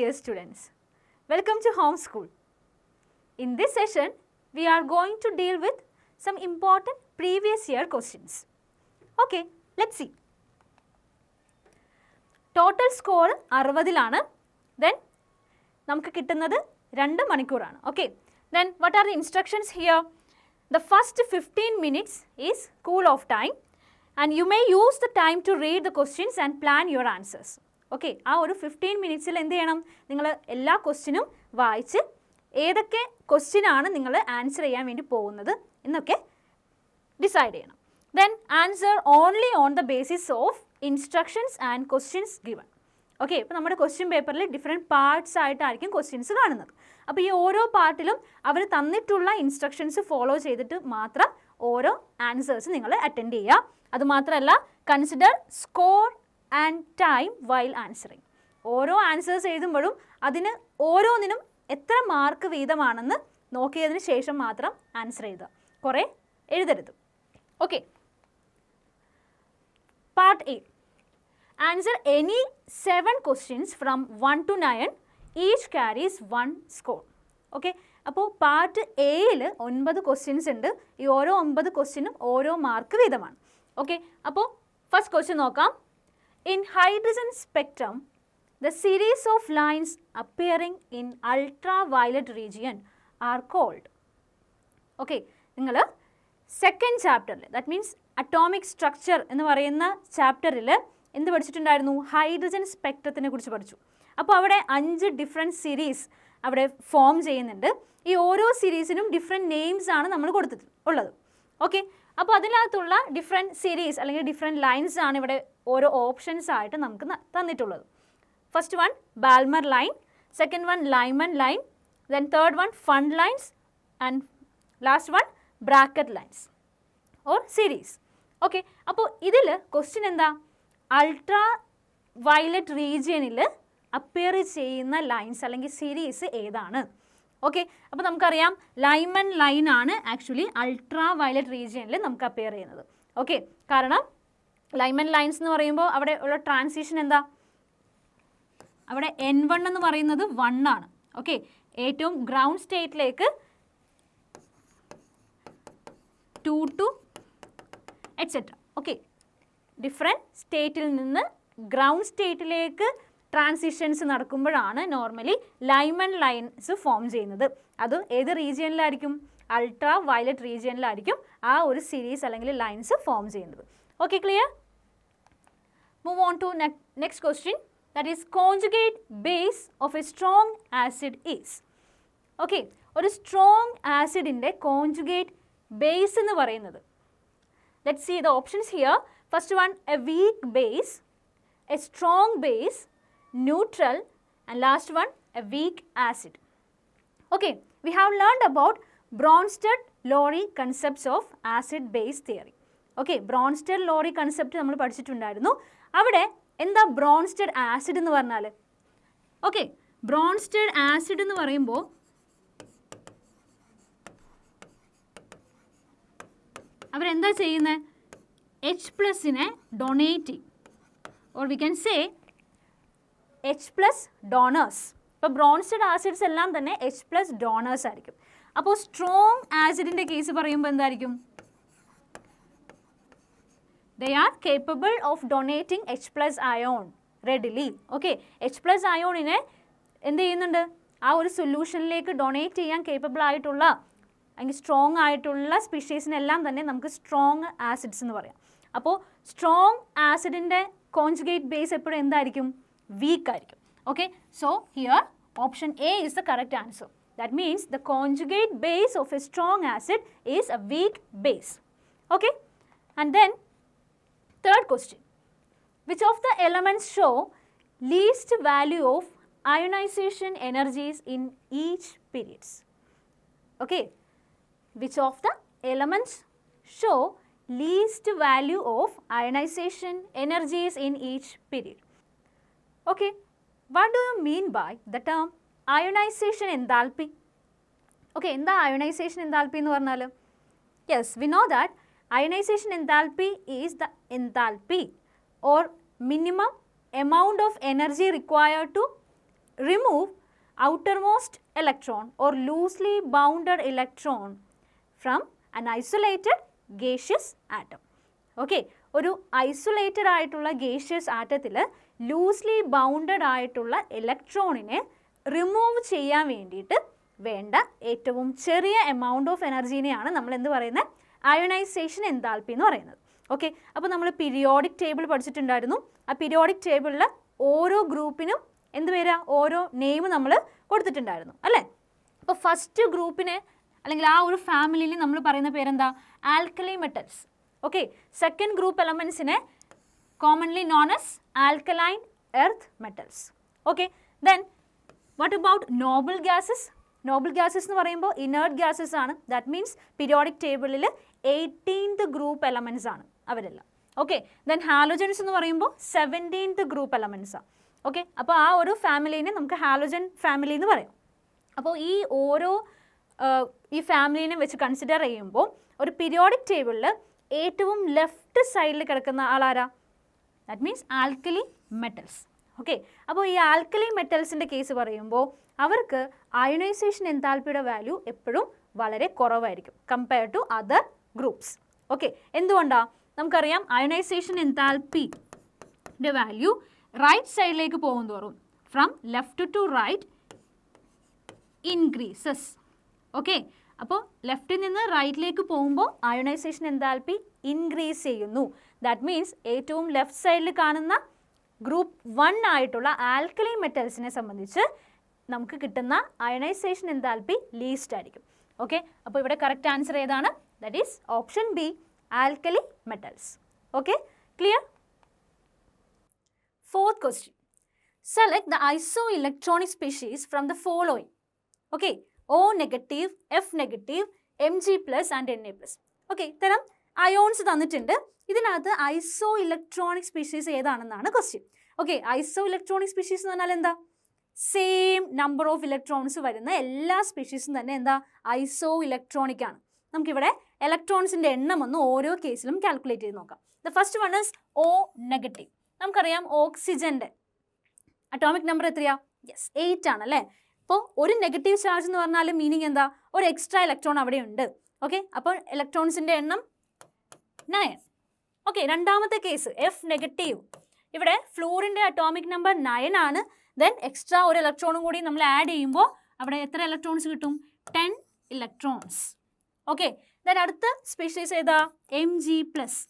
dear students. Welcome to Home School. In this session, we are going to deal with some important previous year questions. Okay, let's see. Total score 60 then നമുക്ക് കിട്ടുന്നത് 2 മണിക്കൂറാണ്. Okay, then what are the instructions here? The first 15 minutes is cool off time and you may use the time to read the questions and plan your answers. Okay, ആ ഒരു 15 മിനിറ്റ്സിൽ എന്ത് ചെയ്യണം? നിങ്ങൾ എല്ലാ ക്വസ്റ്റ്യനും വായിച്ച് ഏതൊക്കെ ക്വസ്റ്റ്യൻ ആണ് നിങ്ങൾ ആൻസർ ചെയ്യാൻ വേണ്ടി പോകുന്നത് എന്നൊക്കെ ഡിസൈഡ് ചെയ്യണം. Then answer only on the basis of instructions and questions given. Okay, ഇപ്പോൾ നമ്മുടെ ക്വസ്റ്റ്യൻ പേപ്പറിൽ ഡിഫറെൻറ്റ് പാർട്സ് ആയിട്ടായിരിക്കും ക്വസ്റ്റ്യൻസ് കാണുന്നത്. അപ്പോൾ ഈ ഓരോ പാർട്ടിലും അവർ തന്നിട്ടുള്ള ഇൻസ്ട്രക്ഷൻസ് ഫോളോ ചെയ്തിട്ട് മാത്രം ഓരോ ആൻസേഴ്സ് നിങ്ങൾ അറ്റൻഡ് ചെയ്യുക. അതുമാത്രമല്ല, consider score and time while answering. ഓരോ ആൻസേഴ്സ് എഴുതുമ്പോഴും അതിന് ഓരോന്നിനും എത്ര മാർക്ക് വീതമാണെന്ന് നോക്കിയതിന് ശേഷം മാത്രം ആൻസർ എഴുതുക. കുറേ എഴുതരുത്. Okay, part A. Answer any 7 questions from 1 to 9. Each carries 1 score. Okay, അപ്പോൾ പാർട്ട് എയിൽ 9 ക്വസ്റ്റ്യൻസ് ഉണ്ട്. ഈ ഓരോ 9 ക്വസ്റ്റ്യനും ഓരോ മാർക്ക് വീതമാണ്. ഓക്കെ, അപ്പോൾ ഫസ്റ്റ് ക്വസ്റ്റ്യൻ നോക്കാം. In hydrogen spectrum the series of lines appearing in ultraviolet region are called. Okay, നിങ്ങൾ സെക്കൻഡ് ചാപ്റ്ററിൽ, ദാറ്റ് മീൻസ് അറ്റോമിക് സ്ട്രക്ചർ എന്ന് പറയുന്ന ചാപ്റ്ററിൽ എന്ത് പഠിച്ചിട്ടുണ്ടായിരുന്നു? ഹൈഡ്രജൻ സ്പെക്ട്രത്തിനെ കുറിച്ച് പഠിച്ചു. അപ്പോൾ അവിടെ 5 ഡിഫറെൻറ്റ് സീരീസ് അവിടെ ഫോം ചെയ്യുന്നുണ്ട്. ഈ ഓരോ സീരീസിനും ഡിഫറെൻറ്റ് നെയിംസ് ആണ് നമ്മൾ കൊടുത്തിട്ടുള്ളത്. ഓക്കെ, അപ്പോൾ അതിനകത്തുള്ള ഡിഫറെൻറ്റ് സീരീസ് അല്ലെങ്കിൽ ഡിഫറെൻറ്റ് ലൈൻസ് ആണ് ഇവിടെ ഓരോ ഓപ്ഷൻസ് ആയിട്ട് നമുക്ക് തന്നിട്ടുള്ളത്. First one Balmer line, second one Lyman line, then third one Pfund lines and last one Brackett lines or series. Okay, അപ്പോൾ ഇതിൽ ക്വസ്റ്റ്യൻ എന്താ? അൾട്രാ വയലറ്റ് റീജിയനിൽ അപ്പിയർ ചെയ്യുന്ന ലൈൻസ് അല്ലെങ്കിൽ സീരീസ് ഏതാണ്? ഓക്കെ, അപ്പോൾ നമുക്കറിയാം ലൈമൻ ലൈൻ ആണ് ആക്ച്വലി അൾട്രാ വയലറ്റ് റീജിയനിൽ നമുക്ക് അപ്പിയർ ചെയ്യുന്നത്. ഓക്കെ, കാരണം ലൈമൻ ലൈൻസ് എന്ന് പറയുമ്പോൾ അവിടെ ഉള്ള ട്രാൻസിഷൻ എന്താ? അവിടെ N1 എന്ന് പറയുന്നത് 1 ആണ്. ഓക്കെ, ഏറ്റവും ഗ്രൗണ്ട് സ്റ്റേറ്റിലേക്ക് 2 to എറ്റ്സെട്ര. ഓക്കെ, ഡിഫറെൻറ്റ് സ്റ്റേറ്റിൽ നിന്ന് ഗ്രൗണ്ട് സ്റ്റേറ്റിലേക്ക് ട്രാൻസിഷൻസ് നടക്കുമ്പോഴാണ് നോർമലി ലൈമൻ ലൈൻസ് ഫോം ചെയ്യുന്നത്. അത് ഏത് റീജിയനിലായിരിക്കും? അൾട്രാ വയലറ്റ് റീജിയനിലായിരിക്കും ആ ഒരു സീരീസ് അല്ലെങ്കിൽ ലൈൻസ് ഫോം ചെയ്യുന്നത്. Okay, clear? Move on to next question. That is conjugate base of a strong acid is. Okay, ഒരു സ്ട്രോങ് ആസിഡിൻ്റെ കോൺജുഗേറ്റ് ബേസ് എന്ന് പറയുന്നത്, let's see the options here. First one, a weak base, a strong base, neutral, and last one, a weak acid. Okay, we have learned about Bronsted-Lowry concepts of acid-base theory. Okay, Bronsted-Lowry concept നമ്മൾ പഠിച്ചിട്ടുണ്ടായിരുന്നു. അവിടെ എന്താ Bronsted acid എന്ന് പറഞ്ഞാൽ? Okay, Bronsted acid എന്ന് പറയുമ്പോൾ അവരെന്താ ചെയ്യുന്നത്? H പ്ലസിനെ donate ചെയ്യും, or we can say H plus donors. ഇപ്പോൾ ബ്രോൺസ്റ്റഡ് ആസിഡ്സ് എല്ലാം തന്നെ H പ്ലസ് ഡോണേഴ്സ് ആയിരിക്കും. അപ്പോൾ സ്ട്രോങ് ആസിഡിൻ്റെ കേസ് പറയുമ്പോൾ എന്തായിരിക്കും? They are capable of donating H plus ion readily. Okay, H plus അയോണിനെ എന്ത് ചെയ്യുന്നുണ്ട്? ആ ഒരു സൊല്യൂഷനിലേക്ക് ഡൊണേറ്റ് ചെയ്യാൻ കേപ്പബിൾ ആയിട്ടുള്ള അല്ലെങ്കിൽ സ്ട്രോങ് ആയിട്ടുള്ള സ്പീഷീസിനെല്ലാം തന്നെ നമുക്ക് സ്ട്രോങ് ആസിഡ്സ് എന്ന് പറയാം. അപ്പോൾ സ്ട്രോങ് ആസിഡിൻ്റെ കോൺജുഗേറ്റ് ബേസ് എപ്പോഴും എന്തായിരിക്കും? വീക്ക് ആയിരിക്കും. Okay, so here option A is the correct answer. That means the conjugate base of a strong acid is A weak base. Okay, and then third question. Which of the elements show least value of ionisation energies in each periods? Okay, which of the elements show least value of ionization energies in each period? Okay, what do you mean by the term ionization enthalpy? Okay, എന്താ ionization enthalpy എന്ന് പറഞ്ഞാൽ? Yes, we know that ionization enthalpy is the enthalpy or minimum amount of energy required to remove outermost electron or loosely bounded electron from an isolated gaseous atom. Okay, ഒരു isolated ആയിട്ടുള്ള gaseous ആറ്റത്തിൽ loosely bounded ആയിട്ടുള്ള ഇലക്ട്രോണിനെ remove ചെയ്യാൻ വേണ്ടിയിട്ട് വേണ്ട ഏറ്റവും ചെറിയ amount of എനർജീനെയാണ് നമ്മൾ എന്ത് പറയുന്നത്, അയണൈസേഷൻ എൻതാൽപ്പി എന്ന് പറയുന്നത്. ഓക്കെ, അപ്പോൾ നമ്മൾ പീരിയോഡിക് ടേബിൾ പഠിച്ചിട്ടുണ്ടായിരുന്നു. ആ പീരിയോഡിക് ടേബിളിൽ ഓരോ ഗ്രൂപ്പിനും എന്ത് പേരാ, ഓരോ നെയിം നമ്മൾ കൊടുത്തിട്ടുണ്ടായിരുന്നു അല്ലേ. അപ്പോൾ ഫസ്റ്റ് ഗ്രൂപ്പിനെ അല്ലെങ്കിൽ ആ ഒരു ഫാമിലിയിൽ നമ്മൾ പറയുന്ന പേരെന്താ, alkali metals. Okay, second group എലമെൻസിനെ commonly known as alkaline earth metals. Okay, then what about noble gases? Noble gases എന്ന് പറയുമ്പോൾ ഇനേർട്ട് ഗ്യാസസ് ആണ്. ദാറ്റ് മീൻസ് പീരിയോഡിക് ടേബിളിൽ 18th ഗ്രൂപ്പ് എലമെൻറ്റ്സ് ആണ് അവരെല്ലാം. ഓക്കെ, ദെൻ ഹാലോജൻസ് എന്ന് പറയുമ്പോൾ 17th ഗ്രൂപ്പ് എലമെൻറ്റ്സാണ്. ഓക്കെ, അപ്പോൾ ആ ഒരു ഫാമിലീനെ നമുക്ക് ഹാലോജൻ ഫാമിലി എന്ന് പറയും. അപ്പോൾ ഈ ഓരോ ഈ ഫാമിലീനെ വെച്ച് കൺസിഡർ ചെയ്യുമ്പോൾ ഒരു പീരിയോഡിക് ടേബിളിൽ ഏറ്റവും ലെഫ്റ്റ് സൈഡിൽ കിടക്കുന്ന ആളാരാ, that means alkali metals. Okay, അപ്പോൾ ഈ ആൽക്കലി മെറ്റൽസിൻ്റെ കേസ് പറയുമ്പോൾ അവർക്ക് അയണൈസേഷൻ എൻതാൽപ്പിയുടെ വാല്യൂ എപ്പോഴും വളരെ കുറവായിരിക്കും compared to other groups. Okay, എന്തുകൊണ്ടാണ്? നമുക്കറിയാം അയണൈസേഷൻ എൻതാൽപ്പിയുടെ വാല്യൂ റൈറ്റ് സൈഡിലേക്ക് പോകും തോറും from left to right increases. Okay, അപ്പോൾ ലെഫ്റ്റിൽ നിന്ന് റൈറ്റിലേക്ക് പോകുമ്പോൾ അയണൈസേഷൻ എൻതാൽപ്പി ഇൻക്രീസ് ചെയ്യുന്നു. ദാറ്റ് മീൻസ് ഏറ്റവും ലെഫ്റ്റ് സൈഡിൽ കാണുന്ന ഗ്രൂപ്പ് 1 ആയിട്ടുള്ള ആൽക്കലി മെറ്റൽസിനെ സംബന്ധിച്ച് നമുക്ക് കിട്ടുന്ന അയണൈസേഷൻ എൻതാൽപ്പി ലീസ്റ്റ് ആയിരിക്കും. ഓക്കെ, അപ്പോൾ ഇവിടെ കറക്റ്റ് ആൻസർ ഏതാണ്? That is option B, alkali metals. Okay, clear? Fourth question. Select the isoelectronic species from the following. Okay, O negative, F negative, Mg plus and Na plus. Okay, ഇത്തരം ions തന്നിട്ടുണ്ട്. ഇതിനകത്ത് ഐസോ electronic species ഏതാണെന്നാണ് question. Okay, ഐസോ electronic species എന്ന് പറഞ്ഞാൽ എന്താ, same number of electrons വരുന്ന എല്ലാ സ്പീഷീസും തന്നെ എന്താ, ഐസോ ഇലക്ട്രോണിക് ആണ്. നമുക്കിവിടെ ഇലക്ട്രോൺസിൻ്റെ എണ്ണം ഒന്ന് ഓരോ കേസിലും കാൽക്കുലേറ്റ് ചെയ്ത് നോക്കാം. The first one is O negative. നമുക്കറിയാം ഓക്സിജൻ്റെ അറ്റോമിക് നമ്പർ എത്രയാ? യെസ്, 8 ആണല്ലേ. അപ്പോൾ ഒരു നെഗറ്റീവ് ചാർജ് എന്ന് പറഞ്ഞാൽ മീനിങ് എന്താ, ഒരു എക്സ്ട്രാ ഇലക്ട്രോൺ അവിടെ ഉണ്ട്. ഓക്കെ, അപ്പോൾ ഇലക്ട്രോൺസിൻ്റെ എണ്ണം 9. ഓക്കെ, രണ്ടാമത്തെ കേസ് F നെഗറ്റീവ്. ഇവിടെ ഫ്ലൂറിൻ്റെ അറ്റോമിക് നമ്പർ 9 ആണ്. ദെൻ എക്സ്ട്രാ ഒരു ഇലക്ട്രോണും കൂടി നമ്മൾ ആഡ് ചെയ്യുമ്പോൾ അവിടെ എത്ര ഇലക്ട്രോൺസ് കിട്ടും? 10 ഇലക്ട്രോൺസ്. ഓക്കെ, ദെൻ അടുത്ത സ്പീഷീസ് ഏതാ? Mg plus.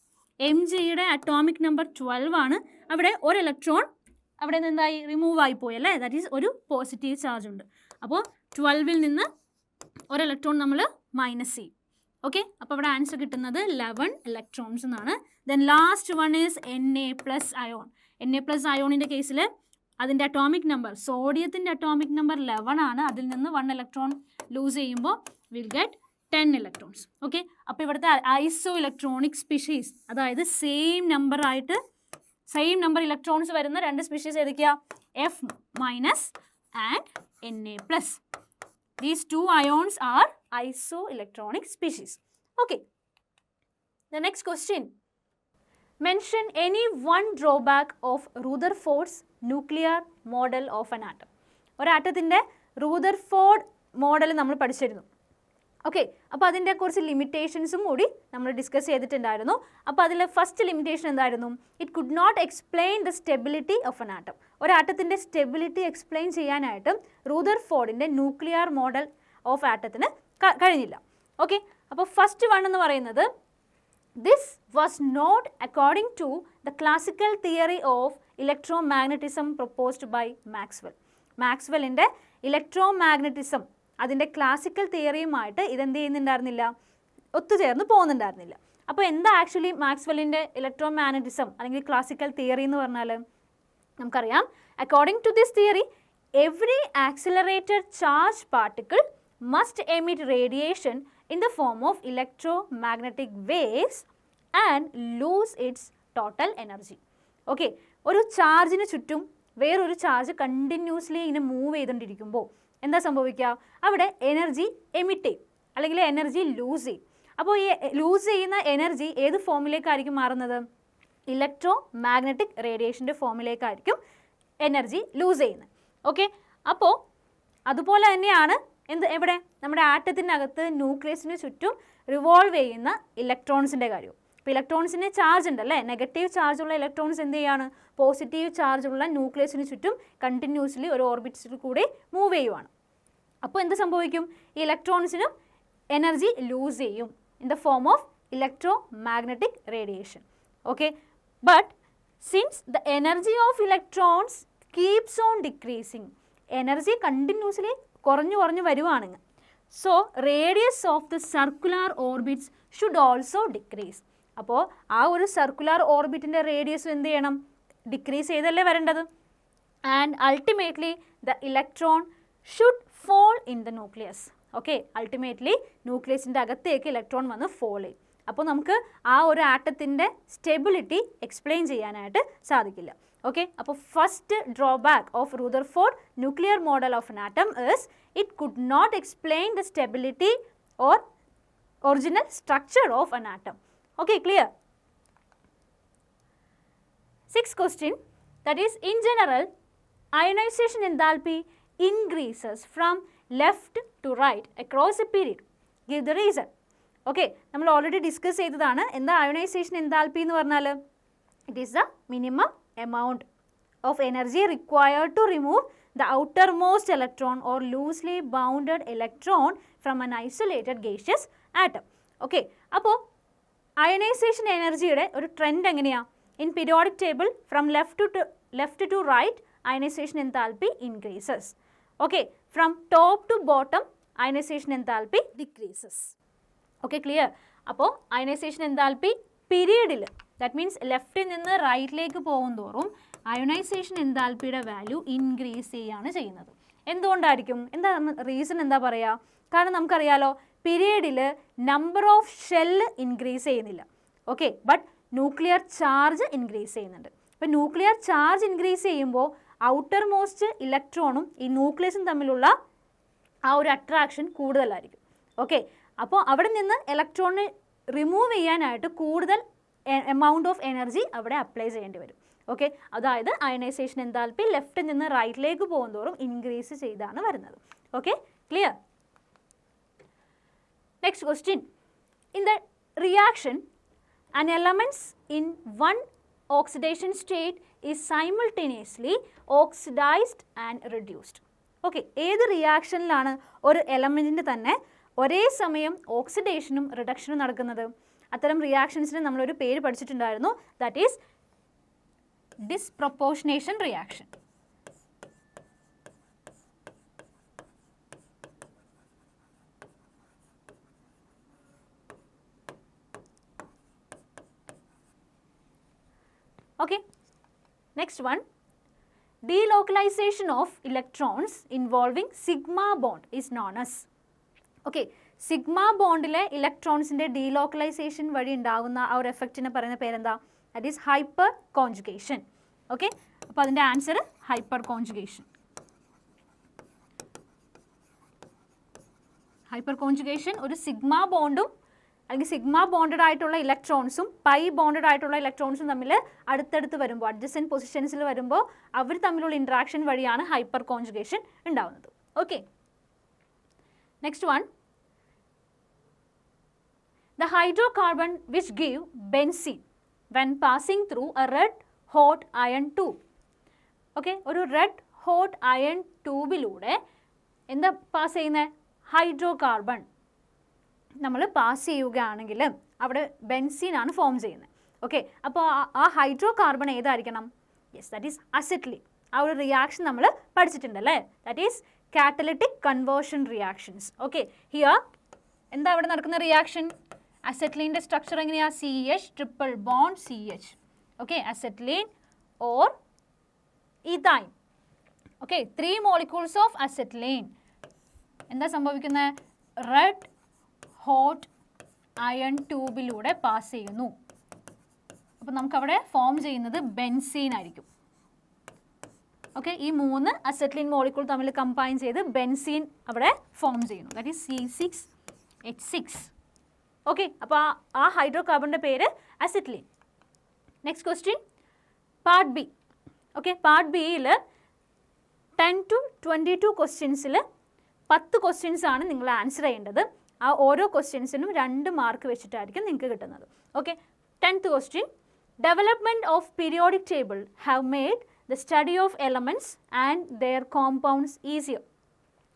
Mgയുടെ അറ്റോമിക് നമ്പർ 12 ആണ്. അവിടെ ഒരു ഇലക്ട്രോൺ അവിടെ നിന്ന് എന്തായി, റിമൂവ് ആയിപ്പോയി അല്ലേ. ദാറ്റ് ഈസ് ഒരു പോസിറ്റീവ് ചാർജ് ഉണ്ട്. അപ്പോൾ 12ൽ നിന്ന് ഒരു ഇലക്ട്രോൺ നമ്മൾ മൈനസ് ചെയ്യും. ഓക്കെ, അപ്പോൾ ഇവിടെ ആൻസർ കിട്ടുന്നത് 11 ഇലക്ട്രോൺസ് എന്നാണ്. Then last one is Na plus ion. Na plus അയോണിൻ്റെ കേസിൽ അതിൻ്റെ അറ്റോമിക് നമ്പർ, സോഡിയത്തിൻ്റെ അറ്റോമിക് നമ്പർ 11 ആണ്. അതിൽ നിന്ന് 1 ഇലക്ട്രോൺ ലൂസ് ചെയ്യുമ്പോൾ വിൽ ഗെറ്റ് 10 ഇലക്ട്രോൺസ്. ഓക്കെ, അപ്പോൾ ഇവിടുത്തെ ഐസോ ഇലക്ട്രോണിക് സ്പീഷീസ്, അതായത് സെയിം നമ്പർ ഇലക്ട്രോൺസ് വരുന്ന രണ്ട് സ്പീഷീസ് ഏതൊക്കെയാണ്? F minus and Na plus. These two ions are isoelectronic species. Okay. The next question. Mention any one drawback of Rutherford's nuclear model of an atom. ഒരു ആറ്റത്തിൻ്റെ Rutherford model നമ്മൾ പഠിച്ചിരുന്നു. Okay, അപ്പോൾ അതിൻ്റെ കുറച്ച് ലിമിറ്റേഷൻസും കൂടി നമ്മൾ ഡിസ്കസ് ചെയ്തിട്ടുണ്ടായിരുന്നു. അപ്പോൾ അതിൽ ഫസ്റ്റ് ലിമിറ്റേഷൻ എന്തായിരുന്നു? It could not explain the stability of N atom. ഒരാറ്റത്തിൻ്റെ സ്റ്റെബിലിറ്റി എക്സ്പ്ലെയിൻ ചെയ്യാനായിട്ട് റൂദർഫോർഡിൻ്റെ ന്യൂക്ലിയർ മോഡൽ ഓഫ് ആറ്റത്തിന് കഴിഞ്ഞില്ല. ഓക്കെ, അപ്പോൾ ഫസ്റ്റ് വൺ എന്ന് പറയുന്നത് this was not according to the classical theory of electromagnetism proposed by Maxwell. മാക്സ്വെല്ലിൻ്റെ ഇലക്ട്രോമാഗ്നറ്റിസം അതിൻ്റെ ക്ലാസിക്കൽ തിയറിയുമായിട്ട് ഇതെന്ത് ചെയ്യുന്നുണ്ടായിരുന്നില്ല, ഒത്തുചേർന്ന് പോകുന്നുണ്ടായിരുന്നില്ല. അപ്പോൾ എന്താ ആക്ച്വലി മാക്സ്വെല്ലിൻ്റെ ഇലക്ട്രോമാഗ്നറ്റിസം അല്ലെങ്കിൽ ക്ലാസിക്കൽ തിയറി എന്ന് പറഞ്ഞാൽ നമുക്കറിയാം, according to this theory every accelerated charge particle must emit radiation in the form of electromagnetic waves and lose its total energy. Okay, ഒരു ചാർജിന് ചുറ്റും വേറൊരു ചാർജ് കണ്ടിന്യൂസ്ലി ഇങ്ങനെ മൂവ് ചെയ്തുകൊണ്ടിരിക്കുമ്പോൾ എന്താ സംഭവിക്കുക, അവിടെ എനർജി എമിറ്റ് ചെയ്യും അല്ലെങ്കിൽ എനർജി ലൂസ് ചെയ്യും. അപ്പോൾ ഈ ലൂസ് ചെയ്യുന്ന എനർജി ഏത് ഫോമിലേക്കായിരിക്കും മാറുന്നത്? ഇലക്ട്രോ മാഗ്നറ്റിക് റേഡിയേഷൻ്റെ ഫോമിലേക്കായിരിക്കും എനർജി ലൂസ് ചെയ്യുന്നത്. ഓക്കെ, അപ്പോൾ അതുപോലെ തന്നെയാണ് എവിടെ നമ്മുടെ ആറ്റത്തിനകത്ത് ന്യൂക്ലിയസിന് ചുറ്റും റിവോൾവ് ചെയ്യുന്ന ഇലക്ട്രോൺസിൻ്റെ കാര്യം. ഇപ്പോൾ ഇലക്ട്രോൺസിന് ചാർജ് ഉണ്ട് അല്ലേ, നെഗറ്റീവ് ചാർജുള്ള ഇലക്ട്രോൺസ് എന്ത് ചെയ്യാണ്, പോസിറ്റീവ് ചാർജുള്ള ന്യൂക്ലിയസിന് ചുറ്റും കണ്ടിന്യൂസ്ലി ഒരു ഓർബിറ്റ്സിൽ കൂടി മൂവ് ചെയ്യുവാണ്. അപ്പോൾ എന്ത് സംഭവിക്കും, ഈ ഇലക്ട്രോൺസിനും എനർജി ലൂസ് ചെയ്യും in the form of electro magnetic radiation. Okay, but since the energy of electrons keeps on decreasing, energy continuously കുറഞ്ഞു വരുവാണെങ്കിൽ, so radius of the circular orbits should also decrease. അപ്പോൾ ആ ഒരു സർക്കുലർ ഓർബിറ്റിൻ്റെ റേഡിയസ് എന്ത് ചെയ്യണം, decrease ചെയ്തല്ലേ വരേണ്ടത്. And ultimately the electron should fall in the nucleus. Okay, ultimately ന്യൂക്ലിയസിൻ്റെ അകത്തേക്ക് ഇലക്ട്രോൺ വന്ന് ഫോൾ ചെയ്യും. അപ്പോൾ നമുക്ക് ആ ഒരു ആറ്റത്തിൻ്റെ സ്റ്റെബിലിറ്റി എക്സ്പ്ലെയിൻ ചെയ്യാനായിട്ട് സാധിക്കില്ല. ഓക്കെ, അപ്പോൾ first drawback of Rutherford nuclear model of an atom is it could not explain the stability or original structure of an atom. Okay, clear? Sixth question, that is, in general ionization enthalpy increases from left to right across a period. Give the reason. Okay, നമ്മൾ already discuss ചെയ്തതാണ്. എന്താ ionization enthalpy എന്ന് പറഞ്ഞാൽ? It is the minimum amount of energy required to remove the outermost electron or loosely bounded electron from an isolated gaseous atom. Okay, അപ്പോൾ ionization എനർജിയുടെ ഒരു trend എങ്ങനെയാണ്? In periodic table from left to right ionization enthalpy increases. Okay, from top to bottom ionization enthalpy decreases. Okay, clear? അപ്പോൾ ionization enthalpy പീരീഡിൽ, that means ലെഫ്റ്റിൽ നിന്ന് റൈറ്റിലേക്ക് പോകുന്തോറും അയോണൈസേഷൻ എൻതാൽപ്പിയുടെ വാല്യൂ ഇൻക്രീസ് ചെയ്യുകയാണ് ചെയ്യുന്നത്. എന്തുകൊണ്ടായിരിക്കും? എന്താ റീസൺ എന്താ പറയുക? കാരണം നമുക്കറിയാലോ പീരീഡിൽ നമ്പർ ഓഫ് ഷെല്ല് ഇൻക്രീസ് ചെയ്യുന്നില്ല. Okay, but nuclear charge increase ചെയ്യുന്നുണ്ട്. അപ്പോൾ ന്യൂക്ലിയർ ചാർജ് ഇൻക്രീസ് ചെയ്യുമ്പോൾ ഔട്ടർ മോസ്റ്റ് ഇലക്ട്രോണും ഈ ന്യൂക്ലിയസും തമ്മിലുള്ള ആ ഒരു അട്രാക്ഷൻ കൂടുതലായിരിക്കും. ഓക്കെ, അപ്പോൾ അവിടെ നിന്ന് ഇലക്ട്രോണിനെ റിമൂവ് ചെയ്യാനായിട്ട് കൂടുതൽ എമൗണ്ട് ഓഫ് എനർജി അവിടെ അപ്ലൈ ചെയ്യേണ്ടി വരും. ഓക്കെ, അതായത് അയണൈസേഷൻ എൻതാൽപ്പി ലെഫ്റ്റിൽ നിന്ന് റൈറ്റിലേക്ക് പോകുന്തോറും ഇൻക്രീസ് ചെയ്താണ് വരുന്നത്. Okay, clear? Next question, in the reaction an elements in one oxidation state is simultaneously oxidized and reduced. Okay, ഏത് റിയാക്ഷനിലാണ് ഒരു എലമെൻറ്റിൻ്റെ തന്നെ ഒരേ സമയം ഓക്സിഡേഷനും റിഡക്ഷനും നടക്കുന്നത്? അത്തരം റിയാക്ഷൻസിന് നമ്മളൊരു പേര് പഠിച്ചിട്ടുണ്ടായിരുന്നു, that is disproportionation reaction. Okay, next one, delocalization of electrons involving sigma bond is known as. Okay, sigma bondile ഇലക്ട്രോൺസിൻ്റെ ഡീലോക്കലൈസേഷൻ വഴി ഉണ്ടാകുന്ന ആ ഒരു എഫക്റ്റിനെ പറയുന്ന പേരെന്താ? That is hyperconjugation. Okay, അപ്പോൾ അതിൻ്റെ answer hyperconjugation. Hyperconjugation ഒരു സിഗ്മ ബോണ്ടും അല്ലെങ്കിൽ സിഗ്മ ബോണ്ടഡ് ആയിട്ടുള്ള ഇലക്ട്രോൺസും പൈ ബോണ്ടഡ് ആയിട്ടുള്ള ഇലക്ട്രോൺസും തമ്മിൽ അടുത്തടുത്ത് വരുമ്പോൾ, അഡ്ജസൻറ്റ് പൊസിഷൻസിൽ വരുമ്പോൾ അവർ തമ്മിലുള്ള ഇൻട്രാക്ഷൻ വഴിയാണ് ഹൈപ്പർ കോൺജുഗേഷൻ ഉണ്ടാവുന്നത്. Okay, next one, the hydrocarbon which give benzene when passing through A red hot iron tube. Okay, ഒരു റെഡ് ഹോട്ട് അയൺ ട്യൂബിലൂടെ എന്താ പാസ് ചെയ്യുന്നത്? ഹൈഡ്രോകാർബൺ നമ്മൾ പാസ് ചെയ്യുകയാണെങ്കിൽ അവിടെ ബെൻസീനാണ് ഫോം ചെയ്യുന്നത്. ഓക്കെ, അപ്പോൾ ആ ഹൈഡ്രോ കാർബൺ ഏതായിരിക്കണം? Yes, that is acetylene. ആ ഒരു റിയാക്ഷൻ നമ്മൾ പഠിച്ചിട്ടുണ്ടല്ലേ, that is catalytic conversion reactions. Okay, here എന്താ അവിടെ നടക്കുന്ന റിയാക്ഷൻ? അസെറ്റ്ലീൻ്റെ സ്ട്രക്ചർ എങ്ങനെയാണ്? CH triple bond CH. Okay, acetylene or ethyne. Okay, 3 molecules of acetylene എന്താ സംഭവിക്കുന്നത്? റെഡ് ഹോട്ട് അയൺ ട്യൂബിലൂടെ പാസ് ചെയ്യുന്നു. അപ്പോൾ നമുക്കവിടെ ഫോം ചെയ്യുന്നത് ബെൻസീൻ ആയിരിക്കും. ഓക്കെ, ഈ 3 അസെറ്റ്ലീൻ മോളിക്യൂൾ തമ്മിൽ കമ്പൈൻ ചെയ്ത് ബെൻസീൻ അവിടെ ഫോം ചെയ്യുന്നു, ദാറ്റ് ഈസ് C6H6. ഓക്കെ, അപ്പോൾ ആ ഹൈഡ്രോ കാർബണിൻ്റെ പേര് acetylene. Next question, part B. Okay, part ബിയിൽ 10 to 22 ക്വസ്റ്റ്യൻസിൽ 10 ക്വസ്റ്റ്യൻസ് ആണ് നിങ്ങൾ ആൻസർ ചെയ്യേണ്ടത്. ആ ഓരോ ക്വസ്റ്റ്യൻസിനും 2 മാർക്ക് വെച്ചിട്ടായിരിക്കും നിങ്ങൾക്ക് കിട്ടുന്നത്. Okay, 10th question, development of periodic table have made the study of elements and their compounds easier.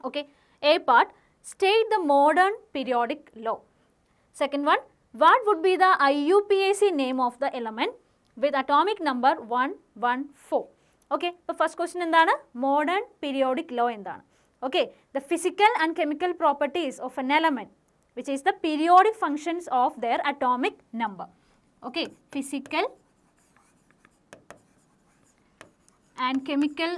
Okay, A part, state the modern periodic law. Second one, what would be the IUPAC name of the element with atomic number 114? Okay, so first question endana modern periodic law endana. Okay, the physical and chemical properties of an element, which is the periodic functions of their atomic number. Okay, physical and chemical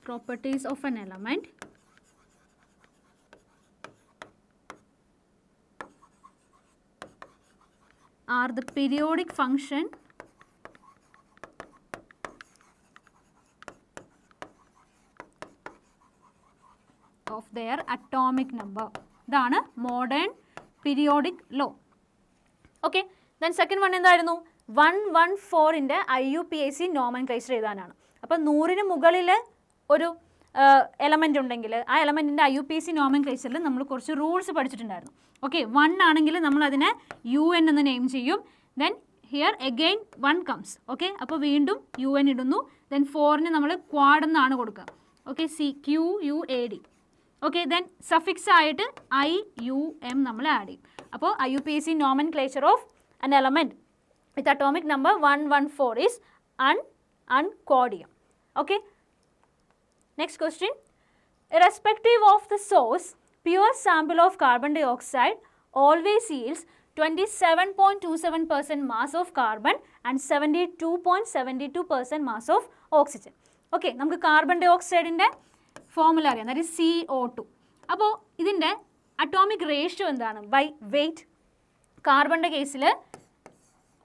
properties of an element are the periodic function of their atomic number. ഇതാണ് modern periodic law. Okay, then second one എന്തായിരുന്നു? 114ൻ്റെ IUPAC nomenclature എഴുതാനാണ്. അപ്പോൾ 100ന് മുകളിൽ ഒരു element ഉണ്ടെങ്കിൽ ആ എലമെൻറ്റിൻ്റെ IUPAC നോമൻക്ലേച്ചറിൽ നമ്മൾ കുറച്ച് റൂൾസ് പഠിച്ചിട്ടുണ്ടായിരുന്നു. ഓക്കെ, 1 ആണെങ്കിൽ നമ്മൾ അതിനെ UN എന്ന് നെയിം ചെയ്യും. Then here again 1 comes. Okay, അപ്പോൾ വീണ്ടും UN ഇടുന്നു. ദെൻ 4ന് നമ്മൾ ക്വാഡ് എന്നാണ് കൊടുക്കുക. Okay, QUAD. Okay, then suffix ആയിട്ട് IUM നമ്മൾ ആഡ് ചെയ്യും. അപ്പോൾ IUPAC nomenclature of an element with atomic number 114 is uncodium. Okay. Next question. Irrespective of the source, pure sample of carbon dioxide always yields 27.27% mass of carbon and 72.72% mass of oxygen. Okay, നമുക്ക് carbon ഡൈ ഓക്സൈഡിൻ്റെ formula അറിയാം, that is CO2. അപ്പോൾ ഇതിൻ്റെ atomic ratio എന്താണ്? By weight. കാർബണിൻ്റെ കേസിൽ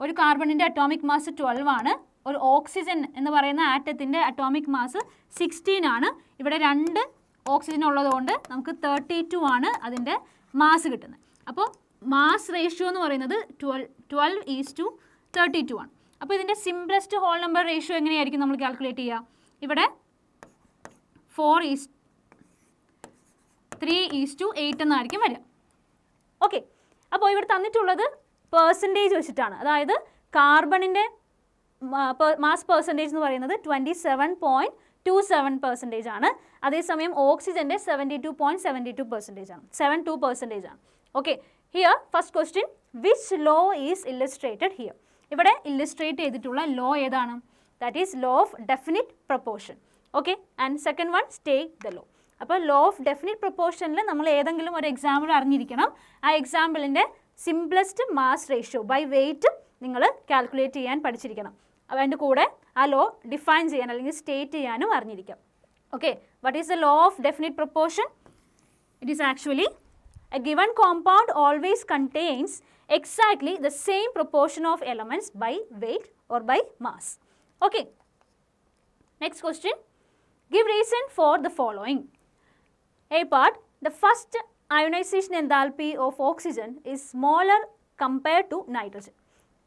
ഒരു കാർബണിൻ്റെ അറ്റോമിക് മാസ് 12 ആണ്. ഒരു ഓക്സിജൻ എന്ന് പറയുന്ന ആറ്റത്തിൻ്റെ അറ്റോമിക് മാസ് 16 ആണ്. ഇവിടെ 2 ഓക്സിജൻ ഉള്ളതുകൊണ്ട് നമുക്ക് 32 ആണ് അതിൻ്റെ മാസ് കിട്ടുന്നത്. അപ്പോൾ മാസ് റേഷ്യോ എന്ന് പറയുന്നത് 12:32 ആണ്. അപ്പോൾ ഇതിൻ്റെ സിംപ്ലസ്റ്റ് ഹോൾ നമ്പർ റേഷ്യോ എങ്ങനെയായിരിക്കും നമ്മൾ കാൽക്കുലേറ്റ് ചെയ്യുക? ഇവിടെ 4:3:8 എന്നായിരിക്കും വരിക. ഓക്കെ, അപ്പോൾ ഇവിടെ തന്നിട്ടുള്ളത് പെർസെൻറ്റേജ് വെച്ചിട്ടാണ്. അതായത് കാർബണിൻ്റെ മാസ് പെർസെൻറ്റേജ് എന്ന് പറയുന്നത് 27.27% ആണ്. അതേസമയം ഓക്സിജൻ്റെ 72.72% ആണ്, 72% ആണ്. Okay, here first question, which law is illustrated here? ഇവിടെ ഇല്ലസ്ട്രേറ്റ് ചെയ്തിട്ടുള്ള ലോ ഏതാണ്? That is law of definite proportion. Okay, and second one state the law. അപ്പോൾ ലോ ഓഫ് ഡെഫിനിറ്റ് പ്രൊപ്പോർഷനിൽ നമ്മൾ ഏതെങ്കിലും ഒരു എക്സാമ്പിൾ അറിഞ്ഞിരിക്കണം. ആ എക്സാമ്പിളിൻ്റെ simplest mass ratio by weight നിങ്ങൾ കാൽക്കുലേറ്റ് ചെയ്യാൻ പഠിച്ചിരിക്കണം. അതിൻ്റെ കൂടെ ആ ലോ ഡിഫൈൻ ചെയ്യാൻ അല്ലെങ്കിൽ സ്റ്റേറ്റ് ചെയ്യാനും അറിഞ്ഞിരിക്കാം. Okay, what is the law of definite proportion? It is actually a given compound always contains exactly the same proportion of elements by weight or by mass. Okay, next question, give reason for the following. A part, the first ionization enthalpy of oxygen is smaller compared to nitrogen.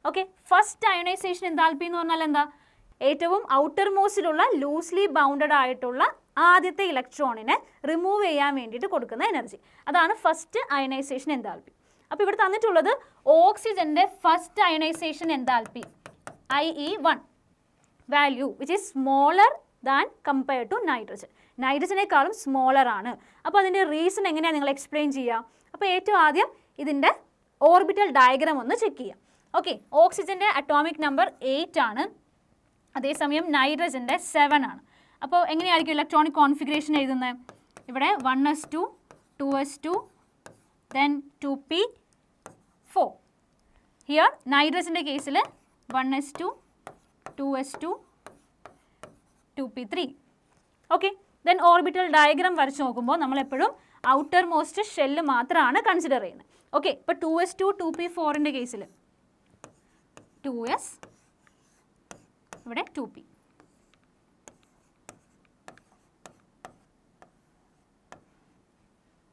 Okay, first ionization enthalpy എന്ന് പറഞ്ഞാൽ എന്താ? ഏറ്റവും outer മോസ്റ്റിലുള്ള loosely bounded ആയിട്ടുള്ള ആദ്യത്തെ ഇലക്ട്രോണിനെ remove ചെയ്യാൻ വേണ്ടിയിട്ട് കൊടുക്കുന്ന എനർജി, അതാണ് ഫസ്റ്റ് അയണൈസേഷൻ എൻതാൽപ്പി. അപ്പോൾ ഇവിടെ തന്നിട്ടുള്ളത് ഓക്സിജൻ്റെ first ionization enthalpy IE1 value which is smaller than compared to nitrogen. നൈട്രജനേക്കാളും സ്മോളർ ആണ്. അപ്പോൾ അതിൻ്റെ റീസൺ എങ്ങനെയാണ് നിങ്ങൾ എക്സ്പ്ലെയിൻ ചെയ്യുക? അപ്പോൾ ഏറ്റവും ആദ്യം ഇതിൻ്റെ ഓർബിറ്റൽ ഡയഗ്രാം ഒന്ന് ചെക്ക് ചെയ്യാം. ഓക്കെ, ഓക്സിജൻ്റെ അറ്റോമിക് നമ്പർ 8 ആണ്, അതേസമയം നൈട്രജൻ്റെ 7 ആണ്. അപ്പോൾ എങ്ങനെയായിരിക്കും ഇലക്ട്രോണിക് കോൺഫിഗറേഷൻ എഴുതുന്നത്? ഇവിടെ 1s2 2s2 then 2p4. Here നൈട്രജൻ്റെ കേസിൽ 1s2 2s2 2p3. Okay, then orbital diagram വരച്ച് നോക്കുമ്പോൾ നമ്മളെപ്പോഴും ഔട്ടർ മോസ്റ്റ് ഷെല്ല് മാത്രമാണ് കൺസിഡർ ചെയ്യുന്നത്. ഓക്കെ, ഇപ്പോൾ 2s2 2p4ൻ്റെ കേസിൽ 2s, ഇവിടെ 2p.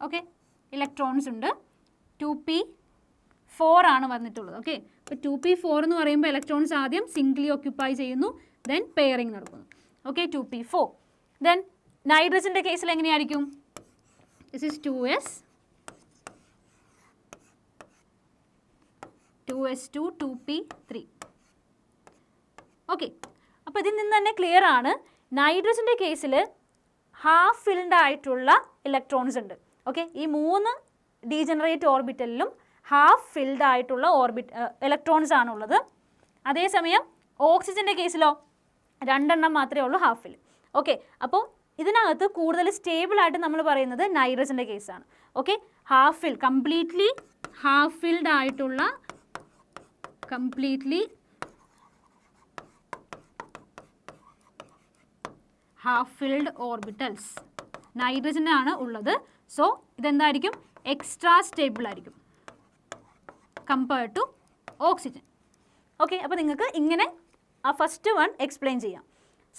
ഓക്കെ, ഇലക്ട്രോൺസ് ഉണ്ട്, 2p 4 ആണ് വന്നിട്ടുള്ളത്. ഓക്കെ, അപ്പോൾ 2p4 എന്ന് പറയുമ്പോൾ ഇലക്ട്രോൺസ് ആദ്യം സിംഗിളി ഓക്യുപ്പൈ ചെയ്യുന്നു, ദെൻ പെയറിംഗ് നടക്കുന്നു. Okay, 2p4. ദെൻ നൈട്രജൻ്റെ കേസിൽ എങ്ങനെയായിരിക്കും? This is 2s2 2p3. Okay, അപ്പോൾ ഇതിൽ നിന്ന് തന്നെ ക്ലിയർ ആണ്, നൈട്രജൻ്റെ കേസിൽ ഹാഫ് ഫിൽഡ് ആയിട്ടുള്ള ഇലക്ട്രോൺസ് ഉണ്ട്. ഓക്കെ, ഈ 3 ഡീജനറേറ്റ് ഓർബിറ്റലിലും ഹാഫ് ഫിൽഡ് ആയിട്ടുള്ള ഇലക്ട്രോൺസ് ആണുള്ളത്. അതേസമയം ഓക്സിജൻ്റെ കേസിലോ 2 എണ്ണം മാത്രമേ ഉള്ളൂ ഹാഫ് ഫിൽ. ഓക്കെ, അപ്പോൾ ഇതിനകത്ത് കൂടുതൽ സ്റ്റേബിൾ ആയിട്ട് നമ്മൾ പറയുന്നത് നൈട്രജൻ്റെ കേസാണ്. Okay, half fill, completely half filled ആയിട്ടുള്ള ഹാഫ് ഫിൽഡ് ഓർബിറ്റൽസ് നൈട്രജനാണ് ഉള്ളത്. സോ ഇതെന്തായിരിക്കും? എക്സ്ട്രാ സ്റ്റേബിൾ ആയിരിക്കും കമ്പയർഡ് ടു ഓക്സിജൻ. ഓക്കെ, അപ്പോൾ നിങ്ങൾക്ക് ഇങ്ങനെ ആ ഫസ്റ്റ് വൺ എക്സ്പ്ലെയിൻ ചെയ്യാം.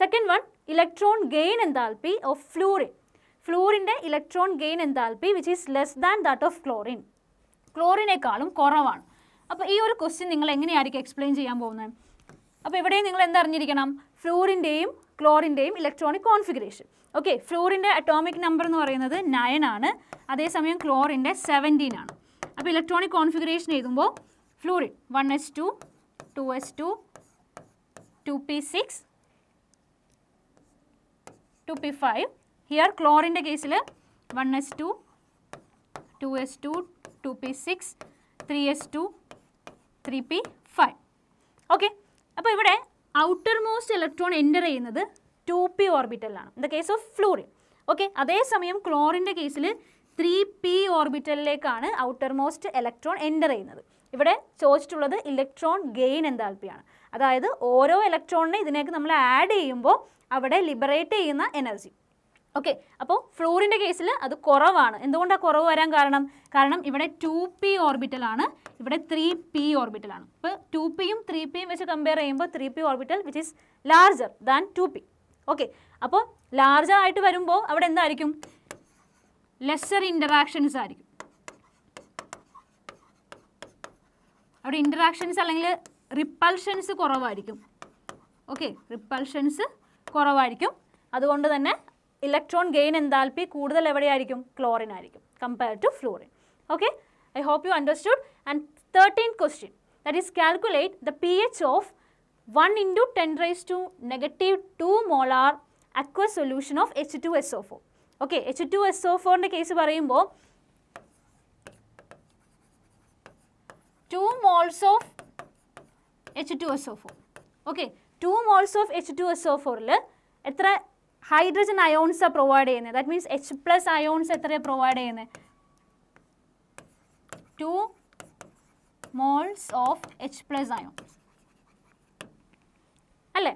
Second one, electron gain enthalpy of fluorine. ഫ്ലൂറിൻ്റെ electron gain enthalpy which is less than that of chlorine. ക്ലോറിനേക്കാളും കുറവാണ്. അപ്പോൾ ഈ ഒരു ക്വസ്റ്റ്യൻ നിങ്ങൾ എങ്ങനെയായിരിക്കും എക്സ്പ്ലെയിൻ ചെയ്യാൻ പോകുന്നത്? അപ്പോൾ ഇവിടെയും നിങ്ങൾ എന്തറിഞ്ഞിരിക്കണം? ഫ്ലൂറിൻ്റെയും ക്ലോറിൻ്റെയും ഇലക്ട്രോണിക് കോൺഫിഗറേഷൻ. ഓക്കെ, ഫ്ലൂറിൻ്റെ അറ്റോമിക് നമ്പർ എന്ന് പറയുന്നത് 9 ആണ്, അതേസമയം ക്ലോറിൻ്റെ 17 ആണ്. അപ്പോൾ ഇലക്ട്രോണിക് കോൺഫിഗറേഷൻ എഴുതുമ്പോൾ fluorine 1s2 2s2 2p6 2p5. Here ക്ലോറിൻ്റെ കേസിൽ 1s2 2s2 2p6 3s2 3p5. Okay, അപ്പോൾ ഇവിടെ ഔട്ടർ മോസ്റ്റ് ഇലക്ട്രോൺ എൻ്റർ ചെയ്യുന്നത് 2p ഓർബിറ്റലിലാണ് in the case of fluorine. Okay, അതേസമയം ക്ലോറിൻ്റെ കേസിൽ 3p ഓർബിറ്റലിലേക്കാണ് ഔട്ടർ മോസ്റ്റ് ഇലക്ട്രോൺ എൻ്റർ ചെയ്യുന്നത്. ഇവിടെ ചോദിച്ചിട്ടുള്ളത് ഇലക്ട്രോൺ ഗെയിൻ എൻതാൽപ്പിയാണ്. അതായത് ഓരോ ഇലക്ട്രോണിനെ ഇതിലേക്ക് നമ്മൾ ആഡ് ചെയ്യുമ്പോൾ അവിടെ ലിബറേറ്റ് ചെയ്യുന്ന എനർജി. ഓക്കെ, അപ്പോൾ ഫ്ലൂറിൻ്റെ കേസിൽ അത് കുറവാണ്. എന്തുകൊണ്ടാണ് കുറവ് വരാൻ കാരണം? കാരണം ഇവിടെ 2p ഓർബിറ്റലാണ്, ഇവിടെ 3p ഓർബിറ്റലാണ്. ഇപ്പോൾ 2pയും 3pയും വെച്ച് കമ്പയർ ചെയ്യുമ്പോൾ 3p orbital which is larger than 2p. Okay, അപ്പോൾ ലാർജർ ആയിട്ട് വരുമ്പോൾ അവിടെ എന്തായിരിക്കും? ലെസ്സർ ഇൻ്ററാക്ഷൻസ് ആയിരിക്കും. അവിടെ ഇൻ്ററാക്ഷൻസ് അല്ലെങ്കിൽ റിപ്പൾഷൻസ് കുറവായിരിക്കും. ഓക്കെ, റിപ്പൾഷൻസ് കുറവായിരിക്കും. അതുകൊണ്ട് തന്നെ ഇലക്ട്രോൺ ഗെയിൻ എൻതാൽപ്പി കൂടുതൽ എവിടെയായിരിക്കും? ക്ലോറിൻ ആയിരിക്കും compared to fluorine. Okay, I hope you understood. And 13th question, that is calculate the pH of 1 into 10⁻⁻2 molar aqueous solution of H2SO4. Okay, H2SO4ൻ്റെ കേസ് പറയുമ്പോൾ 2 moles of H2SO4. Okay, 2 moles of H2SO4ൽ എത്ര hydrogen അയോൺസാണ് provide ചെയ്യുന്നത്? That means H+ ions എത്രയാണ് provide ചെയ്യുന്നത്? 2 moles of H+ ions അല്ലേ?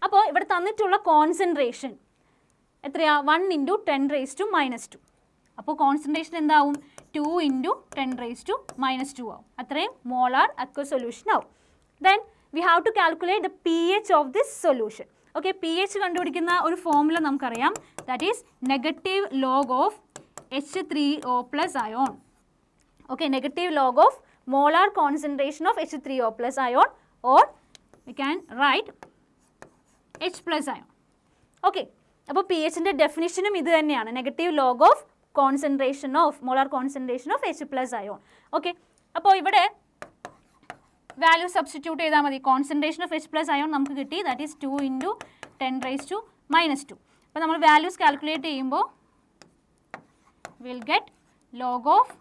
അപ്പോൾ ഇവിടെ തന്നിട്ടുള്ള കോൺസെൻട്രേഷൻ എത്രയാ? 1 into 10⁻². അപ്പോൾ കോൺസെൻട്രേഷൻ എന്താവും? 2 into 10⁻² ആവും. അത്രയും മോളാർ അക്വസ് സൊല്യൂഷൻ ആവും. Then we have to calculate the pH of this solution. Okay, pH കണ്ടുപിടിക്കുന്ന ഒരു ഫോർമുല നമുക്കറിയാം. That is negative log of H3O+ ion. Okay, negative log of molar concentration of H3O+ ion, or we can write H+ ion. Okay, അപ്പോൾ pHൻ്റെ ഡെഫിനിഷനും ഇത് തന്നെയാണ്, negative log of concentration of molar concentration of H+ ion. Okay, അപ്പോൾ ഇവിടെ value substitute ചെയ്താൽ മതി. Concentration of H+ ion നമുക്ക് കിട്ടി, ദാറ്റ് ഈസ് 2 into 10⁻². അപ്പോൾ നമ്മൾ വാല്യൂസ് കാൽക്കുലേറ്റ് ചെയ്യുമ്പോൾ will get log of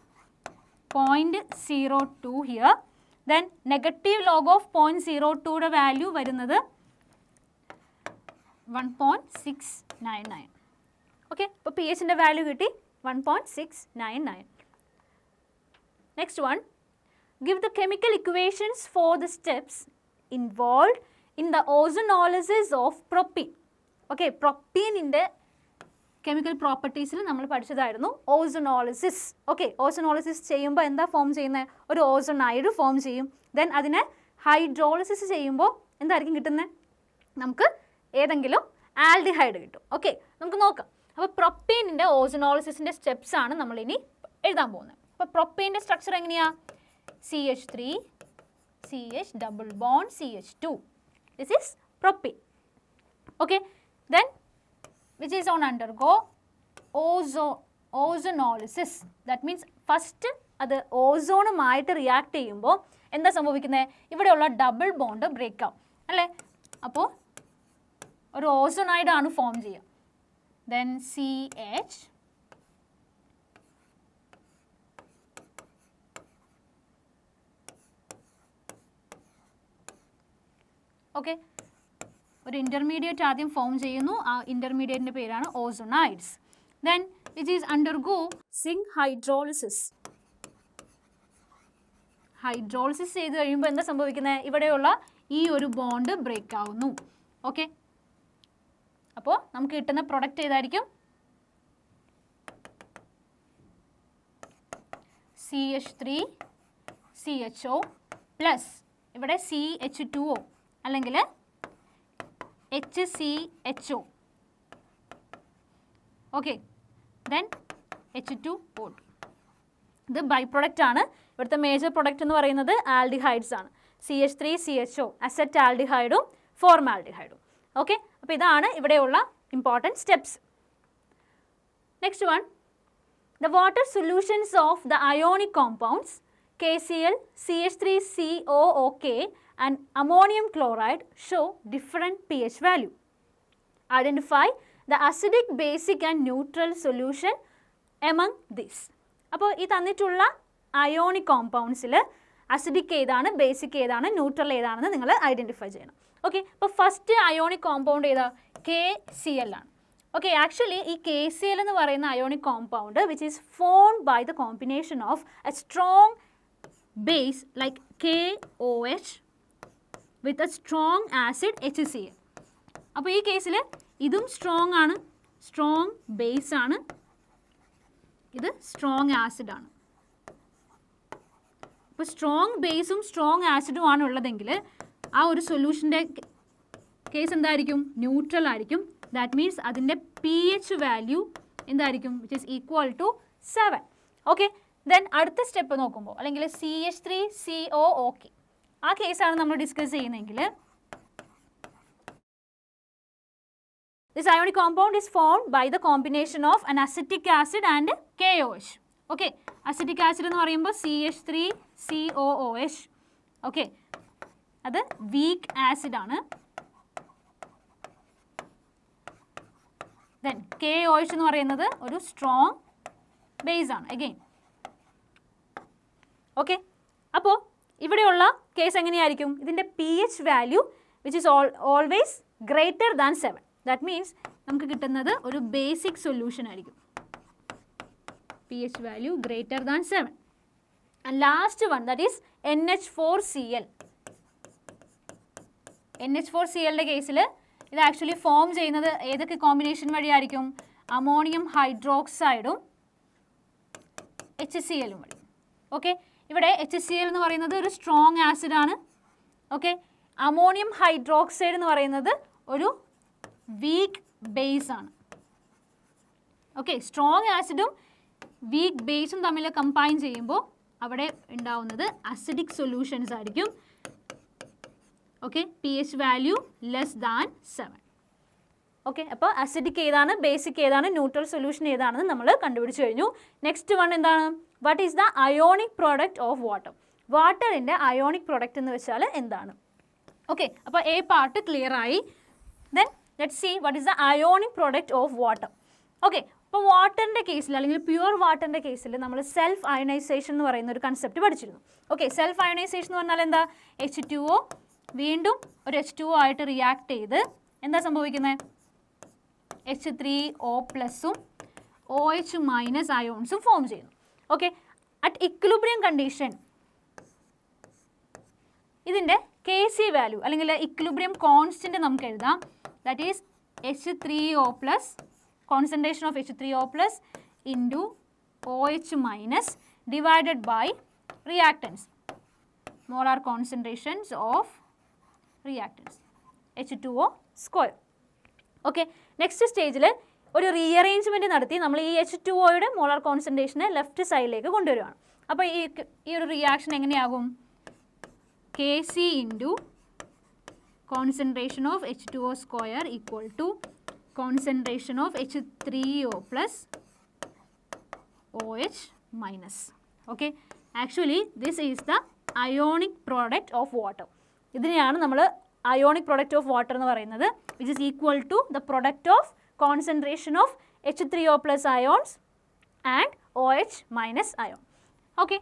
0.02 here. Then negative log of 0.02യുടെ വാല്യൂ വരുന്നത് 1.699. ഓക്കെ, അപ്പോൾ pHൻ്റെ വാല്യൂ കിട്ടി 1.699. Next one, give the chemical equations for the steps involved in the ozonolysis of propene. Okay, propene-ന്റെ chemical പ്രോപ്പർട്ടീസിൽ നമ്മൾ പഠിച്ചതായിരുന്നു ഓസോണോളിസിസ്. ഓക്കെ, ഓസോണോളിസിസ് ചെയ്യുമ്പോൾ എന്താ ഫോം ചെയ്യുന്നത്? ഒരു ഓസോണൈഡ് ഫോം ചെയ്യും. ദെൻ അതിനെ ഹൈഡ്രോളിസിസ് ചെയ്യുമ്പോൾ എന്തായിരിക്കും കിട്ടുന്നത്? നമുക്ക് ഏതെങ്കിലും ആൽഡിഹൈഡ് കിട്ടും. ഓക്കെ, നമുക്ക് നോക്കാം. അപ്പോൾ പ്രൊപ്പീനിൻ്റെ ഓസോണോളിസിസിൻ്റെ സ്റ്റെപ്സ് ആണ് നമ്മളിനി എഴുതാൻ പോകുന്നത്. അപ്പോൾ പ്രൊപ്പീൻ്റെ സ്ട്രക്ചർ എങ്ങനെയാണ്? CH3, CH double bond, CH2. This is propene. Okay, then which is on undergo ozonolysis. That means first അത് ഓസോണുമായിട്ട് റിയാക്ട് ചെയ്യുമ്പോൾ എന്താ സംഭവിക്കുന്നത്? ഇവിടെയുള്ള ഡബിൾ ബോണ്ട് ബ്രേക്ക് ആവും അല്ലേ? അപ്പോൾ ഒരു ഓസോണൈഡാണ് ഫോം ചെയ്യുക. ദെൻ CH, ഓക്കെ, ഒരു ഇൻ്റർമീഡിയറ്റ് ആദ്യം ഫോം ചെയ്യുന്നു. ആ ഇൻ്റർമീഡിയറ്റിൻ്റെ പേരാണ് ozonides. Then which is undergo zinc hydrolysis. Hydrolysis ചെയ്ത് കഴിയുമ്പോൾ എന്താ സംഭവിക്കുന്നത്? ഇവിടെയുള്ള ഈ ഒരു ബോണ്ട് ബ്രേക്ക് ആവുന്നു. ഓക്കെ, അപ്പോൾ നമുക്ക് കിട്ടുന്ന പ്രൊഡക്റ്റ് ഏതായിരിക്കും? CH3 CHO പ്ലസ് ഇവിടെ CH2O അല്ലെങ്കിൽ HCHO. Okay, then H2O. ഇത് ബൈ പ്രൊഡക്റ്റ് ആണ്. ഇവിടുത്തെ മേജർ പ്രൊഡക്റ്റ് എന്ന് പറയുന്നത് ആൽഡിഹൈഡ്സ് ആണ്. CH3 CHO അസെറ്റ് ആൽഡിഹൈഡും ഫോർമാൽഡിഹൈഡും. ഓക്കെ, അപ്പോൾ ഇതാണ് ഇവിടെയുള്ള important steps. Next one, the water solutions of the ionic compounds KCl, CH3COOK and ammonium chloride show different pH value. Identify the acidic, basic and neutral solution among these. അപ്പോൾ ഈ തന്നിട്ടുള്ള ionic കോമ്പൗണ്ട്സിൽ acidic ഏതാണ്, basic ഏതാണ്, neutral ഏതാണെന്ന് നിങ്ങൾ identify ചെയ്യണം. Okay, അപ്പോൾ ഫസ്റ്റ് അയോണിക് കോമ്പൗണ്ട് ഏതാ? KCl ആണ്. ഓക്കെ, ആക്ച്വലി ഈ KCl എന്ന് പറയുന്ന ionic compound which is formed by the combination of a strong base like KOH with a strong acid HCl. അപ്പോൾ ഈ കേസിൽ ഇതും സ്ട്രോങ് ആണ്, സ്ട്രോങ് ബേസ് ആണ്, ഇത് സ്ട്രോങ് ആസിഡ് ആണ്. ഇപ്പോൾ സ്ട്രോങ് ബേസും സ്ട്രോങ് ആസിഡും ആണ് ഉള്ളതെങ്കിൽ ആ ഒരു സൊല്യൂഷൻ്റെ കേസ് എന്തായിരിക്കും? ന്യൂട്രൽ ആയിരിക്കും. ദാറ്റ് മീൻസ് അതിൻ്റെ pH വാല്യൂ എന്തായിരിക്കും? Which is equal to 7. Okay, then അടുത്ത സ്റ്റെപ്പ് നോക്കുമ്പോൾ അല്ലെങ്കിൽ CH3COOK ആ കേസാണ് നമ്മൾ ഡിസ്കസ് ചെയ്യുന്നതെങ്കിൽ this ionic compound is formed by the combination of an acetic acid and KOH. Okay, acetic acid എന്ന് പറയുമ്പോൾ CH3COOH. ഓക്കെ, അത് വീക്ക് ആസിഡ് ആണ്. ദെൻ KOH എന്ന് പറയുന്നത് ഒരു സ്ട്രോങ് ബേസ് ആണ് അഗെയിൻ. ഓക്കെ, അപ്പോൾ ഇവിടെയുള്ള കേസ് എങ്ങനെയായിരിക്കും? ഇതിൻ്റെ pH value which is always greater than 7. That means നമുക്ക് കിട്ടുന്നത് ഒരു ബേസിക് സൊല്യൂഷൻ ആയിരിക്കും. pH value greater than 7. And last one that is NH4Cl. NH4Clൻ്റെ കേസിൽ ഇത് ആക്ച്വലി ഫോം ചെയ്യുന്നത് ഏതൊക്കെ കോമ്പിനേഷൻ വഴിയായിരിക്കും? അമോണിയം ഹൈഡ്രോക്സൈഡും HClഉം വഴി. ഓക്കെ, ഇവിടെ HCl എന്ന് പറയുന്നത് ഒരു സ്ട്രോങ് ആസിഡ് ആണ്. ഓക്കെ, അമോണിയം ഹൈഡ്രോക്സൈഡ് എന്ന് പറയുന്നത് ഒരു വീക്ക് ബേസ് ആണ്. ഓക്കെ, സ്ട്രോങ് ആസിഡും വീക്ക് ബേസും തമ്മിൽ കമ്പൈൻ ചെയ്യുമ്പോൾ അവിടെ ഉണ്ടാവുന്നത് അസിഡിക് സൊല്യൂഷൻസ് ആയിരിക്കും. Okay, pH value less than 7. Okay, അപ്പോൾ അസിഡിക് ഏതാണ്, ബേസിക് ഏതാണ്, ന്യൂട്രൽ സൊല്യൂഷൻ ഏതാണെന്ന് നമ്മൾ കണ്ടുപിടിച്ച് കഴിഞ്ഞു. നെക്സ്റ്റ് വൺ എന്താണ്? What is the ionic product of water? വാട്ടറിൻ്റെ അയോണിക് പ്രോഡക്റ്റ് എന്ന് വെച്ചാൽ എന്താണ്? ഓക്കെ, അപ്പോൾ എ പാർട്ട് ക്ലിയർ ആയി. Then let's see what is the ionic product of water. Okay, അപ്പോൾ വാട്ടറിൻ്റെ കേസിൽ അല്ലെങ്കിൽ പ്യുവർ വാട്ടറിൻ്റെ കേസിൽ നമ്മൾ സെൽഫ് അയണൈസേഷൻ എന്ന് പറയുന്ന ഒരു കൺസെപ്റ്റ് പഠിച്ചിരുന്നു. ഓക്കെ, സെൽഫ് അയണൈസേഷൻ എന്ന് പറഞ്ഞാൽ എന്താ? H2O വീണ്ടും ഒരു H2O ആയിട്ട് റിയാക്ട് ചെയ്ത് എന്താ സംഭവിക്കുന്നത്? H3O പ്ലസും OH മൈനസ് അയോൺസും ഫോം ചെയ്യുന്നു. ഓക്കെ, അറ്റ് ഇക്വിലിബ്രിയം കണ്ടീഷൻ ഇതിൻ്റെ KC വാല്യൂ അല്ലെങ്കിൽ ഇക്വിലിബ്രിയം കോൺസ്റ്റൻറ്റ് നമുക്ക് എഴുതാം. That is H3O plus concentration of H3O plus into OH minus divided by reactants molar concentrations of reactants H2O square. Okay, next സ്റ്റേജിൽ ഒരു rearrangement നടത്തി നമ്മൾ ഈ H2Oയുടെ molar കോൺസെൻട്രേഷനെ left സൈഡിലേക്ക് കൊണ്ടുവരികയാണ്. അപ്പോൾ ഈ ഒരു റിയാക്ഷൻ എങ്ങനെയാകും? Kc into concentration of H2O square equal to concentration of H3O plus OH minus. Okay, actually this is the ionic product of water. ഇതിനെയാണ് നമ്മൾ അയോണിക് പ്രോഡക്റ്റ് ഓഫ് വാട്ടർ എന്ന് പറയുന്നത്, which is equal to the product of concentration of H3O plus ions and OH minus ion. Okay,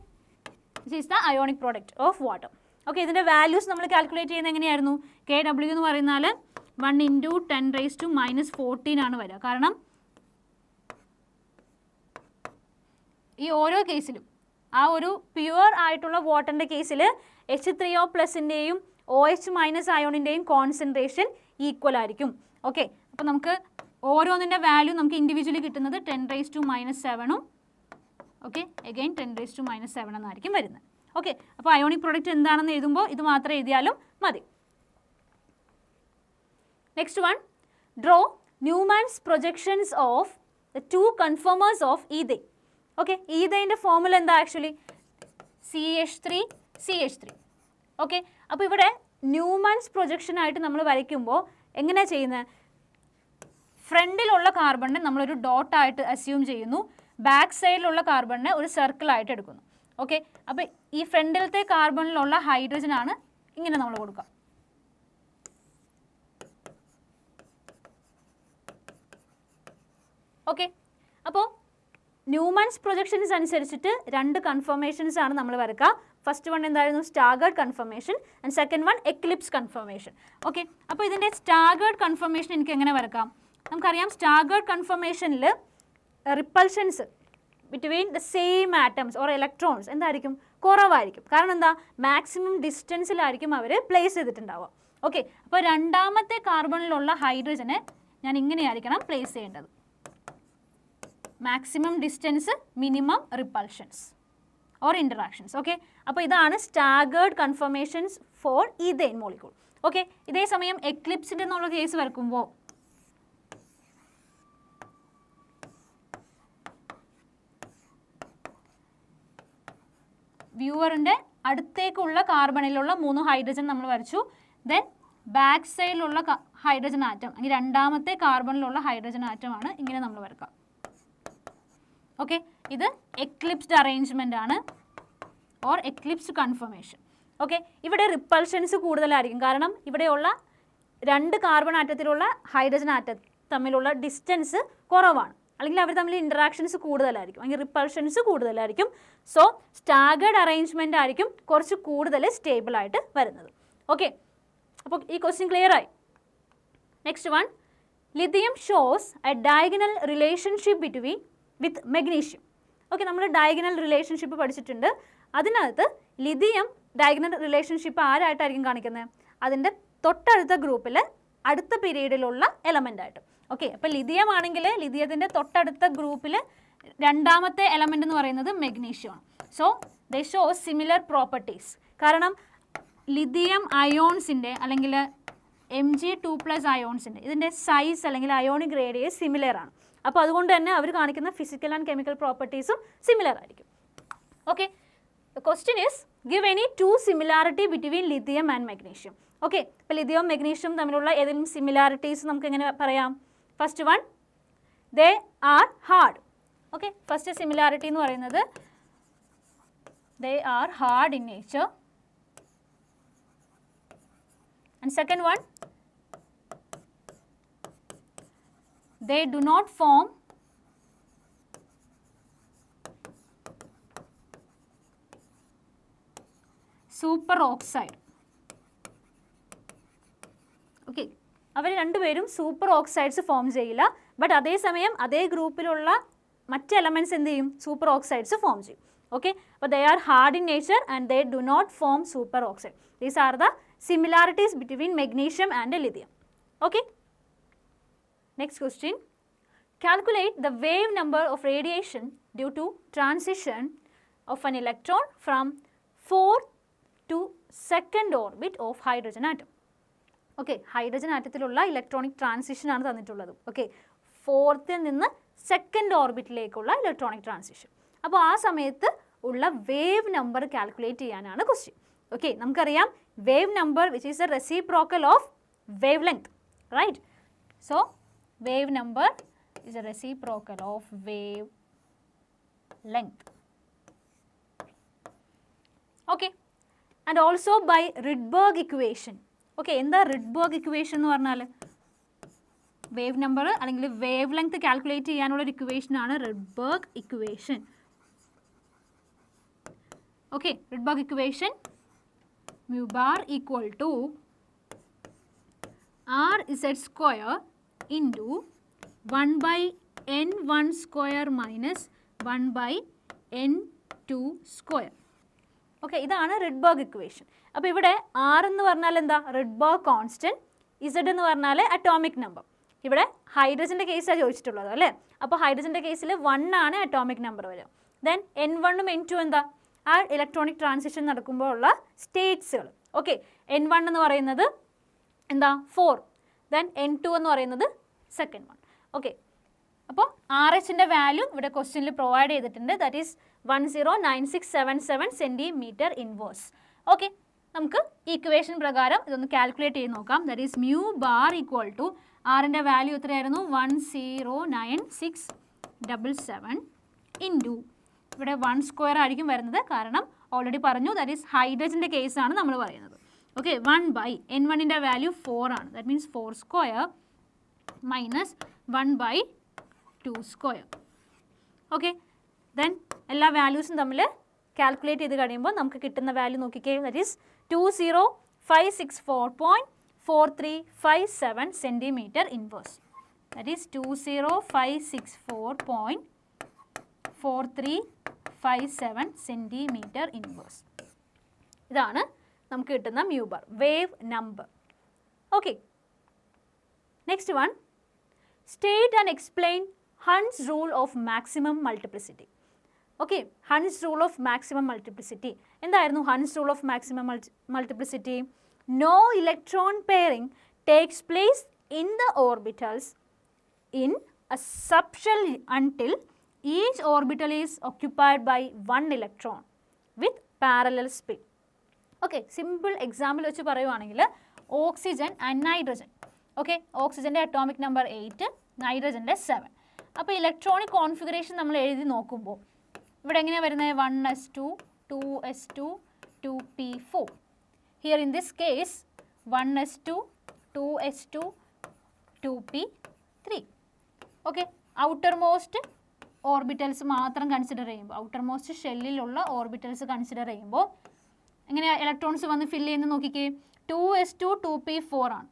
this is the ionic product of water. Okay, ഇതിൻ്റെ values നമ്മൾ calculate ചെയ്യുന്നത് എങ്ങനെയായിരുന്നു? KW എന്ന് പറയുന്നാൽ 1 into 10⁻⁻14 ആണ് വരിക. കാരണം ഈ ഓരോ കേസിലും ആ ഒരു പ്യുവർ ആയിട്ടുള്ള വാട്ടറിൻ്റെ കേസിൽ H3O പ്ലസിൻ്റെയും OH മൈനസ് അയോണിൻ്റെയും കോൺസെൻട്രേഷൻ ഈക്വൽ ആയിരിക്കും. ഓക്കെ, അപ്പോൾ നമുക്ക് ഓരോന്നിൻ്റെ വാല്യൂ നമുക്ക് ഇൻഡിവിജ്വലി കിട്ടുന്നത് 10⁻⁻7ഉം ഓക്കെ അഗെയിൻ 10⁻⁻7 എന്നായിരിക്കും വരുന്നത്. ഓക്കെ, അപ്പോൾ അയോണിക് പ്രോഡക്റ്റ് എന്താണെന്ന് എഴുതുമ്പോൾ ഇത് മാത്രം എഴുതിയാലും മതി. Next one, draw Newman's projections of the 2 conformers of ethane. Okay, ഈഥെയ്ൻ്റെ ഫോർമുല എന്താ? Actually CH3. ഓക്കെ, അപ്പോൾ ഇവിടെ ന്യൂമാൻസ് പ്രൊജക്ഷൻ ആയിട്ട് നമ്മൾ വരയ്ക്കുമ്പോൾ എങ്ങനെയാണ് ചെയ്യുന്നത്? ഫ്രണ്ടിലുള്ള കാർബണിനെ നമ്മളൊരു ഡോട്ടായിട്ട് അസ്യൂം ചെയ്യുന്നു, ബാക്ക് സൈഡിലുള്ള കാർബണിനെ ഒരു സർക്കിളായിട്ട് എടുക്കുന്നു. ഓക്കെ, അപ്പോൾ ഈ ഫ്രണ്ടിലത്തെ കാർബണിലുള്ള ഹൈഡ്രജനാണ് ഇങ്ങനെ നമ്മൾ കൊടുക്കുക. ഓക്കെ, അപ്പോൾ ന്യൂമാൻസ് പ്രൊജക്ഷൻസ് അനുസരിച്ചിട്ട് 2 കൺഫർമേഷൻസ് ആണ് നമ്മൾ വരക്കുക. ഫസ്റ്റ് വൺ എന്തായിരുന്നു? Staggered conformation and second one eclipse conformation. Okay, അപ്പോൾ ഇതിൻ്റെ സ്റ്റാഗേർഡ് കൺഫർമേഷൻ എനിക്ക് എങ്ങനെ വരക്കാം? നമുക്കറിയാം സ്റ്റാഗേർഡ് കൺഫർമേഷനിൽ repulsions between the same atoms or electrons എന്തായിരിക്കും? കുറവായിരിക്കും. കാരണം എന്താ? മാക്സിമം ഡിസ്റ്റൻസിലായിരിക്കും അവർ പ്ലേസ് ചെയ്തിട്ടുണ്ടാവുക. ഓക്കെ, അപ്പോൾ രണ്ടാമത്തെ കാർബണിലുള്ള ഹൈഡ്രജനെ ഞാൻ ഇങ്ങനെയായിരിക്കണം പ്ലേസ് ചെയ്യേണ്ടത്. Maximum distance, minimum repulsions or interactions. Okay, അപ്പോൾ ഇതാണ് staggered conformations for ethane molecule. Okay, ഇതേ സമയം എക്ലിപ്സിൻ്റെ എന്നുള്ള കേസ് വരക്കുമ്പോൾ വ്യൂവറിൻ്റെ അടുത്തേക്കുള്ള കാർബണിലുള്ള 3 ഹൈഡ്രജൻ നമ്മൾ വരച്ചു. ദെൻ ബാക്ക് സൈഡിലുള്ള ഹൈഡ്രജൻ ആറ്റം അല്ലെങ്കിൽ രണ്ടാമത്തെ കാർബണിലുള്ള ഹൈഡ്രജൻ ആറ്റമാണ് ഇങ്ങനെ നമ്മൾ വരക്കുക. ഓക്കെ, ഇത് എക്ലിപ്സ്ഡ് അറേഞ്ച്മെൻ്റ് ആണ് ഓർ എക്ലിപ്സ്ഡ് കൺഫർമേഷൻ. ഓക്കെ, ഇവിടെ റിപ്പൾഷൻസ് കൂടുതലായിരിക്കും. കാരണം ഇവിടെയുള്ള 2 കാർബൺ ആറ്റത്തിലുള്ള ഹൈഡ്രജൻ ആറ്റം തമ്മിലുള്ള ഡിസ്റ്റൻസ് കുറവാണ്, അല്ലെങ്കിൽ അവർ തമ്മിൽ ഇൻറ്ററാക്ഷൻസ് കൂടുതലായിരിക്കും, അല്ലെങ്കിൽ റിപ്പൾഷൻസ് കൂടുതലായിരിക്കും. സോ സ്റ്റാഗേർഡ് അറേഞ്ച്മെൻ്റ് ആയിരിക്കും കുറച്ച് കൂടുതൽ സ്റ്റേബിൾ ആയിട്ട് വരുന്നത്. ഓക്കെ, അപ്പോൾ ഈ ക്വസ്റ്റ്യൻ ക്ലിയർ ആയി. Next one, lithium shows A diagonal relationship between with magnesium. Okay, നമ്മൾ ഡയഗണൽ റിലേഷൻഷിപ്പ് പഠിച്ചിട്ടുണ്ട്. അതിനകത്ത് ലിഥിയം ഡയഗണൽ റിലേഷൻഷിപ്പ് ആരായിട്ടായിരിക്കും കാണിക്കുന്നത്? അതിൻ്റെ തൊട്ടടുത്ത ഗ്രൂപ്പിൽ അടുത്ത പീരീഡിലുള്ള എലമെൻ്റ് ആയിട്ട്. ഓക്കെ, അപ്പോൾ ലിഥിയം ആണെങ്കിൽ ലിഥിയത്തിൻ്റെ തൊട്ടടുത്ത ഗ്രൂപ്പിൽ രണ്ടാമത്തെ എലമെൻ്റ് എന്ന് പറയുന്നത് മെഗ്നീഷ്യമാണ്. So they show similar properties. കാരണം ലിഥിയം അയോൺസിൻ്റെ അല്ലെങ്കിൽ Mg2+ അയോൺസിൻ്റെ ഇതിൻ്റെ സൈസ് അല്ലെങ്കിൽ അയോണിക് റേഡിയസ് സിമിലർ ആണ്. അപ്പോൾ അതുകൊണ്ട് തന്നെ അവർ കാണിക്കുന്ന ഫിസിക്കൽ ആൻഡ് കെമിക്കൽ പ്രോപ്പർട്ടീസും സിമിലർ ആയിരിക്കും. Okay, the question is give any 2 similarity between lithium and magnesium. Okay, ഇപ്പോൾ ലിഥിയവും മെഗ്നീഷ്യവും തമ്മിലുള്ള ഏതെങ്കിലും സിമിലാരിറ്റീസ് നമുക്ക് എങ്ങനെ പറയാം? First one, they are hard. Okay, first similarity എന്ന് പറയുന്നത് they are hard in nature. And second one, they do not form superoxide. Okay, അവർ രണ്ടുപേരും സൂപ്പർ ഓക്സൈഡ്സ് ഫോം ചെയ്യില്ല. ബട്ട് അതേസമയം അതേ ഗ്രൂപ്പിലുള്ള മറ്റ് എലമെൻറ്റ്സ് എന്ത് ചെയ്യും? സൂപ്പർ ഓക്സൈഡ്സ് ഫോം ചെയ്യും. ഓക്കെ, അപ്പോൾ they are hard in nature and they do not form super oxide. These are the similarities between magnesium and lithium. Okay, next question, calculate the wave number of radiation due to transition of an electron from 4th to 2nd orbit of hydrogen atom. Okay, hydrogen ആറ്റത്തിലുള്ള electronic transition ആണ് തന്നിട്ടുള്ളത്. Okay, 4th നിന്ന് 2nd ഓർബിറ്റിലേക്കുള്ള electronic transition. അപ്പോൾ ആ സമയത്ത് ഉള്ള wave number calculate ചെയ്യാനാണ് question. Okay, നമുക്കറിയാം wave number which is a reciprocal of wave length, right? So wave number is a reciprocal of wave length. Okay, and also by Rydberg equation. Okay, എന്താ Rydberg equation എന്ന് പറഞ്ഞാൽ wave number അല്ലെങ്കിൽ wave length calculate ചെയ്യാനുള്ള ഒരു equation ആണ് Rydberg equation. Okay, Rydberg equation mu bar equal to rz square into 1 by n1 square minus 1 by n2 square. Okay, ഇതാണ് Rydberg equation. അപ്പോൾ ഇവിടെ R എന്ന് പറഞ്ഞാൽ എന്താ? Rydberg constant. Z എന്ന് പറഞ്ഞാൽ അറ്റോമിക് നമ്പർ. ഇവിടെ ഹൈഡ്രജൻ്റെ കേസാണ് ചോദിച്ചിട്ടുള്ളത് അല്ലേ? അപ്പോൾ ഹൈഡ്രജൻ്റെ കേസിൽ 1 ആണ് അറ്റോമിക് നമ്പർ വരിക. ദെൻ N1ഉം N2 എന്താ? ആ ഇലക്ട്രോണിക് ട്രാൻസിഷൻ നടക്കുമ്പോൾ ഉള്ള സ്റ്റേറ്റ്സുകൾ. ഓക്കെ, N1 എന്ന് പറയുന്നത് എന്താ? 4. ദെൻ N2 എന്ന് പറയുന്നത് സെക്കൻഡ് വൺ. ഓക്കെ, അപ്പോൾ RH-ൻ്റെ വാല്യൂ ഇവിടെ ക്വസ്റ്റ്യനിൽ പ്രൊവൈഡ് ചെയ്തിട്ടുണ്ട്. That is 109677 centimetre inverse. Okay, നമുക്ക് ഇക്വേഷൻ പ്രകാരം ഇതൊന്ന് കാൽക്കുലേറ്റ് ചെയ്ത് നോക്കാം. That is mu bar equal to ആറിൻ്റെ വാല്യൂ എത്രയായിരുന്നു? 109677 ഇൻറ്റു ഇവിടെ 1 സ്ക്വയർ ആയിരിക്കും വരുന്നത്, കാരണം ഓൾറെഡി പറഞ്ഞു ദാറ്റ് ഈസ് ഹൈഡ്രജൻ്റെ കേസാണ് നമ്മൾ പറയുന്നത്. ഓക്കെ, 1 ബൈ N1ൻ്റെ വാല്യൂ 4 ആണ്. That means 4 square minus 1 by 2 square. Okay, then എല്ലാ വാല്യൂസും തമ്മിൽ കാൽക്കുലേറ്റ് ചെയ്ത് കഴിയുമ്പോൾ നമുക്ക് കിട്ടുന്ന വാല്യൂ നോക്കിക്കേ. That is 20564.4357 centimetre inverse. That is 20564.4357 centimetre inverse. ഇതാണ് നമുക്ക് കിട്ടുന്ന mu bar, wave number. Okay, next one, state and explain Hund's rule of maximum multiplicity. Okay, Hund's rule of maximum multiplicity. എന്തായിരുന്നു Hund's rule of maximum multiplicity? No electron pairing takes place in the orbitals in a subshell until each orbital is occupied by one electron with parallel spin. Okay, simple example വെച്ച് പറയുവാണെങ്കിൽ oxygen and nitrogen. Okay, ഓക്സിജൻ്റെ atomic number 8, നൈട്രജൻ്റെ 7. അപ്പോൾ electronic configuration നമ്മൾ എഴുതി നോക്കുമ്പോൾ ഇവിടെ എങ്ങനെയാണ് വരുന്നത്? 1s2, 2s2, 2p4. Here in this case 1s2, 2s2, 2p3. Okay, outer most orbitals മാത്രം കൺസിഡർ ചെയ്യുമ്പോൾ, ഔട്ടർ മോസ്റ്റ് ഷെല്ലിലുള്ള ഓർബിറ്റൽസ് കൺസിഡർ ചെയ്യുമ്പോൾ എങ്ങനെയാണ് ഇലക്ട്രോൺസ് വന്ന് ഫില്ല് ചെയ്യുന്നത് നോക്കിക്കേ. 2s2, 2p4 ആണ്.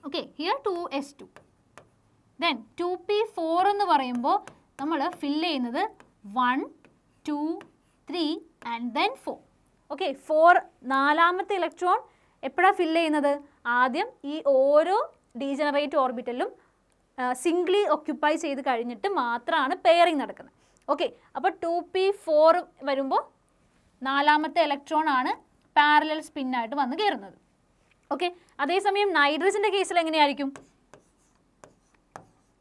Okay, here 2s2. Then 2p4 എന്ന് പറയുമ്പോൾ നമ്മൾ ഫില്ല് ചെയ്യുന്നത് 1, 2, 3 ആൻഡ് ദെൻ 4. ഓക്കെ, 4 നാലാമത്തെ ഇലക്ട്രോൺ എപ്പോഴാണ് ഫില്ല് ചെയ്യുന്നത്? ആദ്യം ഈ ഓരോ ഡീജനറേറ്റ് ഓർബിറ്റലും സിംഗ്ലി ഒക്യുപ്പൈ ചെയ്ത് കഴിഞ്ഞിട്ട് മാത്രമാണ് പെയറിങ് നടക്കുന്നത്. ഓക്കെ, അപ്പോൾ 2p4 വരുമ്പോൾ നാലാമത്തെ ഇലക്ട്രോൺ ആണ് പാരലൽ സ്പിന്നായിട്ട് വന്ന് കയറുന്നത്. ഓക്കെ, അതേസമയം നൈട്രജൻ്റെ കേസിൽ എങ്ങനെയായിരിക്കും?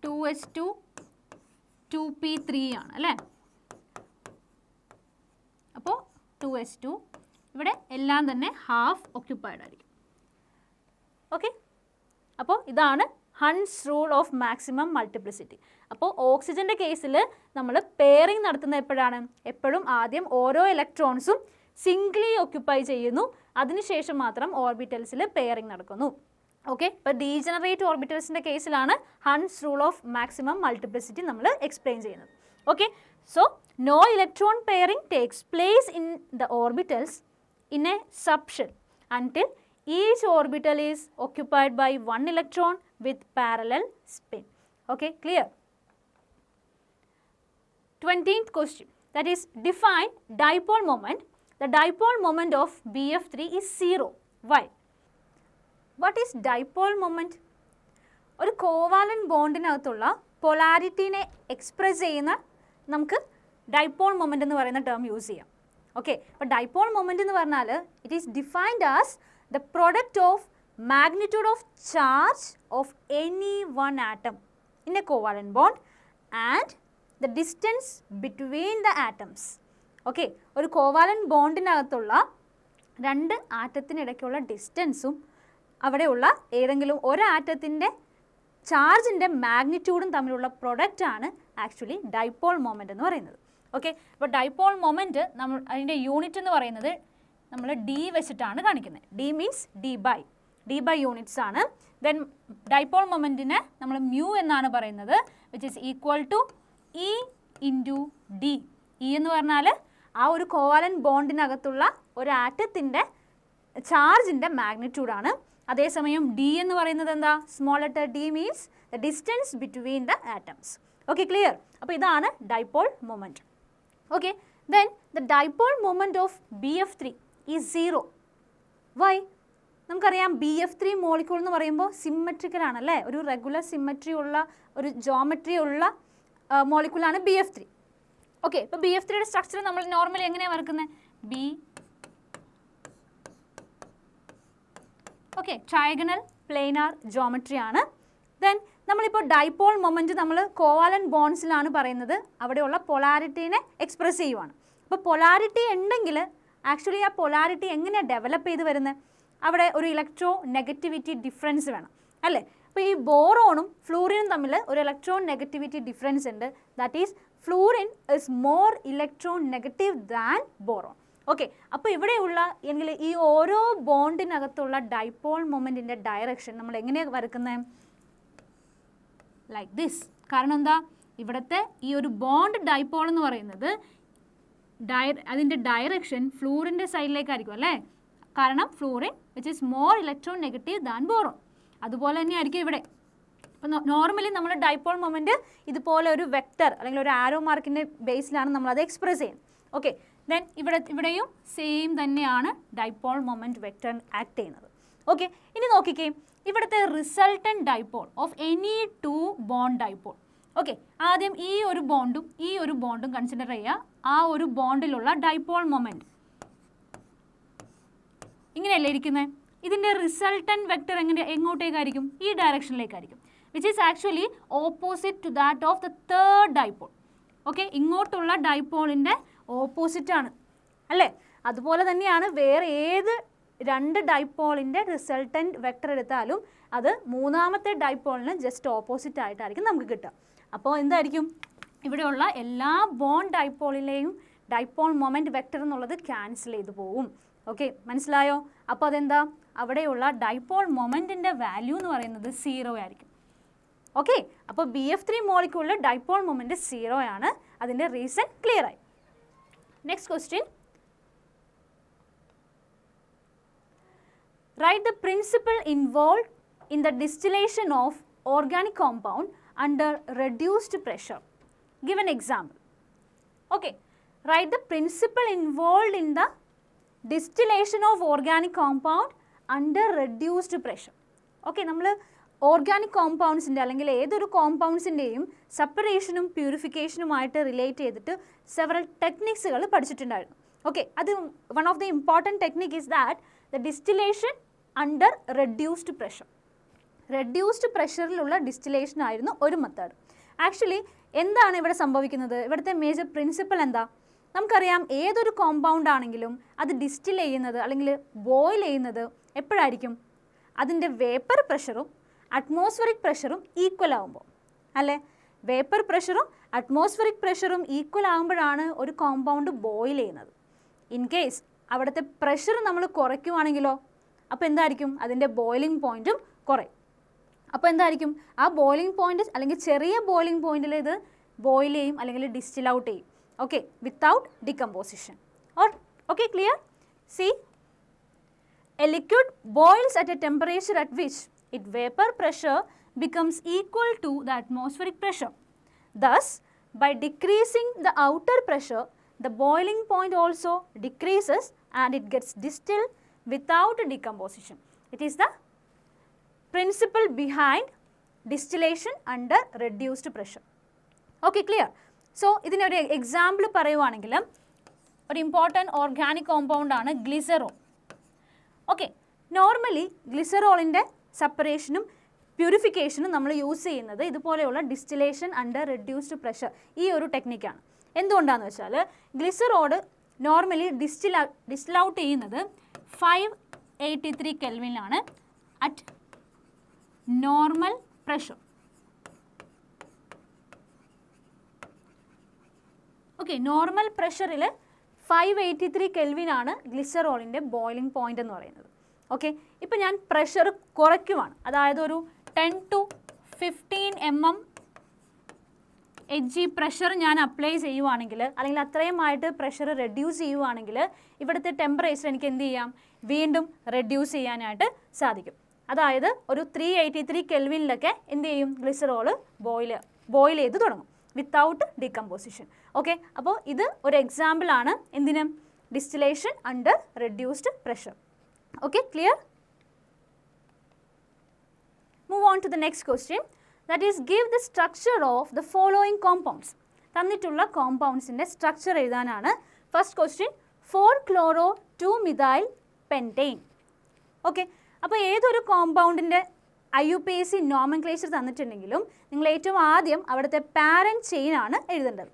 2s2, 2p3 ആണ് അല്ലേ? അപ്പോൾ 2s2 ഇവിടെ എല്ലാം തന്നെ ഹാഫ് ഒക്യുപ്പൈഡ് ആയിരിക്കും. ഓക്കെ, അപ്പോൾ ഇതാണ് Hund's rule of maximum multiplicity. അപ്പോൾ ഓക്സിജൻ്റെ കേസിൽ നമ്മൾ പെയറിങ് നടത്തുന്നത് എപ്പോഴാണ്? എപ്പോഴും ആദ്യം ഓരോ ഇലക്ട്രോൺസും സിംഗ്ലി ഒക്യുപ്പൈ ചെയ്യുന്നു, അതിനുശേഷം മാത്രം ഓർബിറ്റൽസിൽ പെയറിങ് നടക്കുന്നു. ഓക്കെ, ഇപ്പോൾ ഡീജനറേറ്റ് ഓർബിറ്റൽസിൻ്റെ കേസിലാണ് Hund's rule of maximum multiplicity നമ്മൾ എക്സ്പ്ലെയിൻ ചെയ്യുന്നത്. Okay, so no electron pairing takes place in the orbitals in a subshell until each orbital is occupied by one electron with parallel spin. Okay, clear? 20th question, that is define dipole moment. The dipole moment of BF3 is 0. Why? What is dipole moment? ഒരു covalent ബോണ്ടിനകത്തുള്ള പൊളാരിറ്റീനെ express ചെയ്യുന്ന നമുക്ക് dipole moment എന്ന് പറയുന്ന term use ചെയ്യാം. Okay, അപ്പോൾ dipole moment എന്ന് പറഞ്ഞാൽ it is defined as the product of magnitude of charge of any one atom in a covalent bond and the distance between the atoms. Okay, ഒരു covalent ബോണ്ടിനകത്തുള്ള രണ്ട് ആറ്റത്തിനിടയ്ക്കുള്ള ഡിസ്റ്റൻസും അവിടെയുള്ള ഏതെങ്കിലും ഒരു ആറ്റത്തിൻ്റെ ചാർജിൻ്റെ മാഗ്നിറ്റ്യൂഡും തമ്മിലുള്ള പ്രൊഡക്റ്റാണ് ആക്ച്വലി ഡൈപോൾ മൊമെൻ്റ് എന്ന് പറയുന്നത്. ഓക്കെ, അപ്പോൾ ഡൈപോൾ മൊമെൻ്റ് നമ്മൾ അതിൻ്റെ യൂണിറ്റ് എന്ന് പറയുന്നത് നമ്മൾ ഡി വെച്ചിട്ടാണ് കാണിക്കുന്നത്. D means debye units ആണ്. ദെൻ ഡൈപോൾ മൊമെൻറ്റിനെ നമ്മൾ മ്യൂ എന്നാണ് പറയുന്നത്, which is equal to e into d. E എന്ന് പറഞ്ഞാൽ ആ ഒരു കോവാലന്റ് ബോണ്ടിനകത്തുള്ള ഒരു ആറ്റത്തിൻ്റെ ചാർജിൻ്റെ മാഗ്നിറ്റ്യൂഡാണ്. അതേസമയം ഡി എന്ന് പറയുന്നത് എന്താ? Small letter d means the distance between the atoms. Okay, clear? അപ്പോൾ ഇതാണ് dipole moment. Okay, then the dipole moment of BF3 is 0. Why? നമുക്കറിയാം BF3 മോളിക്യൂൾ എന്ന് പറയുമ്പോൾ സിമ്മട്രിക്കൽ ആണല്ലേ, ഒരു റെഗുലർ സിമ്മട്രി ഉള്ള ഒരു ജോമെട്രി ഉള്ള മോളിക്യൂളാണ് BF3. ഓക്കെ, ഇപ്പോൾ BF3യുടെ സ്ട്രക്ചർ നമ്മൾ നോർമലി എങ്ങനെയാണ് വരക്കുന്നത്? ഓക്കെ, ട്രയഗണൽ പ്ലെയിനാർ ജോമെട്രി ആണ്. ദെൻ നമ്മളിപ്പോൾ ഡൈപോൾ മൊമെൻറ്റ് നമ്മൾ കോവാലന്റ് ബോൺസിലാണ് പറയുന്നത്, അവിടെയുള്ള പൊളാരിറ്റീനെ എക്സ്പ്രസ് ചെയ്യുവാണ്. അപ്പോൾ പൊളാരിറ്റി ഉണ്ടെങ്കിൽ ആക്ച്വലി ആ പൊളാരിറ്റി എങ്ങനെയാണ് ഡെവലപ്പ് ചെയ്ത് വരുന്നത്? അവിടെ ഒരു ഇലക്ട്രോ നെഗറ്റിവിറ്റി ഡിഫറൻസ് വേണം അല്ലേ? അപ്പോൾ ഈ ബോറോണും ഫ്ലൂറിനും തമ്മിൽ ഒരു ഇലക്ട്രോൺ നെഗറ്റിവിറ്റി ഡിഫറൻസ് ഉണ്ട്. That is fluorine is more electron negative than boron. Okay, അപ്പോൾ ഇവിടെയുള്ള എങ്കിൽ ഈ ഓരോ ബോണ്ടിനകത്തുള്ള ഡൈപോൾ മൊമെൻറ്റിൻ്റെ ഡയറക്ഷൻ നമ്മൾ എങ്ങനെയാണ് വരക്കുന്നത്? Like this. കാരണം എന്താ? ഇവിടുത്തെ ഈ ഒരു ബോണ്ട് ഡൈപോൾ എന്ന് പറയുന്നത് അതിൻ്റെ ഡയറക്ഷൻ ഫ്ലൂറിൻ്റെ സൈഡിലേക്കായിരിക്കും അല്ലേ? കാരണം fluorine which is more electron negative than boron. അതുപോലെ തന്നെ ആയിരിക്കും ഇവിടെ. അപ്പോൾ നോർമലി നമ്മൾ ഡൈപോൾ മൊമെൻറ്റ് ഇതുപോലെ ഒരു വെക്റ്റർ അല്ലെങ്കിൽ ഒരു ആരോ മാർക്കിൻ്റെ ബേസിലാണ് നമ്മളത് എക്സ്പ്രസ് ചെയ്യുന്നത്. ഓക്കെ, ദെൻ ഇവിടെയും സെയിം തന്നെയാണ് ഡൈപോൾ മൊമെൻറ്റ് വെക്റ്റർ ആക്ട് ചെയ്യുന്നത്. ഓക്കെ, ഇനി നോക്കിക്കേ ഇവിടുത്തെ resultant dipole of any two bond dipole. Okay, ആദ്യം ഈ ഒരു ബോണ്ടും കൺസിഡർ ചെയ്യുക. ആ ഒരു ബോണ്ടിലുള്ള ഡൈപോൾ മൊമെൻറ്റ് ഇങ്ങനെയല്ലേ ഇരിക്കുന്നത്? ഇതിൻ്റെ റിസൾട്ടൻറ്റ് വെക്റ്റർ എങ്ങോട്ടേക്കായിരിക്കും? ഈ ഡയറക്ഷനിലേക്കായിരിക്കും, which is actually opposite to that of the third dipole. Okay, ഇങ്ങോട്ടുള്ള ഡൈപോളിൻ്റെ ഓപ്പോസിറ്റാണ് അല്ലേ? അതുപോലെ തന്നെയാണ് വേറെ ഏത് രണ്ട് ഡൈപോളിൻ്റെ റിസൾട്ടൻറ്റ് വെക്റ്റർ എടുത്താലും അത് മൂന്നാമത്തെ ഡൈപോളിന് ജസ്റ്റ് ഓപ്പോസിറ്റ് ആയിട്ടായിരിക്കും നമുക്ക് കിട്ടുക. അപ്പോൾ എന്തായിരിക്കും? ഇവിടെയുള്ള എല്ലാ ബോണ്ട് ഡൈപോളിലെയും ഡൈപോൾ മൊമെൻറ്റ് വെക്റ്റർ എന്നുള്ളത് ക്യാൻസൽ ചെയ്ത് പോവും. ഓക്കെ, മനസ്സിലായോ? അപ്പോൾ അതെന്താ? അവിടെയുള്ള ഡൈപോൾ മൊമെൻറ്റിൻ്റെ വാല്യൂ എന്ന് പറയുന്നത് 0 ആയിരിക്കും. ഓക്കെ, അപ്പോൾ BF3 മോളിക്യൂളിൽ ഡൈപോൾ മൊമെൻറ്റ് 0 ആണ്. അതിൻ്റെ റീസൺ ക്ലിയർ ആയി. Next question, write the principle involved in the distillation of organic compound under reduced pressure. Give an example. Okay, write the principle involved in the distillation of organic compound under reduced pressure. Okay, നമ്മൾ organic കോമ്പൗണ്ട്സിൻ്റെ അല്ലെങ്കിൽ ഏതൊരു കോമ്പൗണ്ട്സിൻ്റെയും സെപ്പറേഷനും പ്യൂരിഫിക്കേഷനുമായിട്ട് relate ചെയ്തിട്ട് several ടെക്നിക്സുകൾ പഠിച്ചിട്ടുണ്ടായിരുന്നു. ഓക്കെ, അത് one of the important technique is that the distillation under reduced pressure. Reduced പ്രഷറിലുള്ള ഡിസ്റ്റിലേഷൻ ആയിരുന്നു ഒരു മെത്തേഡ്. ആക്ച്വലി എന്താണ് ഇവിടെ സംഭവിക്കുന്നത്? ഇവിടുത്തെ മേജർ പ്രിൻസിപ്പിൾ എന്താ? നമുക്കറിയാം ഏതൊരു കോമ്പൗണ്ട് ആണെങ്കിലും അത് ഡിസ്റ്റിൽ ചെയ്യുന്നത് അല്ലെങ്കിൽ ബോയിൽ ചെയ്യുന്നത് എപ്പോഴായിരിക്കും? അതിൻ്റെ വേപ്പർ പ്രഷറും അറ്റ്മോസ്ഫറിക് പ്രഷറും ഈക്വൽ ആകുമ്പോൾ അല്ലേ? വേപ്പർ പ്രഷറും അറ്റ്മോസ്ഫറിക് പ്രഷറും ഈക്വൽ ആകുമ്പോഴാണ് ഒരു കോമ്പൗണ്ട് ബോയിൽ ചെയ്യുന്നത്. ഇൻ കേസ് അവിടുത്തെ പ്രഷർ നമ്മൾ കുറയ്ക്കുവാണെങ്കിലോ അപ്പോൾ എന്തായിരിക്കും? അതിൻ്റെ ബോയിലിംഗ് പോയിൻറ്റും കുറയും. അപ്പോൾ എന്തായിരിക്കും? ആ ബോയിലിംഗ് പോയിൻറ്റ് അല്ലെങ്കിൽ ചെറിയ ബോയിലിംഗ് പോയിൻറ്റിൽ ഇത് ബോയിൽ ചെയ്യും അല്ലെങ്കിൽ ഡിസ്റ്റിൽ ഔട്ട് ചെയ്യും. Okay, without decomposition. Or okay, clear? C, a liquid boils at a temperature at which its vapor pressure becomes equal to the atmospheric pressure. Thus, by decreasing the outer pressure, the boiling point also decreases and it gets distilled without decomposition. It is the principle behind distillation under reduced pressure. Okay, clear? So, ഇതിനൊരു example പറയുവാണെങ്കിൽ ഒരു important organic compound ആണ് glycerol. Okay, normally ഗ്ലിസറോളിൻ്റെ സെപ്പറേഷനും പ്യൂരിഫിക്കേഷനും നമ്മൾ use ചെയ്യുന്നത് ഇതുപോലെയുള്ള distillation under reduced pressure ഈ ഒരു ടെക്നിക്കാണ്. എന്തുകൊണ്ടാണെന്ന് വെച്ചാൽ ഗ്ലിസറോൾ നോർമലി ഡിസ്റ്റിൽ ഔട്ട് ചെയ്യുന്നത് 583 കെൽവിനിലാണ് at normal pressure. Okay, normal പ്രഷറിൽ 583 കെൽവിനാണ് ഗ്ലിസറോളിൻ്റെ ബോയിലിംഗ് പോയിന്റ് എന്ന് പറയുന്നത്. ഓക്കെ, ഇപ്പം ഞാൻ പ്രഷർ കുറയ്ക്കുവാണ്, അതായത് ഒരു 10 to 15 mm Hg പ്രഷർ ഞാൻ അപ്ലൈ ചെയ്യുവാണെങ്കിൽ, അല്ലെങ്കിൽ അത്രയുമായിട്ട് പ്രഷർ റെഡ്യൂസ് ചെയ്യുവാണെങ്കിൽ ഇവിടുത്തെ ടെമ്പറേച്ചർ എനിക്ക് എന്ത് ചെയ്യാം, വീണ്ടും റെഡ്യൂസ് ചെയ്യാനായിട്ട് സാധിക്കും. അതായത് ഒരു 383 കെൽവിനിലൊക്കെ എന്ത് ചെയ്യും, ഗ്ലിസറോൾ ബോയിൽ ചെയ്ത് തുടങ്ങും വിത്തൗട്ട് ഡീകമ്പോസിഷൻ. ഓക്കെ, അപ്പോൾ ഇത് ഒരു എക്സാമ്പിൾ ആണ് എന്തിന്, distillation under reduced pressure. Okay, clear? Move on to the next question, that is give the structure of the following compounds. തന്നിട്ടുള്ള കോമ്പൗണ്ട്സിൻ്റെ സ്ട്രക്ചർ എഴുതാനാണ് first question. 4-chloro-2-methyl pentane. Okay, അപ്പോൾ ഏതൊരു കോമ്പൗണ്ടിൻ്റെ IUPAC നോമൻക്ലേച്ചർ തന്നിട്ടുണ്ടെങ്കിലും നിങ്ങൾ ഏറ്റവും ആദ്യം അവിടുത്തെ പാരൻറ്റ് ചെയിൻ ആണ് എഴുതേണ്ടത്.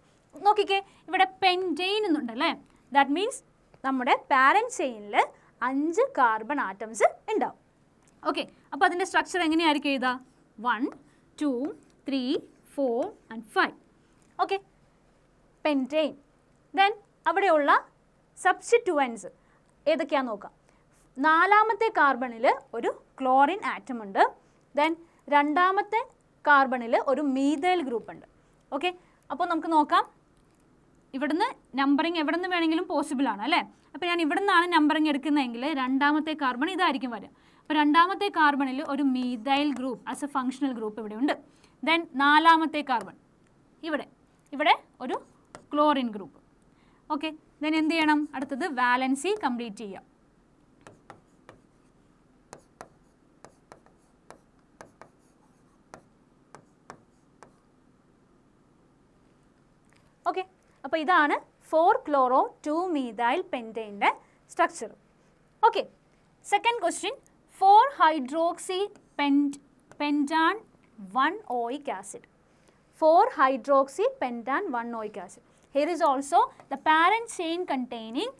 നോക്കിക്കേ, ഇവിടെ പെൻറ്റെയിൻ എന്നുണ്ട് അല്ലേ, ദാറ്റ് മീൻസ് നമ്മുടെ പാരൻറ്റ് ചെയിനിൽ 5 കാർബൺ ആറ്റംസ് ഉണ്ടാവും. ഓക്കെ, അപ്പോൾ അതിൻ്റെ സ്ട്രക്ചർ എങ്ങനെയായിരിക്കും എഴുതുക, 1, 2, 3, 4 and 5. Okay, pentane. ദെൻ അവിടെയുള്ള സബ്സ്റ്റിറ്റുവൻസ് ഏതൊക്കെയാണെന്ന് നോക്കാം. 4ാമത്തെ കാർബണിൽ ഒരു ക്ലോറിൻ ആറ്റം ഉണ്ട്. ദെൻ 2ാമത്തെ കാർബണിൽ ഒരു മീഥൈൽ ഗ്രൂപ്പ് ഉണ്ട്. ഓക്കെ, അപ്പോൾ നമുക്ക് നോക്കാം, ഇവിടുന്ന് നമ്പറിങ് എവിടെ നിന്ന് വേണമെങ്കിലും പോസിബിൾ ആണ് അല്ലേ. അപ്പോൾ ഞാൻ ഇവിടെ നിന്നാണ് നമ്പറിങ് എടുക്കുന്നതെങ്കിൽ 2ാമത്തെ കാർബൺ ഇതായിരിക്കും വരിക. അപ്പോൾ 2ാമത്തെ കാർബണിൽ ഒരു methyl group as A functional group ഇവിടെ ഉണ്ട്. ദെൻ 4ാമത്തെ കാർബൺ ഇവിടെ ഒരു ക്ലോറിൻ ഗ്രൂപ്പ്. ഓക്കെ, ദെൻ എന്ത് ചെയ്യണം, അടുത്തത് വാലൻസി കംപ്ലീറ്റ് ചെയ്യുക. ഓക്കെ, അപ്പോൾ ഇതാണ് 4-chloro-2-methyl pentane structure. Okay, second question, 4-hydroxypentan 1-oic acid. 4-hydroxypentan 1-oic acid. Here is also the parent chain containing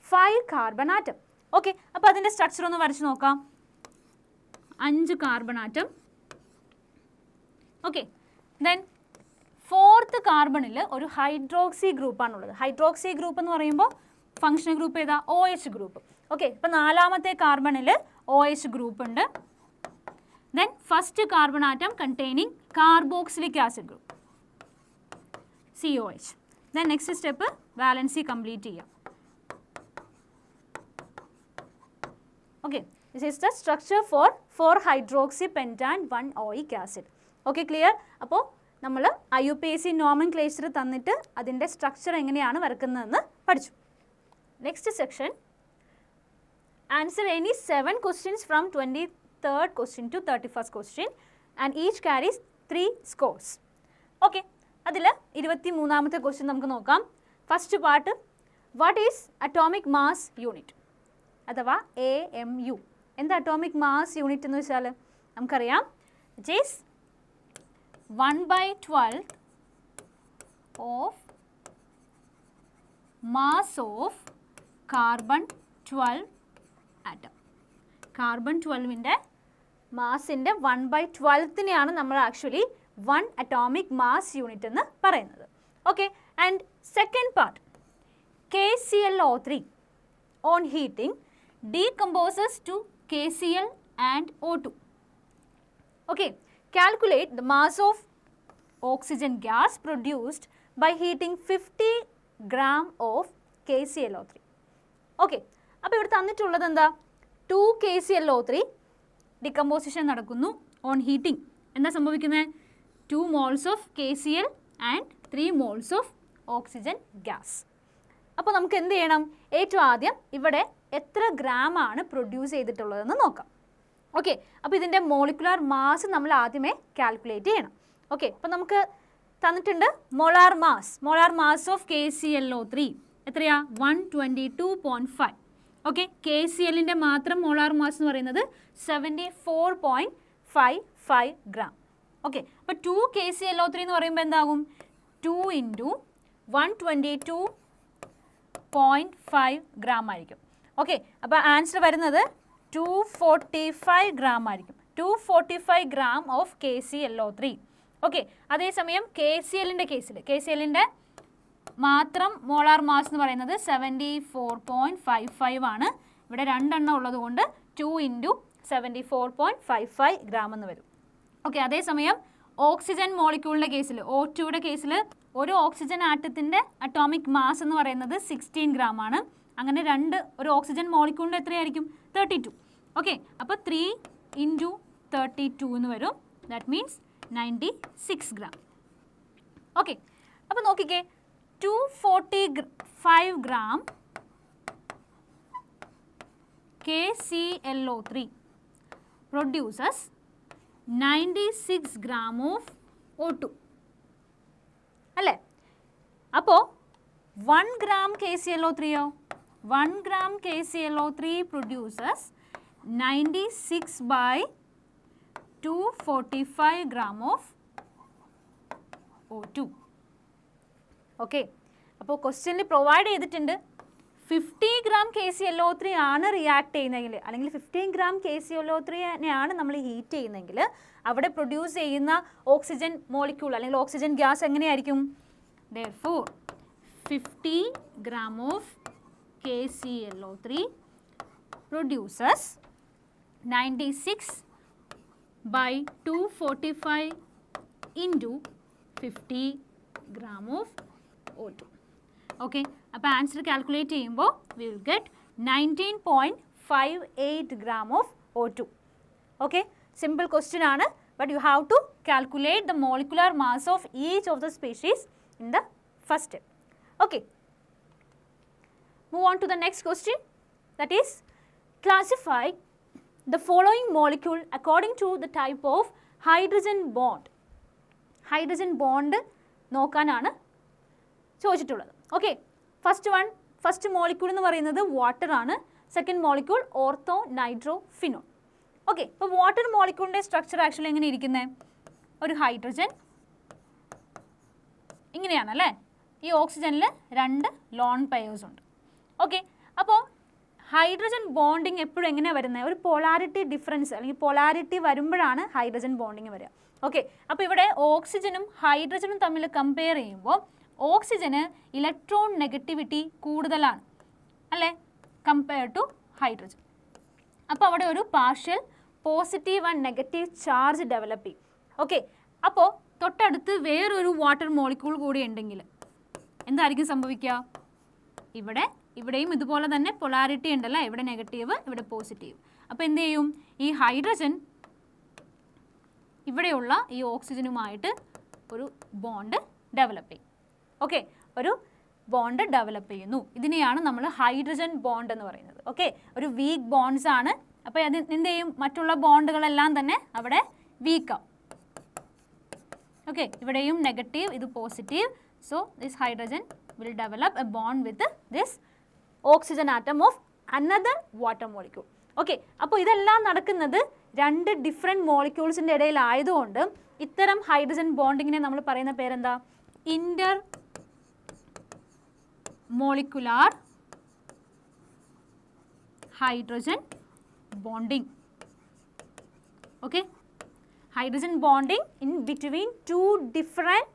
5 carbon atom. Okay, അപ്പോൾ അതിൻ്റെ സ്ട്രക്ചർ ഒന്ന് വരച്ച് നോക്കാം. 5 carbon atom. Okay, then 4th കാർബണിൽ ഒരു ഹൈഡ്രോക്സി ഗ്രൂപ്പാണുള്ളത്. ഹൈഡ്രോക്സി ഗ്രൂപ്പ് എന്ന് പറയുമ്പോൾ ഫങ്ഷണൽ ഗ്രൂപ്പ് ഏതാ, OH ഗ്രൂപ്പ്. ഓക്കെ, ഇപ്പോൾ 4ാമത്തെ കാർബണിൽ OH ഗ്രൂപ്പ് ഉണ്ട്. Then first carbon atom containing carboxylic acid group COH. Then next step valency complete ചെയ്യാം. Okay, this is the structure for 4-hydroxypentan 1-oic acid. Okay, clear? അപ്പോൾ നമ്മൾ IUPAC nomenclature തന്നിട്ട് അതിൻ്റെ structure എങ്ങനെയാണ് വരക്കുന്നതെന്ന് പഠിച്ചു. Next section, answer any 7 questions from 23rd question to 31st question and each carries 3 scores. Okay, അതിൽ 23ാമത്തെ ക്വസ്റ്റ്യൻ നമുക്ക് നോക്കാം. First part, what is atomic mass unit അഥവാ AMU. എന്താ അറ്റോമിക് മാസ് യൂണിറ്റ് എന്ന് വെച്ചാൽ നമുക്കറിയാം, it is 1/12 of mass of carbon 12 atom. Carbon 12ൻ്റെ മാസിൻ്റെ 1/12നെയാണ് നമ്മൾ ആക്ച്വലി 1 അറ്റോമിക് മാസ് യൂണിറ്റ് എന്ന് പറയുന്നത്. Okay, and second part, KClO3 on heating decomposes to KCl and O2. Okay, calculate the mass of oxygen gas produced by heating 50 gram of KClO3. Okay, അപ്പോൾ ഇവിടെ തന്നിട്ടുള്ളത് എന്താ, 2 KClO3 ഡിക്കമ്പോസിഷൻ നടക്കുന്നു on heating. എന്താ സംഭവിക്കുന്നത്, 2 moles of KCl and 3 moles of oxygen gas. അപ്പോൾ നമുക്ക് എന്ത് ചെയ്യണം, ഏറ്റവും ആദ്യം ഇവിടെ എത്ര ഗ്രാം ആണ് പ്രൊഡ്യൂസ് ചെയ്തിട്ടുള്ളതെന്ന് നോക്കാം. ഓക്കെ, അപ്പോൾ ഇതിൻ്റെ മോളിക്കുലാർ മാസ് നമ്മൾ ആദ്യമേ കാൽക്കുലേറ്റ് ചെയ്യണം. ഓക്കെ, അപ്പോൾ നമുക്ക് തന്നിട്ടുണ്ട് മോളാർ മാസ് ഓഫ് KClO3 എത്രയാ, 122.5. ഓക്കെ, KClൻ്റെ മാത്രം മോളാർ മാസ് എന്ന് പറയുന്നത് 74.55 ഗ്രാം. ഓക്കെ, അപ്പോൾ 2 KClO3 എന്ന് പറയുമ്പോൾ എന്താകും, 2 × 122 0.5 ഗ്രാം ആയിരിക്കും. ഓക്കെ, അപ്പോൾ ആൻസർ വരുന്നത് 245 ഗ്രാം ആയിരിക്കും. 245 ഗ്രാം ഓഫ് KClO3. ഓക്കെ, അതേസമയം KClൻ്റെ കേസിൽ KClൻ്റെ മാത്രം മോളാർ മാസ് എന്ന് പറയുന്നത് 74.55 ആണ്. ഇവിടെ രണ്ടെണ്ണം ഉള്ളത് കൊണ്ട് 2 × 74.55 ഗ്രാം എന്ന് വരും. ഓക്കെ, അതേസമയം ഓക്സിജൻ മോളിക്യൂളിൻ്റെ കേസിൽ O2യുടെ കേസിൽ ഒരു ഓക്സിജൻ ആറ്റത്തിൻ്റെ അറ്റോമിക് മാസ് എന്ന് പറയുന്നത് 16 ഗ്രാം ആണ്. അങ്ങനെ ഒരു ഓക്സിജൻ മോളിക്യൂളിൻ്റെ എത്രയായിരിക്കും? 32. ഓക്കെ, അപ്പോൾ 3 × 32 എന്ന് വരും. That means 96 gram. ഓക്കെ, അപ്പോൾ നോക്കിക്കേ, 245 gram KClO3 produces 96 gram of O2 അല്ലേ? അപ്പോൾ 1 gram KClO3യോ? 1 gram KClO3 produces 96/245 gram of O2. Okay, അപ്പോൾ ക്വസ്റ്റ്യനിൽ പ്രൊവൈഡ് ചെയ്തിട്ടുണ്ട് 50 ഗ്രാം KClO3 ആണ് റിയാക്ട് ചെയ്യുന്നതെങ്കിൽ, അല്ലെങ്കിൽ 15 ഗ്രാം KClO3നെയാണ് നമ്മൾ ഹീറ്റ് ചെയ്യുന്നതെങ്കിൽ അവിടെ പ്രൊഡ്യൂസ് ചെയ്യുന്ന ഓക്സിജൻ മോളിക്യൂൾ അല്ലെങ്കിൽ ഓക്സിജൻ ഗ്യാസ് എങ്ങനെയായിരിക്കും? Therefore 50 gram of KClO3 produces 96/245 into 50 gram of O2. Okay, അപ്പോൾ ആൻസർ കാൽക്കുലേറ്റ് ചെയ്യുമ്പോൾ we will get 19.58 gram of O2. Okay, simple question ആണ്, but you have to calculate the molecular mass of each of the species in the first step. Okay, move on to the next question, that is classify the following molecule according to the type of hydrogen bond. Hydrogen bond നോക്കാനാണ് ചോദിച്ചിട്ടുള്ളത്. Okay, first molecule എന്ന് പറയുന്നത് water ആണ്. Second molecule ortho nitro phenol. Okay, അപ്പോൾ water മോളിക്യൂളിൻ്റെ structure actually എങ്ങനെ ഇരിക്കുന്നത്? ഒരു hydrogen ഇങ്ങനെയാണല്ലേ. ഈ ഓക്സിജനിൽ 2 ലോൺ പെയേഴ്സ് ഉണ്ട്. ഓക്കെ, അപ്പോൾ ഹൈഡ്രജൻ ബോണ്ടിങ് എപ്പോഴും എങ്ങനെയാണ് വരുന്നത്? ഒരു പോളാരിറ്റി ഡിഫറൻസ് അല്ലെങ്കിൽ പോളാരിറ്റി വരുമ്പോഴാണ് ഹൈഡ്രജൻ ബോണ്ടിങ് വരിക. ഓക്കെ, അപ്പോൾ ഇവിടെ ഓക്സിജനും ഹൈഡ്രജനും തമ്മിൽ കമ്പയർ ചെയ്യുമ്പോൾ ഓക്സിജന് ഇലക്ട്രോൺ നെഗറ്റിവിറ്റി കൂടുതലാണ് അല്ലേ, കമ്പയർ ടു ഹൈഡ്രജൻ. അപ്പോൾ അവിടെ ഒരു partial positive and negative charge develop ചെയ്യും. ഓക്കെ, അപ്പോൾ തൊട്ടടുത്ത് വേറൊരു വാട്ടർ മോളിക്യൂൾ കൂടി ഉണ്ടെങ്കിൽ എന്തായിരിക്കും സംഭവിക്കുക? ഇവിടെയും ഇതുപോലെ തന്നെ പൊളാരിറ്റി ഉണ്ടല്ലോ, ഇവിടെ നെഗറ്റീവ് ഇവിടെ പോസിറ്റീവ്. അപ്പോൾ എന്ത് ചെയ്യും? ഈ ഹൈഡ്രജൻ ഇവിടെയുള്ള ഈ ഓക്സിജനുമായിട്ട് ഒരു ബോണ്ട് ഡെവലപ്പ് ചെയ്യും. ഓക്കെ, ഒരു ബോണ്ട് ഡെവലപ്പ് ചെയ്യുന്നു. ഇതിനെയാണ് നമ്മൾ ഹൈഡ്രജൻ ബോണ്ട് എന്ന് പറയുന്നത്. ഓക്കെ, ഒരു വീക്ക് ബോണ്ട്സ് ആണ്. അപ്പോൾ അത് എന്ത് ചെയ്യും? മറ്റുള്ള ബോണ്ടുകളെല്ലാം തന്നെ അവിടെ വീക്കാവും. ഓക്കെ, ഇവിടെയും നെഗറ്റീവ്, ഇത് positive. So this hydrogen will develop a bond with this oxygen atom of another water molecule. Okay, അപ്പോൾ ഇതെല്ലാം നടക്കുന്നത് 2 ഡിഫറെൻറ്റ് മോളിക്യൂൾസിൻ്റെ ഇടയിലായതുകൊണ്ട് ഇത്തരം ഹൈഡ്രജൻ ബോണ്ടിങ്ങിനെ നമ്മൾ പറയുന്ന പേരെന്താ? Inter molecular hydrogen bonding. Okay, hydrogen bonding in between 2 different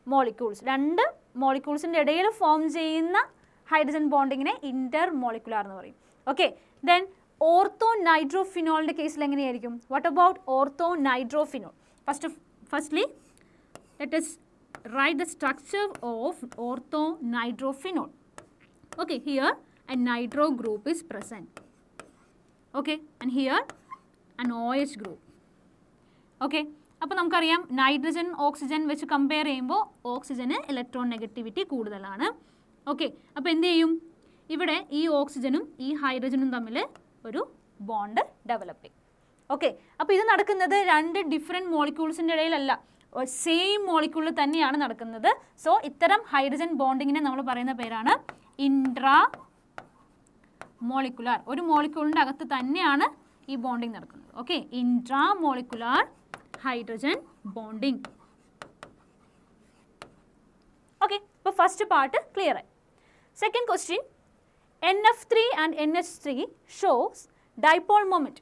molecules, 2 മോളിക്യൂൾസിൻ്റെ ഇടയിൽ form ചെയ്യുന്ന hydrogen ബോണ്ടിങ്ങിനെ Inter molecular എന്ന് പറയും. ഓക്കെ, ദെൻ ഓർത്തോ നൈട്രോഫിനോളിൻ്റെ കേസിൽ എങ്ങനെയായിരിക്കും? What about ortho നൈട്രോഫിനോൾ? Firstly let us write the structure of ortho nitrophenol. Okay, here a nitro group is present. Okay, and here an OH group. Okay, അപ്പോൾ നമുക്കറിയാം nitrogen oxygen വെച്ച് compare ചെയ്യുമ്പോൾ ഓക്സിജന് electron negativity കൂടുതലാണ്. Okay, അപ്പോൾ എന്ത് ചെയ്യും? ഇവിടെ ഈ ഓക്സിജനും ഈ ഹൈഡ്രജനും തമ്മിൽ ഒരു ബോണ്ട് ഡെവലപ്പ് ചെയ്യും. ഓക്കെ, അപ്പോൾ ഇത് നടക്കുന്നത് 2 ഡിഫറെൻറ്റ് മോളിക്യൂൾസിൻ്റെ ഇടയിലല്ല, സെയിം മോളിക്യൂളിൽ തന്നെയാണ് നടക്കുന്നത്. സോ ഇത്തരം ഹൈഡ്രജൻ ബോണ്ടിങ്ങിനെ നമ്മൾ പറയുന്ന പേരാണ് ഇൻട്രാ മോളിക്കുലാർ. ഒരു മോളിക്യൂളിൻ്റെ അകത്ത് തന്നെയാണ് ഈ ബോണ്ടിങ് നടക്കുന്നത്. Okay, intra molecular hydrogen bonding. Okay, അപ്പോൾ ഫസ്റ്റ് പാർട്ട് ക്ലിയർ ആയി. Second question, NF3 and NH3 shows dipole moment.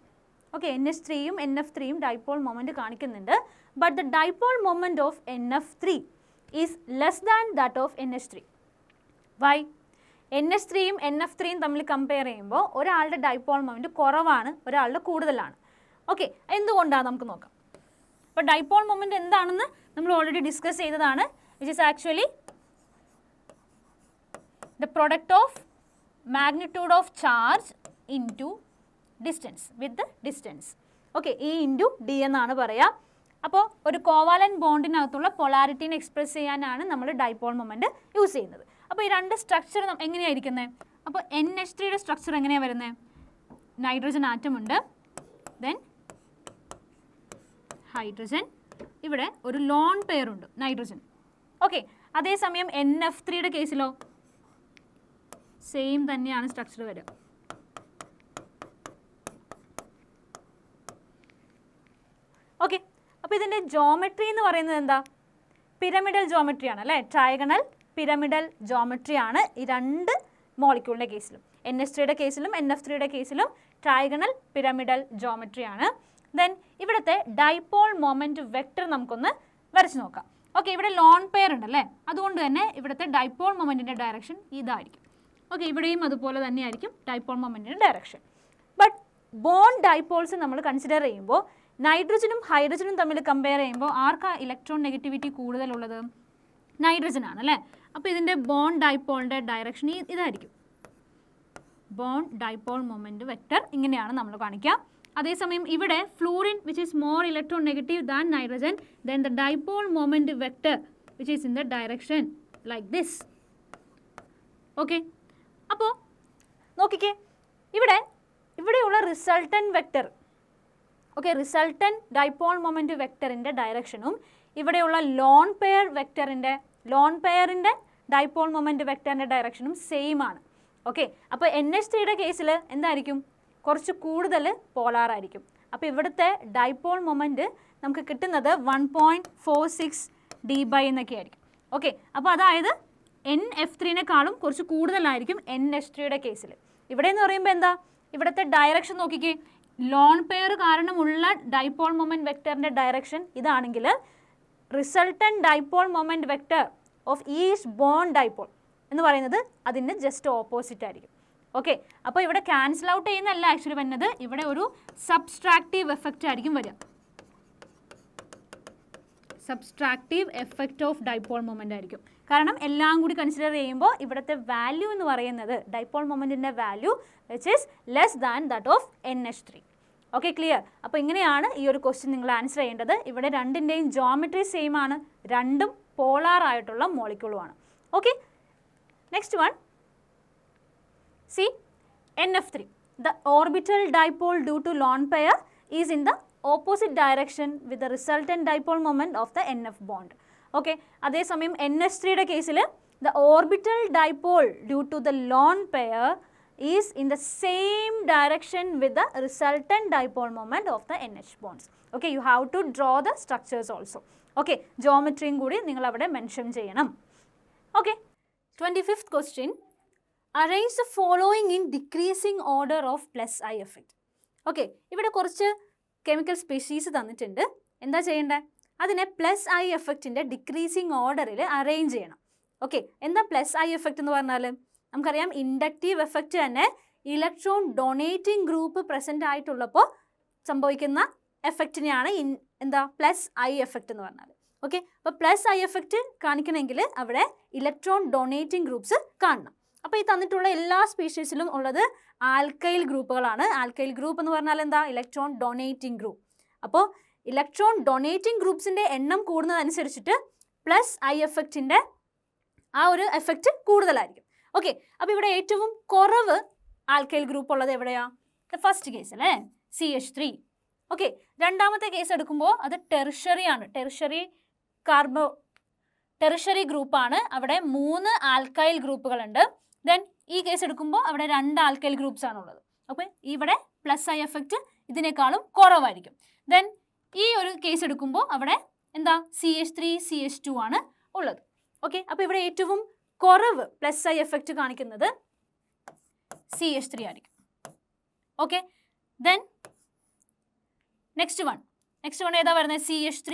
Okay, NH3യും NF3യും dipole moment കാണിക്കുന്നുണ്ട്. But the dipole moment of NF3 is less than that of NH3. Why? NH3യും NF3യും തമ്മിൽ compare ചെയ്യുമ്പോൾ ഒരാളുടെ dipole moment കുറവാണ്, ഒരാളുടെ കൂടുതലാണ്. Okay, എന്തുകൊണ്ടാണ് നമുക്ക് നോക്കാം. അപ്പോൾ dipole moment എന്താണെന്ന് നമ്മൾ ഓൾറെഡി ഡിസ്കസ് ചെയ്തതാണ്. Which is actually the product of magnitude of charge into distance with the distance. Okay, E into D എന്നാണ് പറയുക. അപ്പോൾ ഒരു കോവാലന്റ് ബോണ്ടിനകത്തുള്ള പൊളാരിറ്റീനെ എക്സ്പ്രസ് ചെയ്യാനാണ് നമ്മൾ ഡൈപോൾ മൊമെന്റ് യൂസ് ചെയ്യുന്നത്. അപ്പോൾ ഈ രണ്ട് സ്ട്രക്ചർ എങ്ങനെയായിരിക്കുന്നത്? അപ്പോൾ NH3യുടെ സ്ട്രക്ചർ എങ്ങനെയാണ് വരുന്നത്? നൈട്രജൻ ആറ്റം ഉണ്ട്, ദെൻ ഹൈഡ്രജൻ, ഇവിടെ ഒരു ലോൺ പെയർ ഉണ്ട് നൈട്രജൻ. ഓക്കെ, അതേസമയം NF3യുടെ കേസിലോ സെയിം തന്നെയാണ് സ്ട്രക്ചർ വരിക. ഓക്കെ, അപ്പോൾ ഇതിൻ്റെ ജോമെട്രി എന്ന് പറയുന്നത് എന്താ? പിരമിഡൽ ജോമെട്രി ആണ് അല്ലേ? ട്രയഗണൽ പിരമിഡൽ ജോമെട്രി ആണ് ഈ രണ്ട് മോളിക്യൂളിൻ്റെ കേസിലും. NH3യുടെ കേസിലും NF3യുടെ കേസിലും ട്രയഗണൽ പിരമിഡൽ ജോമെട്രി ആണ്. ദെൻ ഇവിടുത്തെ ഡൈപോൾ മൊമെൻറ്റ് വെക്ടർ നമുക്കൊന്ന് വരച്ച് നോക്കാം. ഓക്കെ, ഇവിടെ ലോൺ പെയർ ഉണ്ടല്ലേ, അതുകൊണ്ട് തന്നെ ഇവിടുത്തെ ഡൈപോൾ മൊമെൻറ്റിൻ്റെ ഡയറക്ഷൻ ഇതായിരിക്കും. ഓക്കെ, ഇവിടെയും അതുപോലെ തന്നെയായിരിക്കും ഡൈപോൾ മൊമെൻറ്റിൻ്റെ ഡയറക്ഷൻ. ബട്ട് ബോണ്ട് ഡൈപോൾസ് നമ്മൾ കൺസിഡർ ചെയ്യുമ്പോൾ നൈട്രജനും ഹൈഡ്രജനും തമ്മിൽ കമ്പയർ ചെയ്യുമ്പോൾ ആർക്കാ ഇലക്ട്രോൺ നെഗറ്റിവിറ്റി കൂടുതലുള്ളത്? നൈട്രജൻ ആണ് അല്ലേ? അപ്പോൾ ഇതിൻ്റെ ബോണ്ട് ഡൈപോളിൻ്റെ ഡയറക്ഷൻ ഇതായിരിക്കും. ബോണ്ട് ഡൈപോൾ മൊമെൻറ്റ് വെക്ടർ ഇങ്ങനെയാണ് നമ്മൾ കാണിക്കുക. അതേസമയം ഇവിടെ fluorine which is more electron negative than nitrogen, then the dipole moment vector which is in the direction like this. Okay, അപ്പോൾ നോക്കിക്കേ, ഇവിടെയുള്ള resultant vector, okay, resultant dipole moment വെക്ടറിൻ്റെ ഡയറക്ഷനും ഇവിടെയുള്ള ലോൺ പെയറിൻ്റെ ഡൈപോൾ മൊമെൻറ്റ് വെക്ടറിൻ്റെ ഡയറക്ഷനും സെയിം ആണ്. ഓക്കെ, അപ്പോൾ NH3യുടെ കേസിൽ എന്തായിരിക്കും? കുറച്ച് കൂടുതൽ പോളാറായിരിക്കും. അപ്പോൾ ഇവിടുത്തെ ഡൈപോൾ മൊമെൻറ്റ് നമുക്ക് കിട്ടുന്നത് 1.46 d/, എന്നൊക്കെ ആയിരിക്കും. ഓക്കെ, അപ്പോൾ അതായത് NF3നെക്കാളും കുറച്ച് കൂടുതലായിരിക്കും NH3യുടെ കേസിൽ. ഇവിടെ എന്ന് പറയുമ്പോൾ എന്താ? ഇവിടുത്തെ ഡയറക്ഷൻ നോക്കിക്കേ, ലോൺ പെയർ കാരണമുള്ള ഡൈപോൾ മൊമെൻറ്റ് വെക്ടറിൻ്റെ ഡയറക്ഷൻ ഇതാണെങ്കിൽ resultant dipole moment vector of each bond dipole എന്ന് പറയുന്നത് അതിൻ്റെ ജസ്റ്റ് ഓപ്പോസിറ്റ് ആയിരിക്കും. ഓക്കെ, അപ്പോൾ ഇവിടെ ക്യാൻസൽ ഔട്ട് ചെയ്യുന്നതല്ല ആക്ച്വലി വരുന്നത്, ഇവിടെ ഒരു സബ്സ്ട്രാക്റ്റീവ് എഫക്റ്റ് ആയിരിക്കും വരിക. സബ്സ്ട്രാക്റ്റീവ് എഫക്റ്റ് ഓഫ് ഡൈപോൾ മൊമെൻ്റ് ആയിരിക്കും. കാരണം എല്ലാം കൂടി കൺസിഡർ ചെയ്യുമ്പോൾ ഇവിടുത്തെ വാല്യൂ എന്ന് പറയുന്നത് ഡൈപോൾ മൊമെൻറ്റിൻ്റെ value which is less than that of NH3. Okay, clear? അപ്പോൾ ഇങ്ങനെയാണ് ഈ ഒരു ക്വസ്റ്റ്യൻ നിങ്ങൾ ആൻസർ ചെയ്യേണ്ടത്. ഇവിടെ രണ്ടിൻ്റെയും ജോമെട്രി സെയിം ആണ്, രണ്ടും പോളാർ ആയിട്ടുള്ള മോളിക്യൂളുമാണ്. Okay, next one. See, NF3, the orbital dipole due to lone pair is in the opposite direction with the resultant dipole moment of the NF bond. Okay, അതേസമയം NH3യുടെ കേസിൽ the orbital dipole due to the lone pair is in the same direction with the resultant dipole moment of the NH bonds. Okay, you have to draw the structures also. Okay, geometry കൂടി നിങ്ങൾ അവിടെ mention ചെയ്യണം. Okay, 25th question. Arrange the following in decreasing order of plus I effect. Okay, ഇവിടെ കുറച്ച് chemical species തന്നിട്ടുണ്ട്. എന്താ ചെയ്യേണ്ടത്? അതിനെ പ്ലസ് ഐ എഫക്റ്റിൻ്റെ ഡിക്രീസിങ് ഓർഡറിൽ അറേഞ്ച് ചെയ്യണം. ഓക്കെ, എന്താ പ്ലസ് ഐ എഫക്റ്റ് എന്ന് പറഞ്ഞാൽ? നമുക്കറിയാം ഇൻഡക്റ്റീവ് എഫക്റ്റ് തന്നെ ഇലക്ട്രോൺ ഡൊണേറ്റിംഗ് ഗ്രൂപ്പ് പ്രസൻ്റ് ആയിട്ടുള്ളപ്പോൾ സംഭവിക്കുന്ന എഫക്റ്റിനെയാണ് എന്താ പ്ലസ് ഐ എഫക്റ്റ് എന്ന് പറഞ്ഞാൽ. ഓക്കെ, അപ്പോൾ പ്ലസ് ഐ എഫക്റ്റ് കാണിക്കണമെങ്കിൽ അവിടെ ഇലക്ട്രോൺ ഡൊണേറ്റിംഗ് ഗ്രൂപ്പ്സ് കാണണം. അപ്പോൾ ഈ തന്നിട്ടുള്ള എല്ലാ സ്പീഷീസിലും ഉള്ളത് ആൽക്കൈൽ ഗ്രൂപ്പുകളാണ്. ആൽക്കൈൽ ഗ്രൂപ്പ് എന്ന് പറഞ്ഞാൽ എന്താ? Electron donating group. അപ്പോൾ ഇലക്ട്രോൺ ഡൊണേറ്റിംഗ് ഗ്രൂപ്പ്സിൻ്റെ എണ്ണം കൂടുന്നതനുസരിച്ചിട്ട് പ്ലസ് ഐ എഫക്റ്റിൻ്റെ ആ ഒരു എഫക്റ്റ് കൂടുതലായിരിക്കും. ഓക്കെ, അപ്പോൾ ഇവിടെ ഏറ്റവും കുറവ് ആൽക്കൈൽ ഗ്രൂപ്പ് ഉള്ളത് എവിടെയാണ്? ഫസ്റ്റ് കേസ് അല്ലേ, CH3. ഓക്കെ, രണ്ടാമത്തെ കേസ് എടുക്കുമ്പോൾ അത് ടെറിഷറി ആണ്. ടെറിഷറി ഗ്രൂപ്പാണ്. അവിടെ 3 ആൽക്കൈൽ ഗ്രൂപ്പുകളുണ്ട്. ദെൻ ഈ കേസ് എടുക്കുമ്പോൾ അവിടെ 2 ആൽക്കൈൽ ഗ്രൂപ്പ്സ് ആണുള്ളത്. അപ്പോൾ ഇവിടെ പ്ലസ് ഐ എഫക്റ്റ് ഇതിനേക്കാളും കുറവായിരിക്കും. ദെൻ ഈ ഒരു കേസ് എടുക്കുമ്പോൾ അവിടെ എന്താ CH3 CH2 ആണ് ഉള്ളത്. ഓക്കെ, അപ്പോൾ ഇവിടെ ഏറ്റവും കുറവ് പ്ലസ് ഐ എഫക്റ്റ് കാണിക്കുന്നത് CH3 ആയിരിക്കും. ഓക്കെ, ദെൻ നെക്സ്റ്റ് വൺ ഏതാ വരുന്നത്? CH3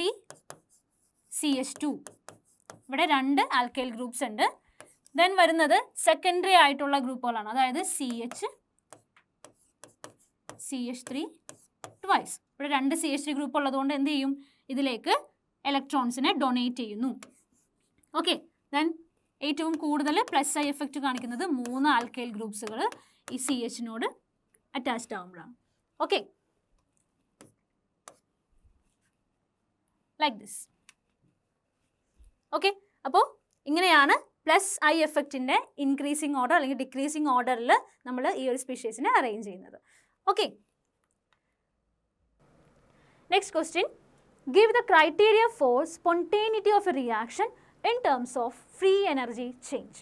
CH2. ഇവിടെ 2 ആൽക്കൈൽ ഗ്രൂപ്പ്സ് ഉണ്ട്. ദെൻ വരുന്നത് സെക്കൻഡറി ആയിട്ടുള്ള ഗ്രൂപ്പുകളാണ്, അതായത് CH3 ട്വൈസ്. ഇവിടെ 2 CH3 ഗ്രൂപ്പ് ഉള്ളതുകൊണ്ട് എന്ത് ചെയ്യും? ഇതിലേക്ക് ഇലക്ട്രോൺസിനെ ഡൊണേറ്റ് ചെയ്യുന്നു. ഓക്കെ, ദെൻ ഏറ്റവും കൂടുതൽ പ്ലസ് ഐ എഫക്റ്റ് കാണിക്കുന്നത് 3 ആൽക്കൈൽ ഗ്രൂപ്പ്സുകൾ ഈ CH-നോട് അറ്റാച്ച്ഡ് ആകുമ്പോഴാണ്. Okay, like this. ഓക്കെ, അപ്പോൾ ഇങ്ങനെയാണ് പ്ലസ് ഐ എഫക്റ്റിൻ്റെ ഇൻക്രീസിങ് ഓർഡർ അല്ലെങ്കിൽ ഡിക്രീസിങ് ഓർഡറിൽ നമ്മൾ ഈ ഒരു സ്പീഷീസിനെ അറേഞ്ച് ചെയ്യുന്നത്. Okay, next question, give the criteria for spontaneity of a reaction in terms of free energy change.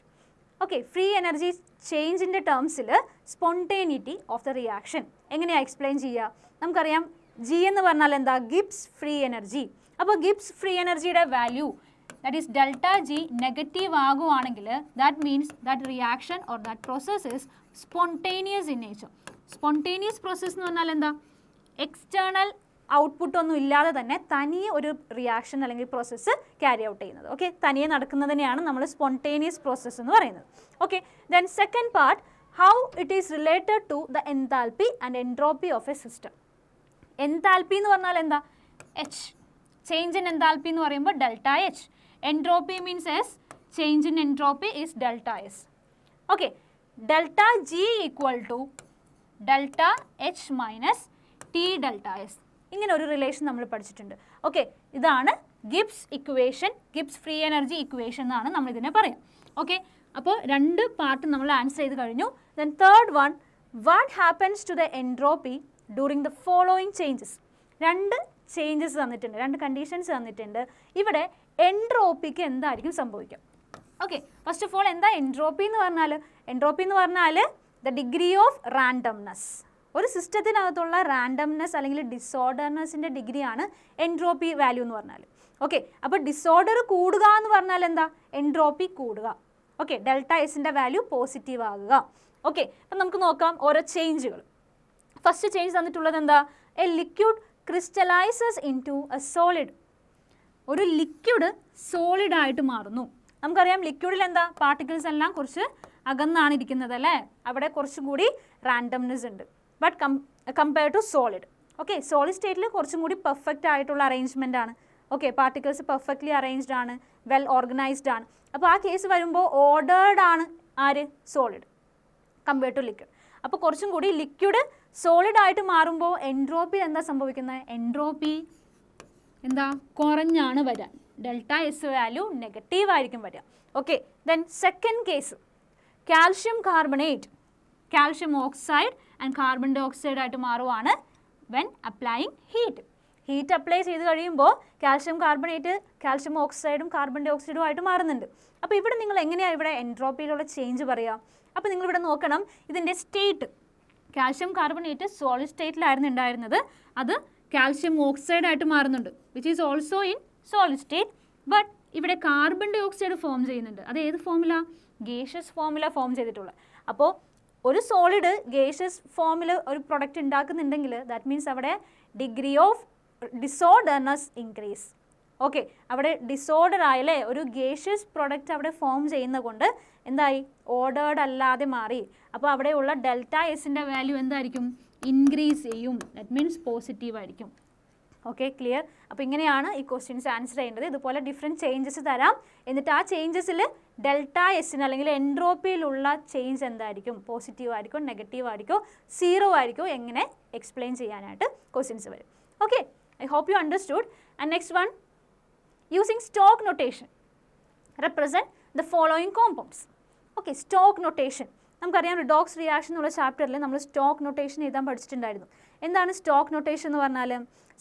Okay, free energy change in the termsil spontaneity of the reaction എങ്ങനെയാണ് explain ചെയ്യുക? നമുക്കറിയാം G എന്ന് പറഞ്ഞാൽ എന്താ? Gibbs free energy. അപ്പോൾ Gibbs free എനർജിയുടെ value that is delta G negative ആകുവാണെങ്കിൽ that means that reaction or that process is spontaneous in nature. Spontaneous process എന്ന് പറഞ്ഞാൽ എന്താ? എക്സ്റ്റേണൽ ഔട്ട്പുട്ട് ഒന്നും ഇല്ലാതെ തന്നെ തനിയെ ഒരു റിയാക്ഷൻ അല്ലെങ്കിൽ പ്രോസസ്സ് ക്യാരി ഔട്ട് ചെയ്യുന്നത്. ഓക്കെ, തനിയെ നടക്കുന്നതിനെയാണ് നമ്മൾ സ്പോണ്ടേനിയസ് പ്രോസസ്സ് എന്ന് പറയുന്നത്. Okay, then second part, how it is related to the enthalpy and entropy of a system. Enthalpy എന്ന് പറഞ്ഞാൽ എന്താ? എച്ച്. ചേഞ്ച് ഇൻ എൻതാൽപ്പി എന്ന് പറയുമ്പോൾ delta H. Entropy means S. Change in entropy is delta S. Okay, delta G equal to delta H minus T delta S. ഇങ്ങനെ ഒരു relation നമ്മൾ പഠിച്ചിട്ടുണ്ട്. Okay, ഇതാണ് Gibbs equation, Gibbs free energy equation എന്നാണ് നമ്മൾ ഇതിനെ പറയാം. ഓക്കെ, അപ്പോൾ 2 പാർട്ട് നമ്മൾ ആൻസർ ചെയ്ത് കഴിഞ്ഞു. Then third one, what happens to the entropy during the following changes. 2 changes തന്നിട്ടുണ്ട്, 2 കണ്ടീഷൻസ് തന്നിട്ടുണ്ട്. ഇവിടെ എൻട്രോപ്പിക്ക് എന്തായിരിക്കും സംഭവിക്കുക? ഓക്കെ, ഫസ്റ്റ് ഓഫ് ഓൾ എന്താ എൻട്രോപ്പി എന്ന് പറഞ്ഞാൽ? എൻട്രോപ്പി എന്ന് പറഞ്ഞാൽ ദ ഡിഗ്രി ഓഫ് റാൻഡംനെസ്. ഒരു സിസ്റ്റത്തിനകത്തുള്ള റാൻഡംനെസ് അല്ലെങ്കിൽ ഡിസോർഡർനെസ്സിൻ്റെ ഡിഗ്രിയാണ് എൻട്രോപ്പി വാല്യൂ എന്ന് പറഞ്ഞാൽ. ഓക്കെ, അപ്പോൾ ഡിസോർഡർ കൂടുക എന്ന് പറഞ്ഞാൽ എന്താ? എൻട്രോപ്പി കൂടുക. ഓക്കെ, ഡെൽറ്റ എസിൻ്റെ വാല്യൂ പോസിറ്റീവ് ആകുക. ഓക്കെ, അപ്പം നമുക്ക് നോക്കാം ഓരോ ചേഞ്ചുകൾ. ഫസ്റ്റ് ചേഞ്ച് തന്നിട്ടുള്ളത് എന്താ? A liquid crystallizes in to a solid. ഒരു ലിക്വിഡ് സോളിഡായിട്ട് മാറുന്നു. നമുക്കറിയാം ലിക്വിഡിൽ എന്താ? പാർട്ടിക്കിൾസ് എല്ലാം കുറച്ച് അകന്നാണ് ഇരിക്കുന്നത് അല്ലേ? അവിടെ കുറച്ചും കൂടി റാൻഡംനെസ് ഉണ്ട്. But compare to solid. Okay, solid സ്റ്റേറ്റിൽ കുറച്ചും കൂടി പെർഫെക്റ്റ് ആയിട്ടുള്ള അറേഞ്ച്മെൻ്റ് ആണ്. ഓക്കെ, പാർട്ടിക്കിൾസ് പെർഫെക്റ്റ്ലി അറേഞ്ച്ഡ് ആണ്, വെൽ ഓർഗനൈസ്ഡ് ആണ്. അപ്പോൾ ആ കേസ് വരുമ്പോൾ ഓർഡേർഡ് ആണ് ആര്? Solid compare to liquid. അപ്പോൾ കുറച്ചും കൂടി ലിക്വിഡ് സോളിഡ് ആയിട്ട് മാറുമ്പോൾ എൻട്രോപ്പി എന്താ സംഭവിക്കുന്നത്? എൻട്രോപ്പി എന്താ? കുറഞ്ഞാണ് വരിക. ഡെൽറ്റ എസ് വാല്യൂ നെഗറ്റീവ് ആയിരിക്കും വരിക. Okay, then second case, calcium carbonate, calcium oxide and carbon dioxide ആയിട്ട് മാറുവാണ് when applying heat. Heat apply ചെയ്ത് കഴിയുമ്പോൾ കാൽഷ്യം കാർബണേറ്റ് കാൽഷ്യം ഓക്സൈഡും കാർബൺ ഡൈ ഓക്സൈഡും ആയിട്ട് മാറുന്നുണ്ട്. അപ്പോൾ ഇവിടെ നിങ്ങൾ എങ്ങനെയാണ് ഇവിടെ എൻട്രോപ്പിയിലുള്ള ചേഞ്ച് പറയുക? അപ്പോൾ നിങ്ങളിവിടെ നോക്കണം ഇതിൻ്റെ സ്റ്റേറ്റ്. കാൽഷ്യം കാർബണേറ്റ് സോളിഡ് സ്റ്റേറ്റിലായിരുന്നു ഉണ്ടായിരുന്നത്, അത് കാൽഷ്യം ഓക്സൈഡ് ആയിട്ട് മാറുന്നുണ്ട്, which is also in solid state. But ഇവിടെ കാർബൺ ഡൈ ഓക്സൈഡ് ഫോം ചെയ്യുന്നുണ്ട്. അത് ഏത് ഫോമില? ഗേഷ്യസ് ഫോമില ഫോം ചെയ്തിട്ടുള്ളത്. അപ്പോൾ ഒരു സോളിഡ് ഗേഷ്യസ് ഫോമിൽ ഒരു പ്രൊഡക്റ്റ് ഉണ്ടാക്കുന്നുണ്ടെങ്കിൽ ദാറ്റ് മീൻസ് അവിടെ ഡിഗ്രി ഓഫ് ഡിസോർഡർനെസ് ഇൻക്രീസ്. ഓക്കെ, അവിടെ ഡിസോർഡർ ആയല്ലേ, ഒരു ഗേഷ്യസ് പ്രൊഡക്റ്റ് അവിടെ ഫോം ചെയ്യുന്നത് കൊണ്ട് എന്തായി? ഓർഡേർഡ് അല്ലാതെ മാറി. അപ്പോൾ അവിടെയുള്ള ഡെൽറ്റ എസിൻ്റെ വാല്യൂ എന്തായിരിക്കും? ഇൻക്രീസ് ചെയ്യും. ദാറ്റ് മീൻസ് പോസിറ്റീവ് ആയിരിക്കും. Okay, clear? അപ്പോൾ ഇങ്ങനെയാണ് ഈ ക്വസ്റ്റ്യൻസ് ആൻസർ ചെയ്യേണ്ടത്. ഇതുപോലെ ഡിഫറെൻറ്റ് ചേഞ്ചസ് തരാം, എന്നിട്ട് ആ ചേഞ്ചസിൽ ഡെൽറ്റ എസിന് അല്ലെങ്കിൽ എൻട്രോപ്പിയിലുള്ള ചേഞ്ച് എന്തായിരിക്കും? പോസിറ്റീവ് ആയിരിക്കും, നെഗറ്റീവ് ആയിരിക്കും, സീറോ ആയിരിക്കും, എങ്ങനെ എക്സ്പ്ലെയിൻ ചെയ്യാനായിട്ട് ക്വസ്റ്റ്യൻസ് വരും. Okay, I hope you understood. And next one, using Stock notation represent the following compounds. Okay, Stock notation നമുക്കറിയാം. റിഡോക്സ് റിയാക്ഷൻ എന്നുള്ള ചാപ്റ്ററിൽ നമ്മൾ സ്റ്റോക്ക് നൊട്ടേഷൻ എഴുതാൻ പഠിച്ചിട്ടുണ്ടായിരുന്നു. എന്താണ് സ്റ്റോക്ക് നൊട്ടേഷൻ എന്ന് പറഞ്ഞാൽ?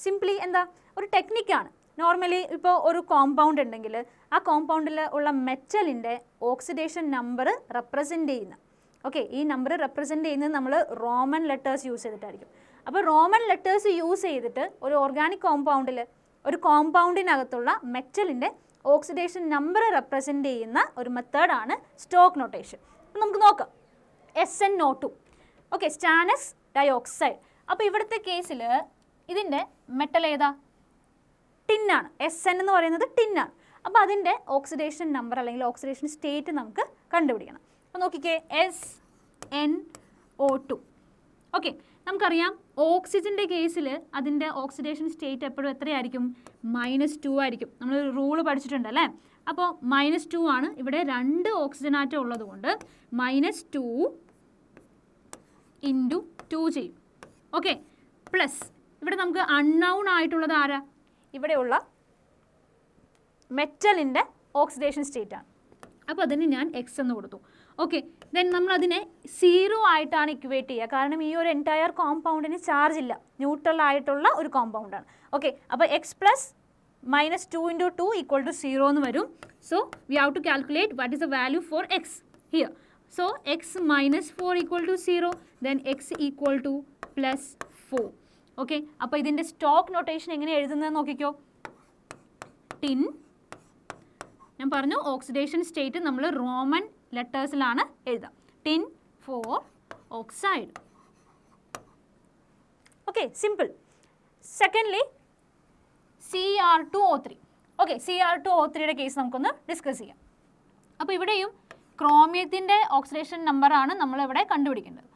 സിംപ്ലി എന്താ? ഒരു ടെക്നിക്കാണ്. നോർമലി ഇപ്പോൾ ഒരു കോമ്പൗണ്ട് ഉണ്ടെങ്കിൽ ആ കോമ്പൗണ്ടിൽ ഉള്ള മെറ്റലിൻ്റെ ഓക്സിഡേഷൻ നമ്പർ റെപ്രസെൻ്റ് ചെയ്യുന്ന, ഓക്കെ, ഈ നമ്പർ റെപ്രസെൻ്റ് ചെയ്യുന്നത് നമ്മൾ റോമൻ ലെറ്റേഴ്സ് യൂസ് ചെയ്തിട്ടായിരിക്കും. അപ്പോൾ റോമൻ ലെറ്റേഴ്സ് യൂസ് ചെയ്തിട്ട് ഒരു ഓർഗാനിക് കോമ്പൗണ്ടിൽ ഒരു കോമ്പൗണ്ടിനകത്തുള്ള മെറ്റലിൻ്റെ ഓക്സിഡേഷൻ നമ്പർ റെപ്രസെൻ്റ് ചെയ്യുന്ന ഒരു മെത്തേഡാണ് സ്റ്റോക്ക് നൊട്ടേഷൻ. നമുക്ക് നോക്കാം. SnO2 okay, stannous dioxide. അപ്പോൾ ഇവിടുത്തെ കേസിൽ ഇതിൻ്റെ മെറ്റൽ ഏതാ? ടിന്നാണ്. SN എന്ന് പറയുന്നത് ടിന്നാണ്. അപ്പോൾ അതിൻ്റെ ഓക്സിഡേഷൻ നമ്പർ അല്ലെങ്കിൽ ഓക്സിഡേഷൻ സ്റ്റേറ്റ് നമുക്ക് കണ്ടുപിടിക്കണം. അപ്പോൾ നോക്കിക്കേ, SnO2. ഓക്കെ, നമുക്കറിയാം ഓക്സിജൻ്റെ കേസിൽ അതിൻ്റെ ഓക്സിഡേഷൻ സ്റ്റേറ്റ് എപ്പോഴും എത്രയായിരിക്കും? -2 ആയിരിക്കും. നമ്മൾ റൂള് പഠിച്ചിട്ടുണ്ട് അല്ലേ? അപ്പോൾ -2 ആണ്. ഇവിടെ 2 ഓക്സിജൻ ആറ്റം ഉള്ളത് കൊണ്ട് -2 × 2 ചെയ്യും. ഓക്കെ, പ്ലസ് ഇവിടെ നമുക്ക് അൺനൗൺ ആയിട്ടുള്ളത് ആരാ? ഇവിടെയുള്ള മെറ്റലിൻ്റെ ഓക്സിഡേഷൻ സ്റ്റേറ്റ് ആണ്. അപ്പോൾ അതിന് ഞാൻ X എന്ന് കൊടുത്തു. ഓക്കെ, ദെൻ നമ്മളതിനെ 0 ആയിട്ടാണ് ഇക്വേറ്റ് ചെയ്യുക. കാരണം ഈ ഒരു എൻറ്റയർ കോമ്പൗണ്ടിന് ചാർജ് ഇല്ല, ന്യൂട്രൽ ആയിട്ടുള്ള ഒരു കോമ്പൗണ്ടാണ്. ഓക്കെ, അപ്പോൾ X + -2 × 2 = 0 എന്ന് വരും. So we have to calculate what is the value for X here. So X - 4 = 0, then X = +4. Okay, അപ്പോൾ ഇതിൻ്റെ സ്റ്റോക്ക് നൊട്ടേഷൻ എങ്ങനെ എഴുതുന്നത് നോക്കിക്കോ. ടിൻ, ഞാൻ പറഞ്ഞു ഓക്സിഡേഷൻ സ്റ്റേറ്റ് നമ്മൾ റോമൻ ലെറ്റേഴ്സിലാണ് എഴുതാം. Tin 4 oxide. Okay, simple. Secondly Cr2O3. ഓക്കെ, Cr2O3യുടെ കേസ് നമുക്കൊന്ന് ഡിസ്കസ് ചെയ്യാം. അപ്പോൾ ഇവിടെയും ക്രോമിയത്തിൻ്റെ ഓക്സിഡേഷൻ നമ്പറാണ് നമ്മളിവിടെ കണ്ടുപിടിക്കേണ്ടത്.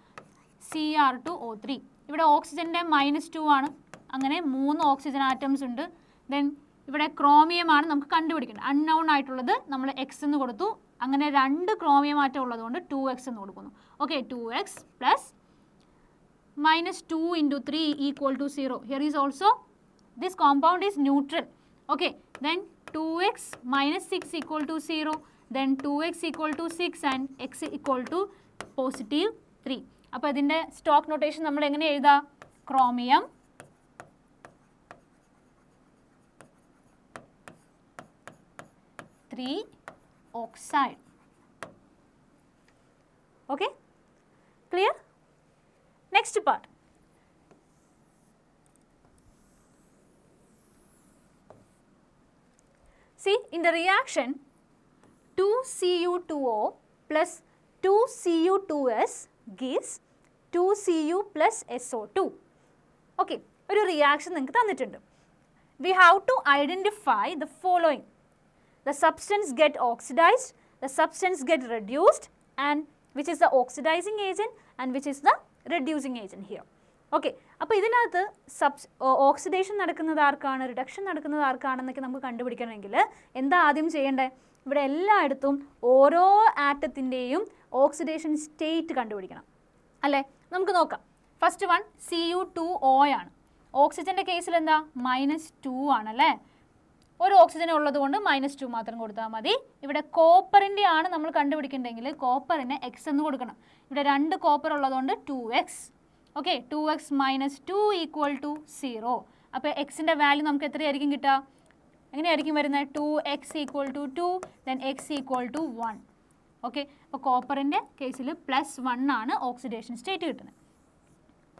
Cr2O3. ഇവിടെ ഓക്സിജൻ്റെ -2 ആണ്. അങ്ങനെ 3 ഓക്സിജൻ ആറ്റംസ് ഉണ്ട്. ദെൻ ഇവിടെ ക്രോമിയമാണ് നമുക്ക് കണ്ടുപിടിക്കേണ്ടത്. അൺനൗൺ ആയിട്ടുള്ളത് നമ്മൾ X എന്ന് കൊടുത്തു. അങ്ങനെ 2 ക്രോമിയം ആറ്റം ഉള്ളതുകൊണ്ട് 2X എന്ന് കൊടുക്കുന്നു. Okay, 2X + -2 × 3 = 0. Here is also this compound is neutral. Okay, then 2X - 6 = 0. Then 2X = 6 and X = +3. അപ്പോൾ ഇതിൻ്റെ സ്റ്റോക്ക് നൊട്ടേഷൻ നമ്മൾ എങ്ങനെ എഴുതാം? Chromium oxide. Okay, clear? Next part. See, in the reaction 2Cu2O plus 2Cu2S gives 2Cu plus SO2. Okay, ഒരു reaction നിങ്ങൾക്ക് തന്നിട്ടുണ്ട്. We have to identify the following. The substance get oxidized, the substance get reduced, and which is the oxidizing agent and which is the reducing agent here. Okay, അപ്പോൾ ഇതിനകത്ത് oxidation നടക്കുന്നത് ആർക്കാണ്, reduction നടക്കുന്നത് ആർക്കാണെന്നൊക്കെ നമുക്ക് കണ്ടുപിടിക്കണമെങ്കിൽ എന്താ ആദ്യം ചെയ്യേണ്ടത്? ഇവിടെ എല്ലായിടത്തും ഓരോ ആറ്റത്തിൻ്റെയും ഓക്സിഡേഷൻ സ്റ്റേറ്റ് കണ്ടുപിടിക്കണം അല്ലേ? നമുക്ക് നോക്കാം. ഫസ്റ്റ് വൺ Cu2O ആണ്. ഓക്സിജൻ്റെ കേസിൽ എന്താ? -2 ആണല്ലേ. ഒരു ഓക്സിജൻ ഉള്ളത് കൊണ്ട് -2 മാത്രം കൊടുത്താൽ മതി. ഇവിടെ കോപ്പറിൻ്റെ ആണ് നമ്മൾ കണ്ടുപിടിക്കേണ്ടതെങ്കിൽ കോപ്പറിന് X എന്ന് കൊടുക്കണം. ഇവിടെ 2 കോപ്പർ ഉള്ളതുകൊണ്ട് 2X. Okay, 2X - 2 = 0. അപ്പോൾ എക്സിൻ്റെ വാല്യൂ നമുക്ക് എത്രയായിരിക്കും കിട്ടുക? എങ്ങനെയായിരിക്കും വരുന്നത്? 2X = 2, then X = 1. ഓക്കെ, അപ്പോൾ കോപ്പറിൻ്റെ കേസിൽ +1 ആണ് ഓക്സിഡേഷൻ സ്റ്റേറ്റ് കിട്ടുന്നത്.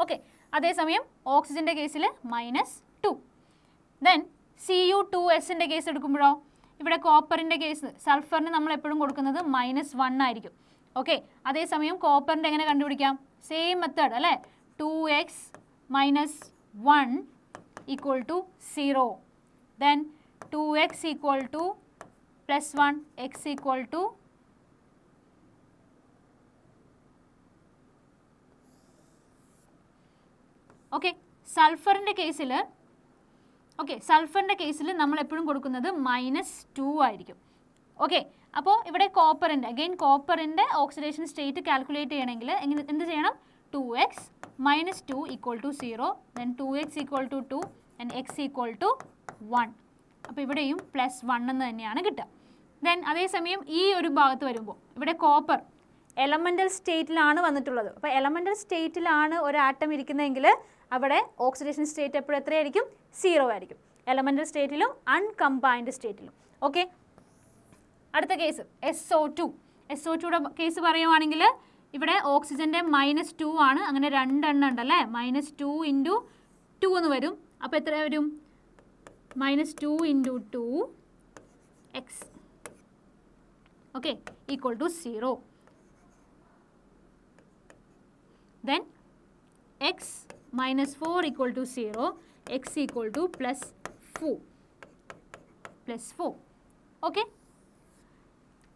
ഓക്കെ, അതേസമയം ഓക്സിജൻ്റെ കേസിൽ -2. ദെൻ Cu2S കേസ് എടുക്കുമ്പോഴോ ഇവിടെ കോപ്പറിൻ്റെ കേസ് സൾഫറിന് നമ്മൾ എപ്പോഴും കൊടുക്കുന്നത് -1 ആയിരിക്കും. ഓക്കെ, അതേസമയം കോപ്പറിൻ്റെ എങ്ങനെ കണ്ടുപിടിക്കാം? സെയിം മെത്തേഡ് അല്ലേ? 2X - 1 = 0. Then 2X = +1, X = okay. സൾഫറിൻ്റെ കേസിൽ നമ്മൾ എപ്പോഴും കൊടുക്കുന്നത് -2 ആയിരിക്കും. ഓക്കെ, അപ്പോൾ ഇവിടെ കോപ്പറിൻ്റെ ഓക്സിഡേഷൻ സ്റ്റേറ്റ് കാൽക്കുലേറ്റ് ചെയ്യണമെങ്കിൽ എന്ത് ചെയ്യണം? 2X - 2 = 0, then 2X = 2 and X = 1. അപ്പോൾ ഇവിടെയും +1 എന്ന് തന്നെയാണ് കിട്ടുക. ദെൻ അതേസമയം ഈ ഒരു ഭാഗത്ത് വരുമ്പോൾ ഇവിടെ കോപ്പർ എലമെൻ്റൽ സ്റ്റേറ്റിലാണ് വന്നിട്ടുള്ളത്. അപ്പോൾ എലമെൻ്റൽ സ്റ്റേറ്റിലാണ് ഒരു ആറ്റം ഇരിക്കുന്നതെങ്കിൽ അവിടെ ഓക്സിഡേഷൻ സ്റ്റേറ്റ് എപ്പോഴും എത്രയായിരിക്കും? 0 ആയിരിക്കും. എലമെൻ്റൽ സ്റ്റേറ്റിലും അൺകമ്പൈൻഡ് സ്റ്റേറ്റിലും. ഓക്കെ, അടുത്ത കേസ് SO2യുടെ കേസ് പറയുവാണെങ്കിൽ ഇവിടെ ഓക്സിജൻ്റെ -2 ആണ്. അങ്ങനെ 2 എണ്ണം ഉണ്ടല്ലേ? -2 × 2 എന്ന് വരും. അപ്പോൾ എത്ര വരും? -2 × 2X. Okay, = 0. then x minus 4 equal to 0, x equal to plus 4. Okay,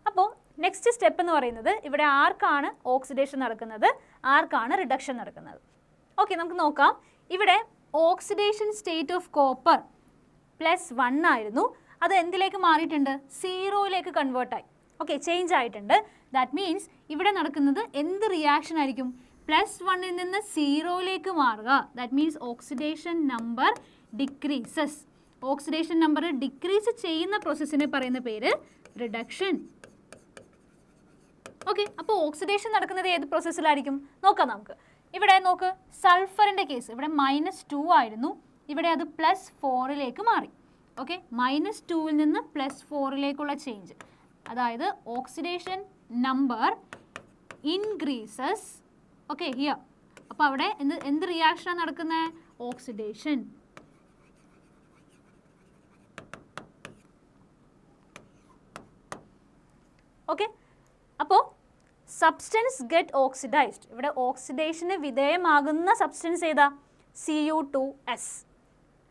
അപ്പോൾ നെക്സ്റ്റ് സ്റ്റെപ്പ് എന്ന് പറയുന്നത് ഇവിടെ ആർക്കാണ് ഓക്സിഡേഷൻ നടക്കുന്നത്, ആർക്കാണ് റിഡക്ഷൻ നടക്കുന്നത്. ഓക്കെ, നമുക്ക് നോക്കാം. ഇവിടെ ഓക്സിഡേഷൻ സ്റ്റേറ്റ് ഓഫ് കോപ്പർ +1 ആയിരുന്നു, അത് എന്തിലേക്ക് മാറിയിട്ടുണ്ട്, 0യിലേക്ക് കൺവേർട്ടായി. ഓക്കെ, ചേഞ്ച് ആയിട്ടുണ്ട്. ദാറ്റ് മീൻസ് ഇവിടെ നടക്കുന്നത് എന്ത് റിയാക്ഷൻ ആയിരിക്കും, +1ൽ നിന്ന് 0യിലേക്ക് മാറുക. That means oxidation number decreases. Oxidation number decrease ചെയ്യുന്ന പ്രോസസ്സിനെ പറയുന്ന പേര് റിഡക്ഷൻ. ഓക്കെ, അപ്പോൾ ഓക്സിഡേഷൻ നടക്കുന്നത് ഏത് പ്രോസസ്സിലായിരിക്കും നോക്കാം നമുക്ക്. ഇവിടെ നോക്ക്, സൾഫറിൻ്റെ കേസ് ഇവിടെ -2 ആയിരുന്നു, ഇവിടെ അത് +4ലേക്ക് മാറി. ഓക്കെ, -2ൽ നിന്ന് +4ലേക്കുള്ള ചേഞ്ച്, അതായത് oxidation number increases. Okay, here. അപ്പോൾ അവിടെ എന്ത് റിയാക്ഷനാണ് നടക്കുന്നത്, ഓക്സിഡേഷൻ. ഓക്കെ, അപ്പോൾ സബ്സ്റ്റൻസ് ഗെറ്റ് ഓക്സിഡൈസ്ഡ്. ഇവിടെ ഓക്സിഡേഷന് വിധേയമാകുന്ന സബ്സ്റ്റൻസ് ഏതാ, Cu2s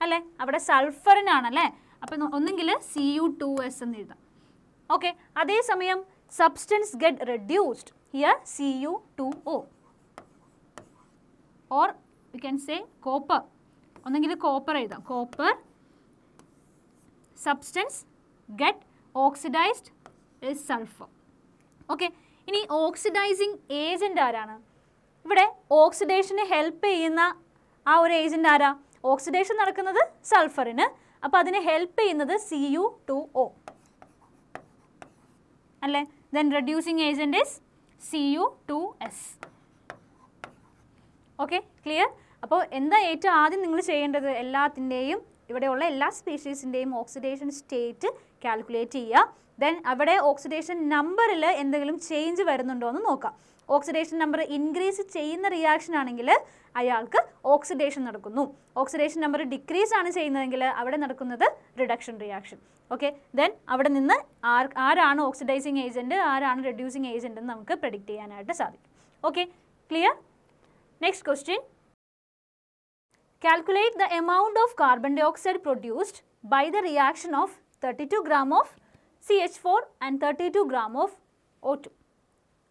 അല്ലേ, അവിടെ സൾഫറിനാണല്ലേ. അപ്പം ഒന്നെങ്കിൽ Cu2s എന്ന് എഴുതാം. ഓക്കെ, അതേസമയം substance get reduced, here Cu2O or you can say copper. ഒന്നെങ്കിൽ കോപ്പർ എഴുതാം, copper substance get oxidised is sulphur. Okay, ഇനി ഓക്സിഡൈസിങ് ഏജൻറ്റ് ആരാണ്, ഇവിടെ ഓക്സിഡേഷന് ഹെൽപ്പ് ചെയ്യുന്ന ആ ഒരു ഏജൻറ്റ് ആരാ, ഓക്സിഡേഷൻ നടക്കുന്നത് സൾഫറിന്, അപ്പോൾ അതിനെ ഹെൽപ്പ് ചെയ്യുന്നത് Cu2O അല്ലേ. Then reducing agent is Cu2s. Okay, clear. അപ്പോൾ എന്താ ഏറ്റവും ആദ്യം നിങ്ങൾ ചെയ്യേണ്ടത്, എല്ലാത്തിൻ്റെയും ഇവിടെയുള്ള എല്ലാ സ്പീഷീസിൻ്റെയും ഓക്സിഡേഷൻ സ്റ്റേറ്റ് കാൽക്കുലേറ്റ് ചെയ്യുക. ദെൻ അവിടെ ഓക്സിഡേഷൻ നമ്പറിൽ എന്തെങ്കിലും ചേഞ്ച് വരുന്നുണ്ടോ എന്ന് നോക്കാം. ഓക്സിഡേഷൻ നമ്പർ ഇൻക്രീസ് ചെയ്യുന്ന റിയാക്ഷൻ ആണെങ്കിൽ അയാൾക്ക് ഓക്സിഡേഷൻ നടക്കുന്നു. ഓക്സിഡേഷൻ നമ്പർ ഡിക്രീസ് ആണ് ചെയ്യുന്നതെങ്കിൽ അവിടെ നടക്കുന്നത് റിഡക്ഷൻ റിയാക്ഷൻ. ഓക്കെ, ദെൻ അവിടെ നിന്ന് ആരാണ് ഓക്സിഡൈസിങ് ഏജൻറ്റ്, ആരാണ് റെഡ്യൂസിങ് ഏജൻറ്റ് എന്ന് നമുക്ക് പ്രെഡിക്റ്റ് ചെയ്യാനായിട്ട് സാധിക്കും. Okay, clear. Next question, calculate the amount of carbon dioxide produced by the reaction of 32 gram of CH4 and 32 gram of O2.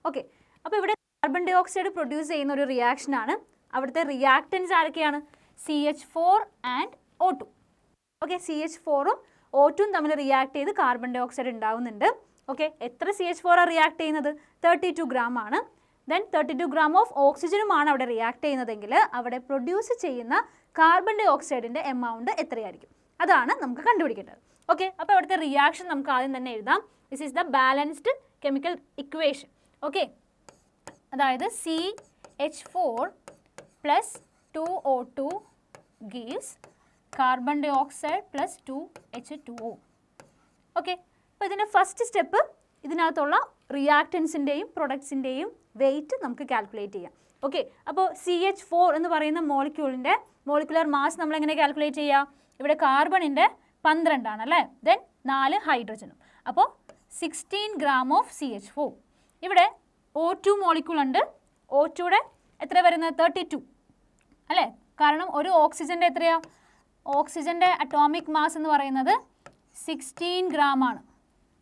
Okay, അപ്പോൾ ഇവിടെ കാർബൺ ഡൈ ഓക്സൈഡ് പ്രൊഡ്യൂസ് ചെയ്യുന്ന ഒരു റിയാക്ഷനാണ്. അവിടുത്തെ റിയാക്റ്റൻസ് ആരൊക്കെയാണ്, CH4 ആൻഡ് O2. ഓക്കെ, CH4ഉം O2ഉം തമ്മിൽ react ചെയ്ത് carbon dye oxide ഉണ്ടാവുന്നുണ്ട്. Okay, എത്ര CH4 ആണ് റിയാക്ട് ചെയ്യുന്നത്, 32 gram ആണ്. ദെൻ 32 gram ഓഫ് ഓക്സിജനുമാണ് അവിടെ റിയാക്ട് ചെയ്യുന്നതെങ്കിൽ അവിടെ പ്രൊഡ്യൂസ് ചെയ്യുന്ന കാർബൺ ഡൈ ഓക്സൈഡിൻ്റെ എമൗണ്ട് എത്രയായിരിക്കും, അതാണ് നമുക്ക് കണ്ടുപിടിക്കേണ്ടത്. ഓക്കെ, അപ്പോൾ അവിടുത്തെ റിയാക്ഷൻ നമുക്ക് ആദ്യം തന്നെ എഴുതാം. This is the balanced chemical equation. Okay, അതായത് CH4 + 2O2 gives carbon dioxide + 2H2O. Okay, അപ്പോൾ ഇതിൻ്റെ ഫസ്റ്റ് സ്റ്റെപ്പ് ഇതിനകത്തുള്ള റിയാക്റ്റൻസിൻ്റെയും പ്രൊഡക്ട്സിൻ്റെയും വെയിറ്റ് നമുക്ക് കാൽക്കുലേറ്റ് ചെയ്യാം. ഓക്കെ, അപ്പോൾ CH4 എന്ന് പറയുന്ന മോളിക്യൂളിൻ്റെ മോളിക്കുലർ മാസ് നമ്മൾ എങ്ങനെ കാൽക്കുലേറ്റ് ചെയ്യുക, ഇവിടെ കാർബണിൻ്റെ 12 ആണല്ലേ, ദെൻ 4 ഹൈഡ്രജനും, അപ്പോൾ 16 gram ഓഫ് CH4. ഇവിടെ O2 മോളിക്യൂൾ ഉണ്ട്, O2യുടെ എത്ര വരുന്നത് 32 അല്ലേ, കാരണം ഒരു ഓക്സിജൻ്റെ എത്രയാണ്, ഓക്സിജൻ്റെ അറ്റോമിക് മാസ് എന്ന് പറയുന്നത് 16 gram ആണ്.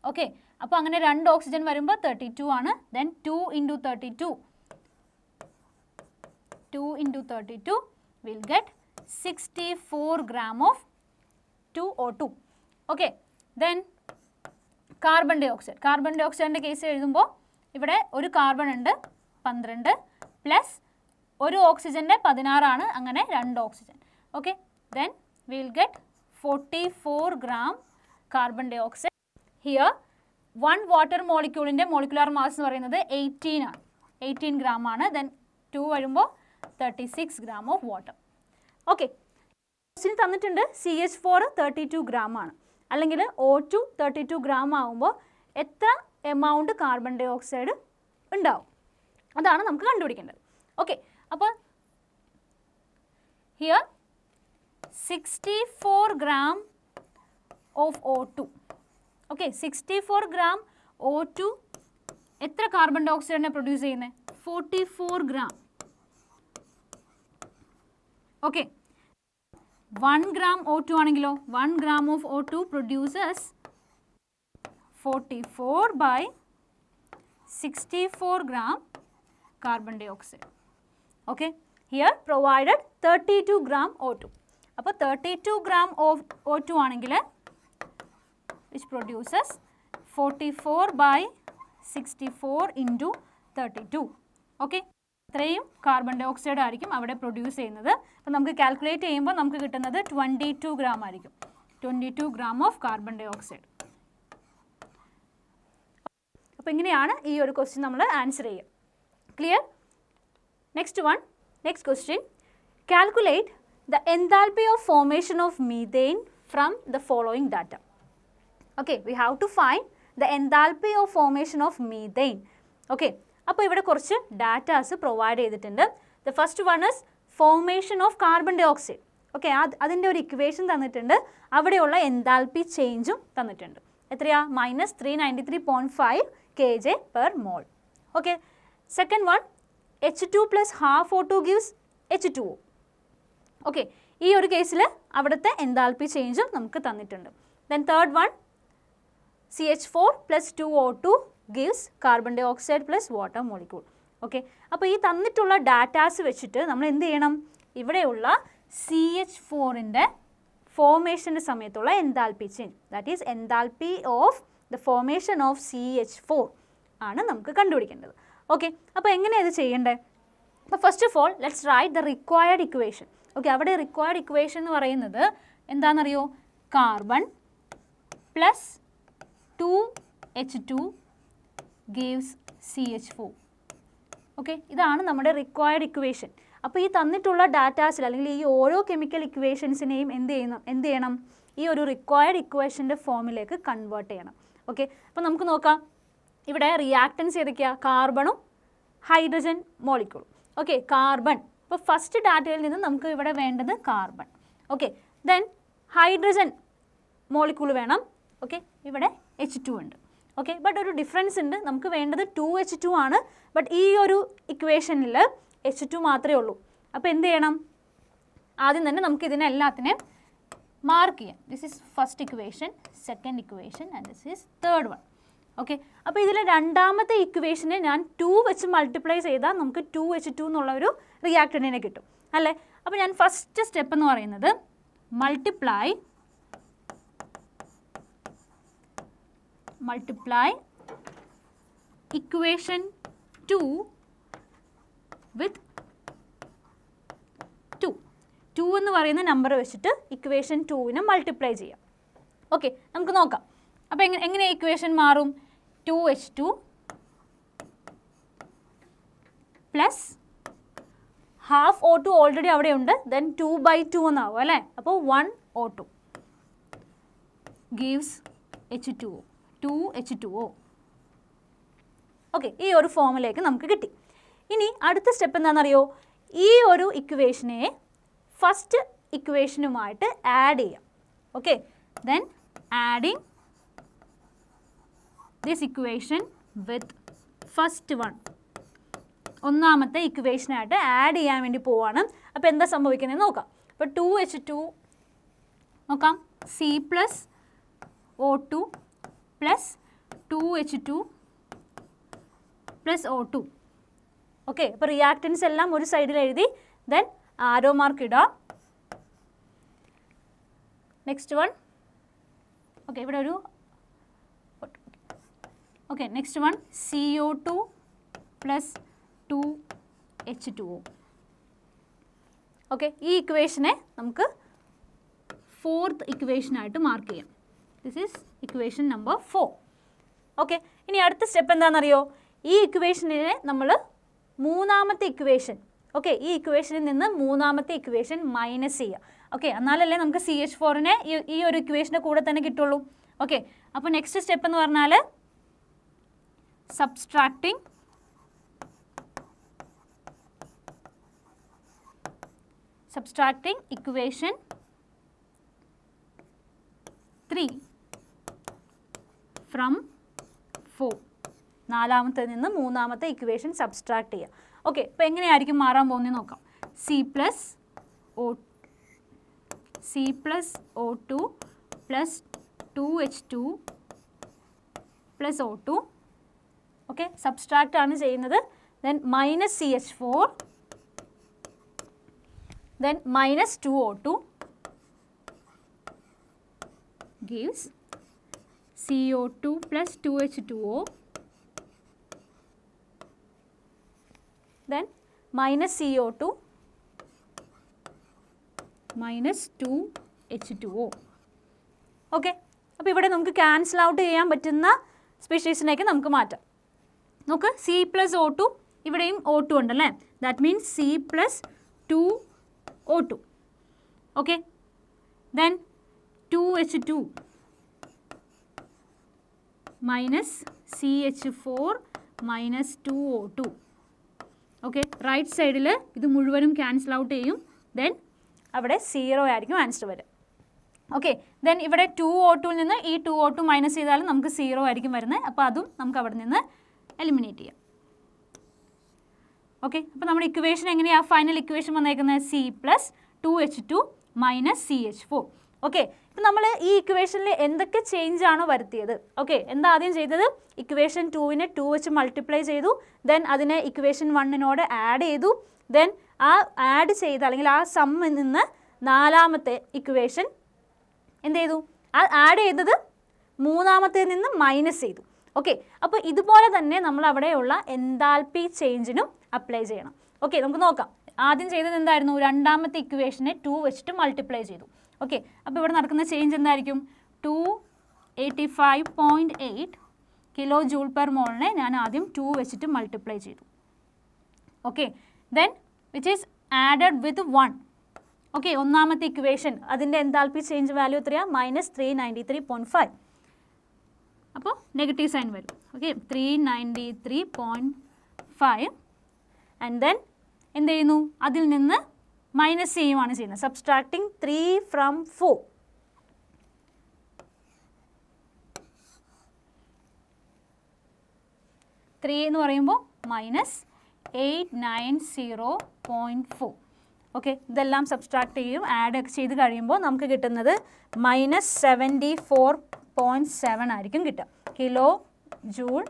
ഓക്കെ, അപ്പോൾ അങ്ങനെ 2 ഓക്സിജൻ വരുമ്പോൾ 32 ആണ്. Then 2 × 32 will get 64 gram of 2O2. Okay, then carbon ഡൈ ഓക്സൈഡിൻ്റെ കേസ് എഴുതുമ്പോൾ ഇവിടെ ഒരു കാർബൺ ഉണ്ട് 12 പ്ലസ് ഒരു ഓക്സിജൻ്റെ 16 ആണ്, അങ്ങനെ 2 oxygen. Okay, then will get 44 gram carbon dioxide. Here 1 water മോളിക്യൂളിൻ്റെ മോളിക്കുലാർ മാസ് എന്ന് പറയുന്നത് 18 ആണ്, 18 gram ആണ്. ദെൻ 2 വരുമ്പോൾ 36 gram of water. Okay, question തന്നിട്ടുണ്ട് CH4 32 gram ആണ്, അല്ലെങ്കിൽ O2 32 gram ആകുമ്പോൾ എത്ര എമൗണ്ട് കാർബൺ ഡൈ ഓക്സൈഡ് ഉണ്ടാവും, അതാണ് നമുക്ക് കണ്ടുപിടിക്കേണ്ടത്. ഓക്കെ, അപ്പോൾ here 64 gram of O2. Okay, 64 gram O2 എത്ര കാർബൺ ഡൈ ഓക്സൈഡിനെ പ്രൊഡ്യൂസ് ചെയ്യുന്നത്, 44 gram. ഓക്കെ 1 gram O2 ആണെങ്കിലോ 1 gram of O2 produces 44 by 64 gram carbon dioxide. Okay, here provided 32 gram O2. അപ്പോൾ 32 gram of O2 ആണെങ്കിൽ which produces 44 by 64 into 32. Okay, ഇത്രയും carbon dye oxide ആയിരിക്കും അവിടെ produce ചെയ്യുന്നത്. അപ്പോൾ നമുക്ക് കാൽക്കുലേറ്റ് ചെയ്യുമ്പോൾ നമുക്ക് കിട്ടുന്നത് 22 gram ആയിരിക്കും. 22 gram of carbon dioxide. അപ്പോൾ ഇങ്ങനെയാണ് ഈ ഒരു ക്വസ്റ്റ്യൻ നമ്മൾ ആൻസർ ചെയ്യുക. Clear? Next question, calculate the enthalpy of formation of methane from the following data. Okay, we have to find the enthalpy of formation of methane. Okay, അപ്പോൾ ഇവിടെ കുറച്ച് datas provide ചെയ്തിട്ടുണ്ട്. The first one is formation of carbon dioxide. Okay, അതിൻ്റെ ഒരു equation തന്നിട്ടുണ്ട്. അവിടെയുള്ള enthalpy ചേഞ്ചും തന്നിട്ടുണ്ട്. എത്രയാ? -393.5 kJ per mole. Okay, second one H2 plus half O2 gives H2O. Okay, ഈ ഒരു കേസിൽ അവിടുത്തെ എൻതാൽപ്പി ചേഞ്ചും നമുക്ക് തന്നിട്ടുണ്ട്. Then third one CH4 plus 2O2 gives carbon dioxide plus water molecule. Okay, അപ്പോൾ ഈ തന്നിട്ടുള്ള ഡാറ്റാസ് വെച്ചിട്ട് നമ്മൾ എന്ത് ചെയ്യണം? ഇവിടെയുള്ള CH4ൻ്റെ ഫോർമേഷൻ്റെ സമയത്തുള്ള enthalpy change, that is enthalpy of the formation of CH4 ആണ് നമുക്ക് കണ്ടുപിടിക്കേണ്ടത്. ഓക്കെ, അപ്പോൾ എങ്ങനെയാണ് ഇത് ചെയ്യേണ്ടത്? അപ്പോൾ first of all let's write the required equation. Okay, അവിടെ റിക്വയർഡ് ഇക്വേഷൻ എന്ന് പറയുന്നത് എന്താണെന്നറിയോ? Carbon plus 2H2 gives CH4. Okay, ഇതാണ് നമ്മുടെ റിക്വയർഡ് ഇക്വേഷൻ. അപ്പോൾ ഈ തന്നിട്ടുള്ള ഡാറ്റാസിൽ അല്ലെങ്കിൽ ഈ ഓരോ കെമിക്കൽ ഇക്വേഷൻസിനെയും എന്ത് ചെയ്യണം? ഈ ഒരു റിക്വയർഡ് ഇക്വേഷൻ്റെ ഫോമിലേക്ക് കൺവേർട്ട് ചെയ്യണം. ഓക്കെ, അപ്പോൾ നമുക്ക് നോക്കാം. ഇവിടെ റിയാക്റ്റൻസ് ഏതൊക്കെയാണ്? കാർബണും ഹൈഡ്രജൻ മോളിക്യൂളും. ഓക്കെ, കാർബൺ, ഇപ്പോൾ ഫസ്റ്റ് ഡാറ്റയിൽ നിന്ന് നമുക്ക് ഇവിടെ വേണ്ടത് carbon. Okay, then hydrogen molecule വേണം. ഓക്കെ, ഇവിടെ H2 ഉണ്ട്. ഓക്കെ, ബട്ട് ഒരു ഡിഫറൻസ് ഉണ്ട്. നമുക്ക് വേണ്ടത് 2H2 ആണ്. ബട്ട് ഈ ഒരു ഇക്വേഷനിൽ H2 മാത്രമേ ഉള്ളൂ. അപ്പോൾ എന്ത് ചെയ്യണം? ആദ്യം തന്നെ നമുക്ക് ഇതിനെല്ലാത്തിനെയും മാർക്ക് ചെയ്യാം. This is first equation, second equation and this is third one. Okay, അപ്പോൾ ഇതിൽ രണ്ടാമത്തെ ഇക്വേഷനെ ഞാൻ 2 വെച്ച് മൾട്ടിപ്ലൈ ചെയ്താൽ നമുക്ക് 2H2 എന്നുള്ള ഒരു റിയാക്ടൻറ്റിനെ കിട്ടും അല്ലേ? അപ്പോൾ ഞാൻ ഫസ്റ്റ് സ്റ്റെപ്പ് എന്ന് പറയുന്നത് മൾട്ടിപ്ലൈ ഇക്വേഷൻ 2 വിത്ത് 2 എന്ന് പറയുന്ന നമ്പർ വെച്ചിട്ട് ഇക്വേഷൻ 2നെ മൾട്ടിപ്ലൈ ചെയ്യാം. ഓക്കെ, നമുക്ക് നോക്കാം. അപ്പോൾ എങ്ങനെ ഇക്വേഷൻ മാറും? 2H2 plus half O2 already അവിടെ ഉണ്ട്. ദെൻ 2/2 എന്നാവും അല്ലേ? അപ്പോൾ 1O2 gives H2O, 2H2O. Okay, ഈ ഒരു ഫോമിലേക്ക് നമുക്ക് കിട്ടി. ഇനി അടുത്ത സ്റ്റെപ്പ് എന്താണെന്നറിയോ? ഈ ഒരു ഇക്വേഷനെ ഫസ്റ്റ് ഇക്വേഷനുമായിട്ട് ആഡ് ചെയ്യാം. Okay, then adding this equation with first one, ഒന്നാമത്തെ ഇക്വേഷനായിട്ട് ആഡ് ചെയ്യാൻ വേണ്ടി പോവാണ്. അപ്പോൾ എന്താ സംഭവിക്കുന്നത് നോക്കാം. അപ്പോൾ 2H2 നോക്കാം, C plus O2 plus 2H2 plus O2. Okay, അപ്പോൾ റിയാക്റ്റൻസ് എല്ലാം ഒരു സൈഡിൽ എഴുതി ദെൻ ആരോ മാർക്ക് ഇടാം. Next one. ഓക്കെ, ഇവിടെ ഒരു okay, next one CO2 plus 2H2O. Okay, ഈ ഇക്വേഷനെ നമുക്ക് ഫോർത്ത് ഇക്വേഷനായിട്ട് മാർക്ക് ചെയ്യാം. This is equation number 4. Okay, ഇനി അടുത്ത സ്റ്റെപ്പ് എന്താണെന്നറിയോ? ഈ ഇക്വേഷനെ നമ്മൾ മൂന്നാമത്തെ ഇക്വേഷൻ, ഓക്കെ, ഈ ഇക്വേഷനിൽ നിന്ന് മൂന്നാമത്തെ ഇക്വേഷൻ മൈനസ് ചെയ്യുക. ഓക്കെ, എന്നാലല്ലേ നമുക്ക് CH4നെ ഈ ഒരു ഇക്വേഷൻ്റെ കൂടെ തന്നെ കിട്ടുള്ളൂ. ഓക്കെ, അപ്പോൾ നെക്സ്റ്റ് സ്റ്റെപ്പ് എന്ന് പറഞ്ഞാൽ subtracting equation 3 from 4. നാലാമത്തെ നിന്ന് മൂന്നാമത്തെ ഇക്വേഷൻ സബ്സ്ട്രാക്ട് ചെയ്യുക. ഓക്കെ, അപ്പോൾ എങ്ങനെയായിരിക്കും മാറാൻ പോകുന്നത് നോക്കാം. C plus O2 plus 2H2 plus O2. Okay, subtract ആണ് ചെയ്യുന്നത്. Then minus CH4, then minus 2O2 gives CO2 plus 2H2O, then minus CO2 minus 2H2O. Okay, അപ്പോൾ ഇവിടെ നമുക്ക് ക്യാൻസൽ ഔട്ട് ചെയ്യാൻ പറ്റുന്ന സ്പീഷീസിനേക്ക് നമുക്ക് മാറ്റാം. നോക്ക്, C പ്ലസ് O2, ഇവിടെയും O2 ഉണ്ടല്ലേ, that means C plus 2O2. Okay, then 2H2 minus CH4 minus 2O2. Okay, right സൈഡിൽ ഇത് മുഴുവനും ക്യാൻസൽ ഔട്ട് ചെയ്യും. ദെൻ അവിടെ 0 ആയിരിക്കും ആൻസർ വരിക. ഓക്കെ, ദെൻ ഇവിടെ 2O2ൽ നിന്ന് ഈ 2O2 മൈനസ് ചെയ്താലും നമുക്ക് 0 ആയിരിക്കും വരുന്നത്. അപ്പോൾ അതും നമുക്ക് അവിടെ നിന്ന് എലിമിനേറ്റ് ചെയ്യാം. ഓക്കെ, അപ്പോൾ നമ്മുടെ ഇക്വേഷൻ എങ്ങനെയാണ് ഫൈനൽ ഇക്വേഷൻ വന്നേക്കുന്നത്? C plus 2H2 minus CH4. Okay, ഇപ്പം നമ്മൾ ഈ ഇക്വേഷനിൽ എന്തൊക്കെ ചേഞ്ച് ആണോ വരുത്തിയത്? ഓക്കെ, എന്താ ആദ്യം ചെയ്തത്? ഇക്വേഷൻ 2നെ 2 വെച്ച് മൾട്ടിപ്ലൈ ചെയ്തു. ദെൻ അതിനെ ഇക്വേഷൻ 1നോട് ആഡ് ചെയ്തു. ദെൻ ആ ആഡ് ചെയ്ത അല്ലെങ്കിൽ ആ സമ്മിൽ നിന്ന് നാലാമത്തെ ഇക്വേഷൻ എന്ത് ചെയ്തു? ആ ആഡ് ചെയ്തത് മൂന്നാമത്തെ നിന്ന് മൈനസ് ചെയ്തു. ഓക്കെ, അപ്പോൾ ഇതുപോലെ തന്നെ നമ്മൾ അവിടെയുള്ള എൻതാൽപ്പി ചേഞ്ചിനും അപ്ലൈ ചെയ്യണം. ഓക്കെ, നമുക്ക് നോക്കാം. ആദ്യം ചെയ്തത് എന്തായിരുന്നു? രണ്ടാമത്തെ ഇക്വേഷനെ 2 വെച്ചിട്ട് മൾട്ടിപ്ലൈ ചെയ്തു. ഓക്കെ, അപ്പോൾ ഇവിടെ നടക്കുന്ന ചേഞ്ച് എന്തായിരിക്കും? 285.8 കിലോ ജൂൾ പെർ മോളിനെ ഞാൻ ആദ്യം 2 വെച്ചിട്ട് മൾട്ടിപ്ലൈ ചെയ്തു. Okay, then which is added with 1. Okay, ഒന്നാമത്തെ ഇക്വേഷൻ അതിൻ്റെ എൻതാൽപ്പി ചേഞ്ച് വാല്യൂ എത്രയാണ്? മൈനസ് 393.5. അപ്പോൾ നെഗറ്റീവ് സൈൻ വരും. ഓക്കെ, 393.5 ആൻഡ് ദെൻ എന്ത് ചെയ്യുന്നു? അതിൽ നിന്ന് മൈനസ് ചെയ്യുകയാണ് ചെയ്യുന്നത്. Subtracting 3 from 4. എന്ന് പറയുമ്പോൾ മൈനസ് 890.4. ഓക്കെ, ഇതെല്ലാം സബ്സ്ട്രാക്ട് ചെയ്യും. ആഡ് ഒക്കെ ചെയ്ത് കഴിയുമ്പോൾ നമുക്ക് കിട്ടുന്നത് മൈനസ് 74.7 ആയിരിക്കും കിട്ടുക, kilo joule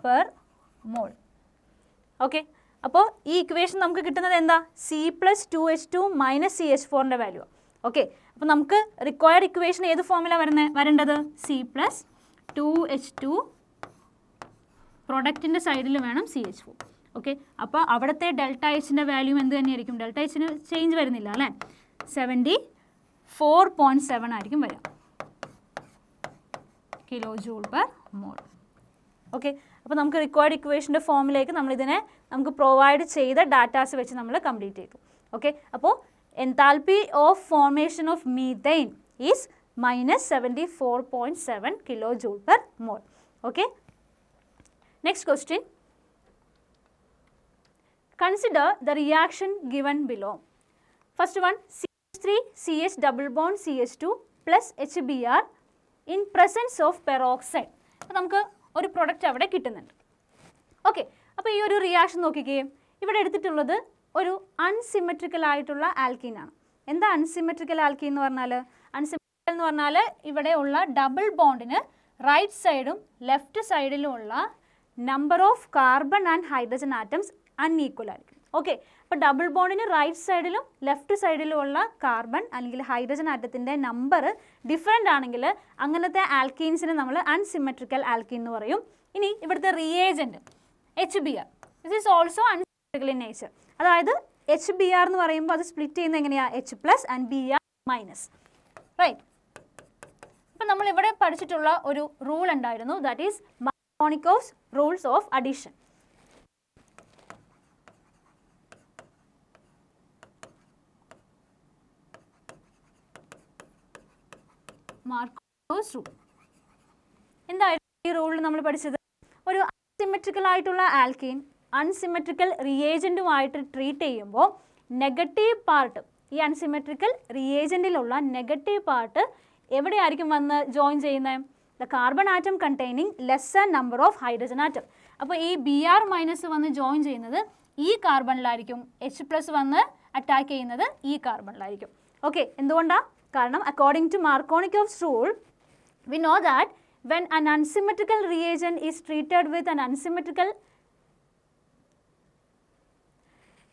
per mole. Okay, അപ്പോൾ ഈ ഇക്വേഷൻ നമുക്ക് കിട്ടുന്നത് എന്താ? C പ്ലസ് 2H2 മൈനസ് CH4ൻ്റെ വാല്യൂ. ഓക്കെ, അപ്പോൾ നമുക്ക് റിക്വയർഡ് ഇക്വേഷൻ ഏത് ഫോമിലാണ് വരേണ്ടത്? C പ്ലസ് 2H2 പ്രൊഡക്റ്റിൻ്റെ സൈഡിൽ വേണം CH4. ഓക്കെ, അപ്പോൾ അവിടുത്തെ ഡെൽറ്റ എച്ചിൻ്റെ വാല്യൂ എന്ത് തന്നെയായിരിക്കും? ഡെൽറ്റ എച്ചിന് ചേഞ്ച് വരുന്നില്ല അല്ലേ? 74.7 ആയിരിക്കും വരിക, kilo joule per mole. Okay, അപ്പോൾ നമുക്ക് റിക്വയർഡ് ഇക്വേഷൻ്റെ ഫോമിലേക്ക് നമുക്ക് പ്രൊവൈഡ് ചെയ്ത ഡാറ്റാസ് വെച്ച് നമ്മൾ കംപ്ലീറ്റ് ചെയ്തു. ഓക്കെ, അപ്പോൾ enthalpy of formation of methane is minus 74.7 kilo joule per mole. Okay, next question. Consider the reaction given below. First one, CH3 CH double bond CH2 plus HBr in presence of peroxide. അപ്പോൾ നമുക്ക് ഒരു product അവിടെ കിട്ടുന്നുണ്ട്. Okay, അപ്പോൾ ഈ ഒരു reaction നോക്കിക്കേ. ഇവിടെ എടുത്തിട്ടുള്ളത് ഒരു അൺസിമെട്രിക്കൽ ആയിട്ടുള്ള ആൽക്കീനാണ്. എന്താ അൺസിമെട്രിക്കൽ ആൽക്കീൻ എന്ന് പറഞ്ഞാൽ? അൺസിമെട്രിക്കൽ എന്ന് പറഞ്ഞാൽ ഇവിടെ ഉള്ള ഡബിൾ ബോണ്ടിന് റൈറ്റ് സൈഡും ലെഫ്റ്റ് സൈഡിലും ഉള്ള number of carbon and hydrogen atoms unequal ആയിരിക്കും. ഓക്കെ, അപ്പോൾ ഡബിൾ ബോണ്ടിന് റൈറ്റ് സൈഡിലും ലെഫ്റ്റ് സൈഡിലും ഉള്ള കാർബൺ അല്ലെങ്കിൽ ഹൈഡ്രജൻ ആറ്റത്തിൻ്റെ നമ്പർ ഡിഫറെൻ്റ് ആണെങ്കിൽ അങ്ങനത്തെ ആൽക്കീൻസിനെ നമ്മൾ അൺസിമെട്രിക്കൽ ആൽക്കീൻ എന്ന് പറയും. ഇനി ഇവിടുത്തെ reagent HBr, this is also unsymmetrical in nature. അതായത് HBr എന്ന് പറയുമ്പോൾ അത് സ്പ്ലിറ്റ് ചെയ്യുന്നത് എങ്ങനെയാണ്? H plus and Br minus. Right, അപ്പം നമ്മൾ ഇവിടെ പഠിച്ചിട്ടുള്ള ഒരു റൂൾ ഉണ്ടായിരുന്നു, that is Markovnikov's rules of addition. മാർക്കോസ് റൂൾ എന്തായിരുന്നു ഈ റൂളിൽ നമ്മൾ പഠിച്ചത്? ഒരു അൺസിമെട്രിക്കൽ ആയിട്ടുള്ള ആൽക്കീൻ അൺസിമെട്രിക്കൽ റിയേജൻറ്റുമായിട്ട് ട്രീറ്റ് ചെയ്യുമ്പോൾ നെഗറ്റീവ് പാർട്ട്, ഈ അൺസിമെട്രിക്കൽ റിയേജൻറ്റിലുള്ള നെഗറ്റീവ് പാർട്ട് എവിടെയായിരിക്കും വന്ന് ജോയിൻ ചെയ്യുന്നത്? The carbon atom containing lesser number of hydrogen atom. അപ്പോൾ ഈ Br മൈനസ് വന്ന് ജോയിൻ ചെയ്യുന്നത് ഈ കാർബണിലായിരിക്കും. H പ്ലസ് വന്ന് അറ്റാക്ക് ചെയ്യുന്നത് ഈ കാർബണിലായിരിക്കും. ഓക്കെ, എന്തുകൊണ്ടാണ്? കാരണം according to Markovnikov's rule we know that when an unsymmetrical reagent is treated with an unsymmetrical,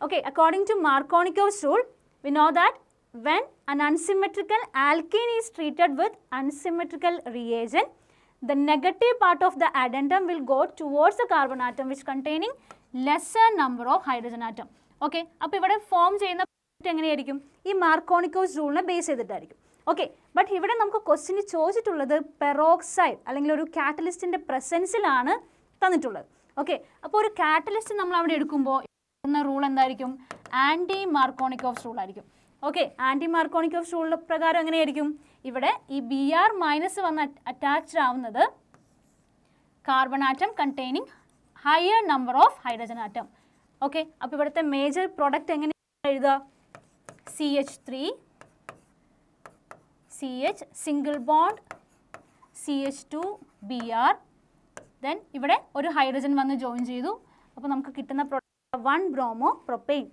okay, according to Markovnikov's rule, we know that when an unsymmetrical alkene is treated with unsymmetrical reagent, the negative part of the addendum will go towards the carbon atom which containing lesser number of hydrogen atom. Okay, അപ്പോൾ ഇവിടെ form ചെയ്യുന്ന എങ്ങനെയായിരിക്കും? ഈ മാർക്കോണിക്കോവ്സ് റൂളിനെ base ചെയ്തിട്ടായിരിക്കും. Okay, but ഇവിടെ നമുക്ക് ക്വസ്റ്റിന് ചോദിച്ചിട്ടുള്ളത് peroxide അല്ലെങ്കിൽ ഒരു കാറ്റലിസ്റ്റിൻ്റെ പ്രസൻസിലാണ് തന്നിട്ടുള്ളത്. ഓക്കെ, അപ്പോൾ ഒരു കാറ്റലിസ്റ്റ് നമ്മൾ അവിടെ എടുക്കുമ്പോൾ റൂൾ എന്തായിരിക്കും? ആൻറ്റി മാർക്കോണിക്കോവ്സ് റൂൾ ആയിരിക്കും. ഓക്കെ, ആൻറ്റി മാർക്കോണിക്കോവ്സ് റൂൾ പ്രകാരം എങ്ങനെയായിരിക്കും? ഇവിടെ ഈ Br- വന്ന് അറ്റാച്ച്ഡ് ആവുന്നത് carbon atom containing higher number of hydrogen atom. Okay, അപ്പോൾ ഇവിടുത്തെ മേജർ പ്രോഡക്റ്റ് എങ്ങനെയാണ് എഴുതുക? CH3 CH single bond CH2 Br, then ഇവിടെ ഒരു ഹൈഡ്രജൻ വന്ന് ജോയിൻ ചെയ്തു. അപ്പോൾ നമുക്ക് കിട്ടുന്ന product 1 bromopropane.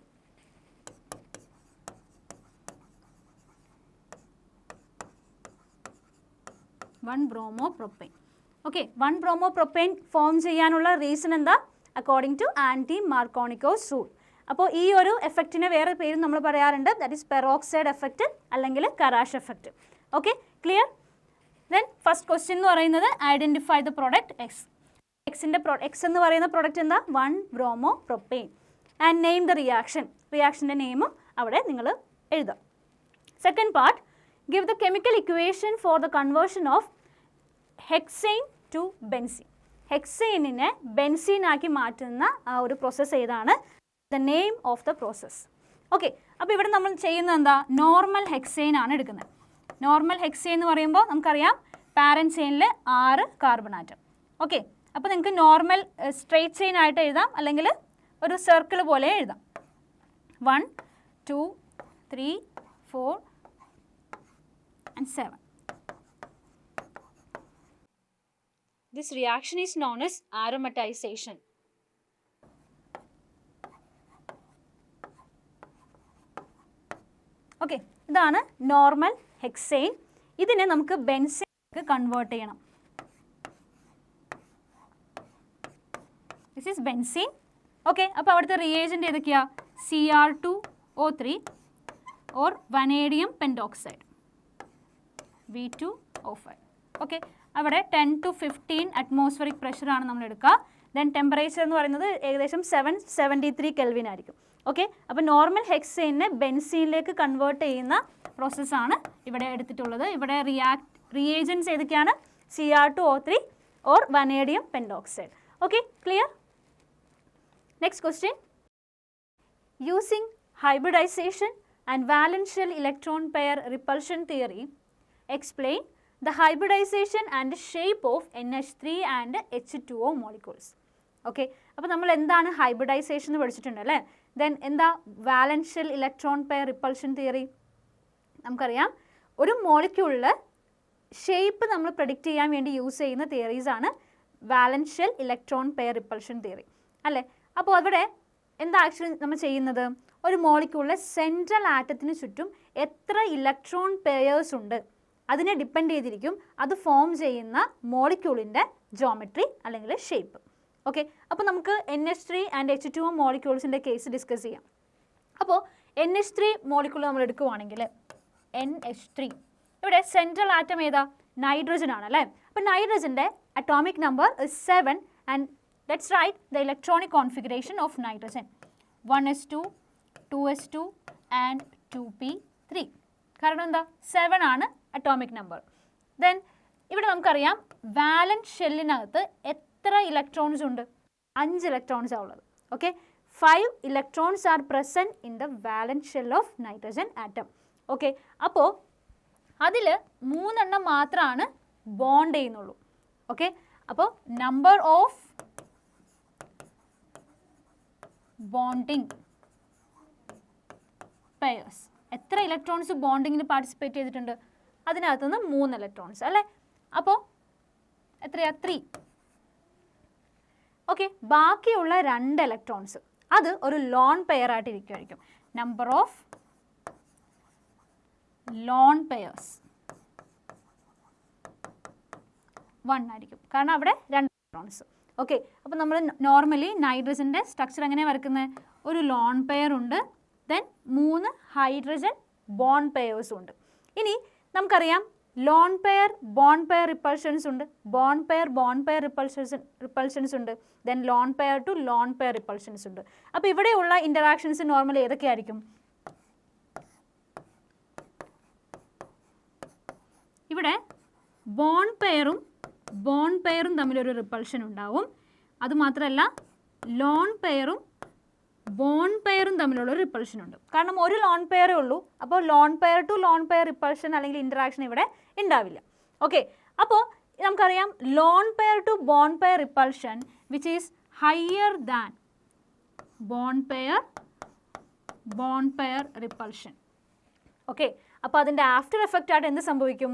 Okay, 1 bromopropane form ചെയ്യാനുള്ള റീസൺ എന്താ? According to anti Markovnikov's rule. അപ്പോൾ ഈ ഒരു എഫക്റ്റിനെ വേറെ പേര് നമ്മൾ പറയാറുണ്ട്, ദാറ്റ് ഈസ് പെറോക്സൈഡ് എഫക്റ്റ് അല്ലെങ്കിൽ Kharasch effect. Okay, clear? Then first question എന്ന് പറയുന്നത് identify the product X. X എന്ന് പറയുന്ന പ്രോഡക്റ്റ് എന്താ? 1 bromopropane. And name the റിയാക്ഷൻ്റെ നെയിമും അവിടെ നിങ്ങൾ എഴുതാം. Second part, give the chemical equation for the conversion of hexane to benzene. ഹെക്സെയിനിനെ ബെൻസീനാക്കി മാറ്റുന്ന ആ ഒരു പ്രോസസ്സ് ഏതാണ്? The name of the process. Okay, അപ്പോൾ ഇവിടെ നമ്മൾ ചെയ്യുന്നത് എന്താ? നോർമൽ ഹെക്സെയിൻ ആണ് എടുക്കുന്നത്. നോർമൽ ഹെക്സെയിൻ എന്ന് പറയുമ്പോൾ നമുക്കറിയാം പാരന്റ് ചെയിനിൽ 6 കാർബൺ ആറ്റം. ഓക്കെ, അപ്പോൾ നിങ്ങൾക്ക് നോർമൽ സ്ട്രെയിറ്റ് ചെയിൻ ആയിട്ട് എഴുതാം, അല്ലെങ്കിൽ ഒരു സർക്കിൾ പോലെ എഴുതാം. 1 2 3 4 and 7. This reaction is known as aromatization. Okay, ഇതാണ് നോർമൽ ഹെക്സെയിൻ. ഇതിനെ നമുക്ക് ബെൻസീനിലേക്ക് കൺവേർട്ട് ചെയ്യണം. This is benzene. ഓക്കെ, അപ്പോൾ അവിടുത്തെ റിയേജൻ്റ് ഏതൊക്കെയാണ്? Cr2O3 or vanadium pentoxide V2O5. Okay, അവിടെ 10 to 15 അറ്റ്മോസ്ഫിയറിക് പ്രഷറാണ് നമ്മൾ എടുക്കുക. ദെൻ ടെമ്പറേച്ചർ എന്ന് പറയുന്നത് ഏകദേശം 773 കെൽവിൻ ആയിരിക്കും. ഓക്കെ, അപ്പോൾ നോർമൽ ഹെക്സെയിനെ ബെൻസീനിലേക്ക് കൺവേർട്ട് ചെയ്യുന്ന പ്രോസസ്സാണ് ഇവിടെ എടുത്തിട്ടുള്ളത്. ഇവിടെ റിയേജൻസ് ഏതൊക്കെയാണ്? Cr2O3 or vanadium pentoxide. Okay, clear? Next question, using hybridization and valence shell electron pair repulsion theory, explain the hybridization and shape of NH3 and H2O molecules. Okay, അപ്പോൾ നമ്മൾ എന്താണ് hybridisation എന്ന് പഠിച്ചിട്ടുണ്ട് അല്ലേ? ദെൻ എന്താ വാലൻസ് shell electron pair repulsion theory? നമുക്കറിയാം ഒരു മോളിക്യൂളിൽ shape നമ്മൾ പ്രെഡിക്റ്റ് ചെയ്യാൻ വേണ്ടി യൂസ് ചെയ്യുന്ന തിയറീസാണ് valence shell electron pair repulsion theory അല്ലേ? അപ്പോൾ അവിടെ എന്താ ആക്ച്വലി നമ്മൾ ചെയ്യുന്നത്? ഒരു മോളിക്യൂളിലെ സെൻട്രൽ ആറ്റത്തിന് ചുറ്റും എത്ര ഇലക്ട്രോൺ പെയേഴ്സ് ഉണ്ട് അതിനെ ഡിപ്പെൻഡ് ചെയ്തിരിക്കും അത് ഫോം ചെയ്യുന്ന മോളിക്യൂളിൻ്റെ ജോമെട്രി അല്ലെങ്കിൽ ഷേപ്പ്. ഓക്കെ, അപ്പോൾ നമുക്ക് NH3 and H2O മോളിക്യൂൾസിൻ്റെ case discuss ചെയ്യാം. അപ്പോൾ NH3 മോളിക്യൂൾ നമ്മൾ എടുക്കുവാണെങ്കിൽ NH3 ഇവിടെ സെൻട്രൽ ആറ്റം ഏതാ? നൈട്രജൻ ആണ് അല്ലേ? അപ്പോൾ നൈട്രജൻ്റെ atomic number 7 and let's write the electronic configuration of nitrogen 1s2 2s2 and 2p3. കാരണം എന്താ? 7 ആണ് അറ്റോമിക് നമ്പർ. ദെൻ ഇവിടെ നമുക്കറിയാം വാലൻസ് ഷെല്ലിനകത്ത് എത്ര ഇലക്ട്രോൺസ് ഉണ്ട്? 5 ഇലക്ട്രോൺസാണ് ഉള്ളത്. Okay, 5 electrons are present in the വാലൻസ് shell of nitrogen atom. Okay, അപ്പോൾ അതിൽ 3 എണ്ണം മാത്രമാണ് ബോണ്ട് ചെയ്യുന്നുള്ളൂ. ഓക്കെ, അപ്പോൾ നമ്പർ ഓഫ് ബോണ്ടിങ് പെയേഴ്സ്, എത്ര ഇലക്ട്രോൺസ് ബോണ്ടിങ്ങിന് പാർട്ടിസിപ്പേറ്റ് ചെയ്തിട്ടുണ്ട്? അതിനകത്തുനിന്ന് 3 ഇലക്ട്രോൺസ് അല്ലേ? അപ്പോൾ എത്രയാ? 3. ഓക്കെ, ബാക്കിയുള്ള 2 ഇലക്ട്രോൺസ് അത് ഒരു ലോൺ പെയർ ആയിട്ട് ഇരിക്കുമായിരിക്കും. number of lone pairs 1 ആയിരിക്കും, കാരണം അവിടെ 2 ഇലക്ട്രോൺസ്. ഓക്കെ, അപ്പോൾ നമ്മൾ നോർമലി നൈട്രജൻ്റെ സ്ട്രക്ചർ എങ്ങനെയാണ് വരക്കുന്നത്? ഒരു ലോൺ പെയർ ഉണ്ട്, ദെൻ 3 ഹൈഡ്രജൻ ബോണ്ട് പെയേഴ്സും ഉണ്ട്. ഇനി നമുക്കറിയാം lone pair bond pair repulsions ഉണ്ട്, ബോണ്ട് പെയർ റിപ്പൾഷൻസ് ഉണ്ട്, then lone pair to lone pair repulsions ഉണ്ട്. അപ്പോൾ ഇവിടെയുള്ള ഇൻ്ററാക്ഷൻസ് നോർമലി ഏതൊക്കെയായിരിക്കും? ഇവിടെ ബോണ്ട് പെയറും തമ്മിലൊരു റിപ്പൾഷൻ ഉണ്ടാവും. അതുമാത്രമല്ല ലോൺ പെയറും ബോണ്ട് പെയറും തമ്മിലുള്ള റിപ്പൾഷൻ ഉണ്ട്. കാരണം ഒരു ലോൺ പെയറേ ഉള്ളൂ, അപ്പോൾ loan pair to lone pair repulsion അല്ലെങ്കിൽ ഇൻറ്ററാക്ഷൻ ഇവിടെ ഉണ്ടാവില്ല. ഓക്കെ, അപ്പോൾ നമുക്കറിയാം lone pair to bond pair repulsion which is higher than bond pair repulsion. Okay, അപ്പോൾ അതിൻ്റെ ആഫ്റ്റർ എഫക്റ്റ് ആയിട്ട് എന്ത് സംഭവിക്കും?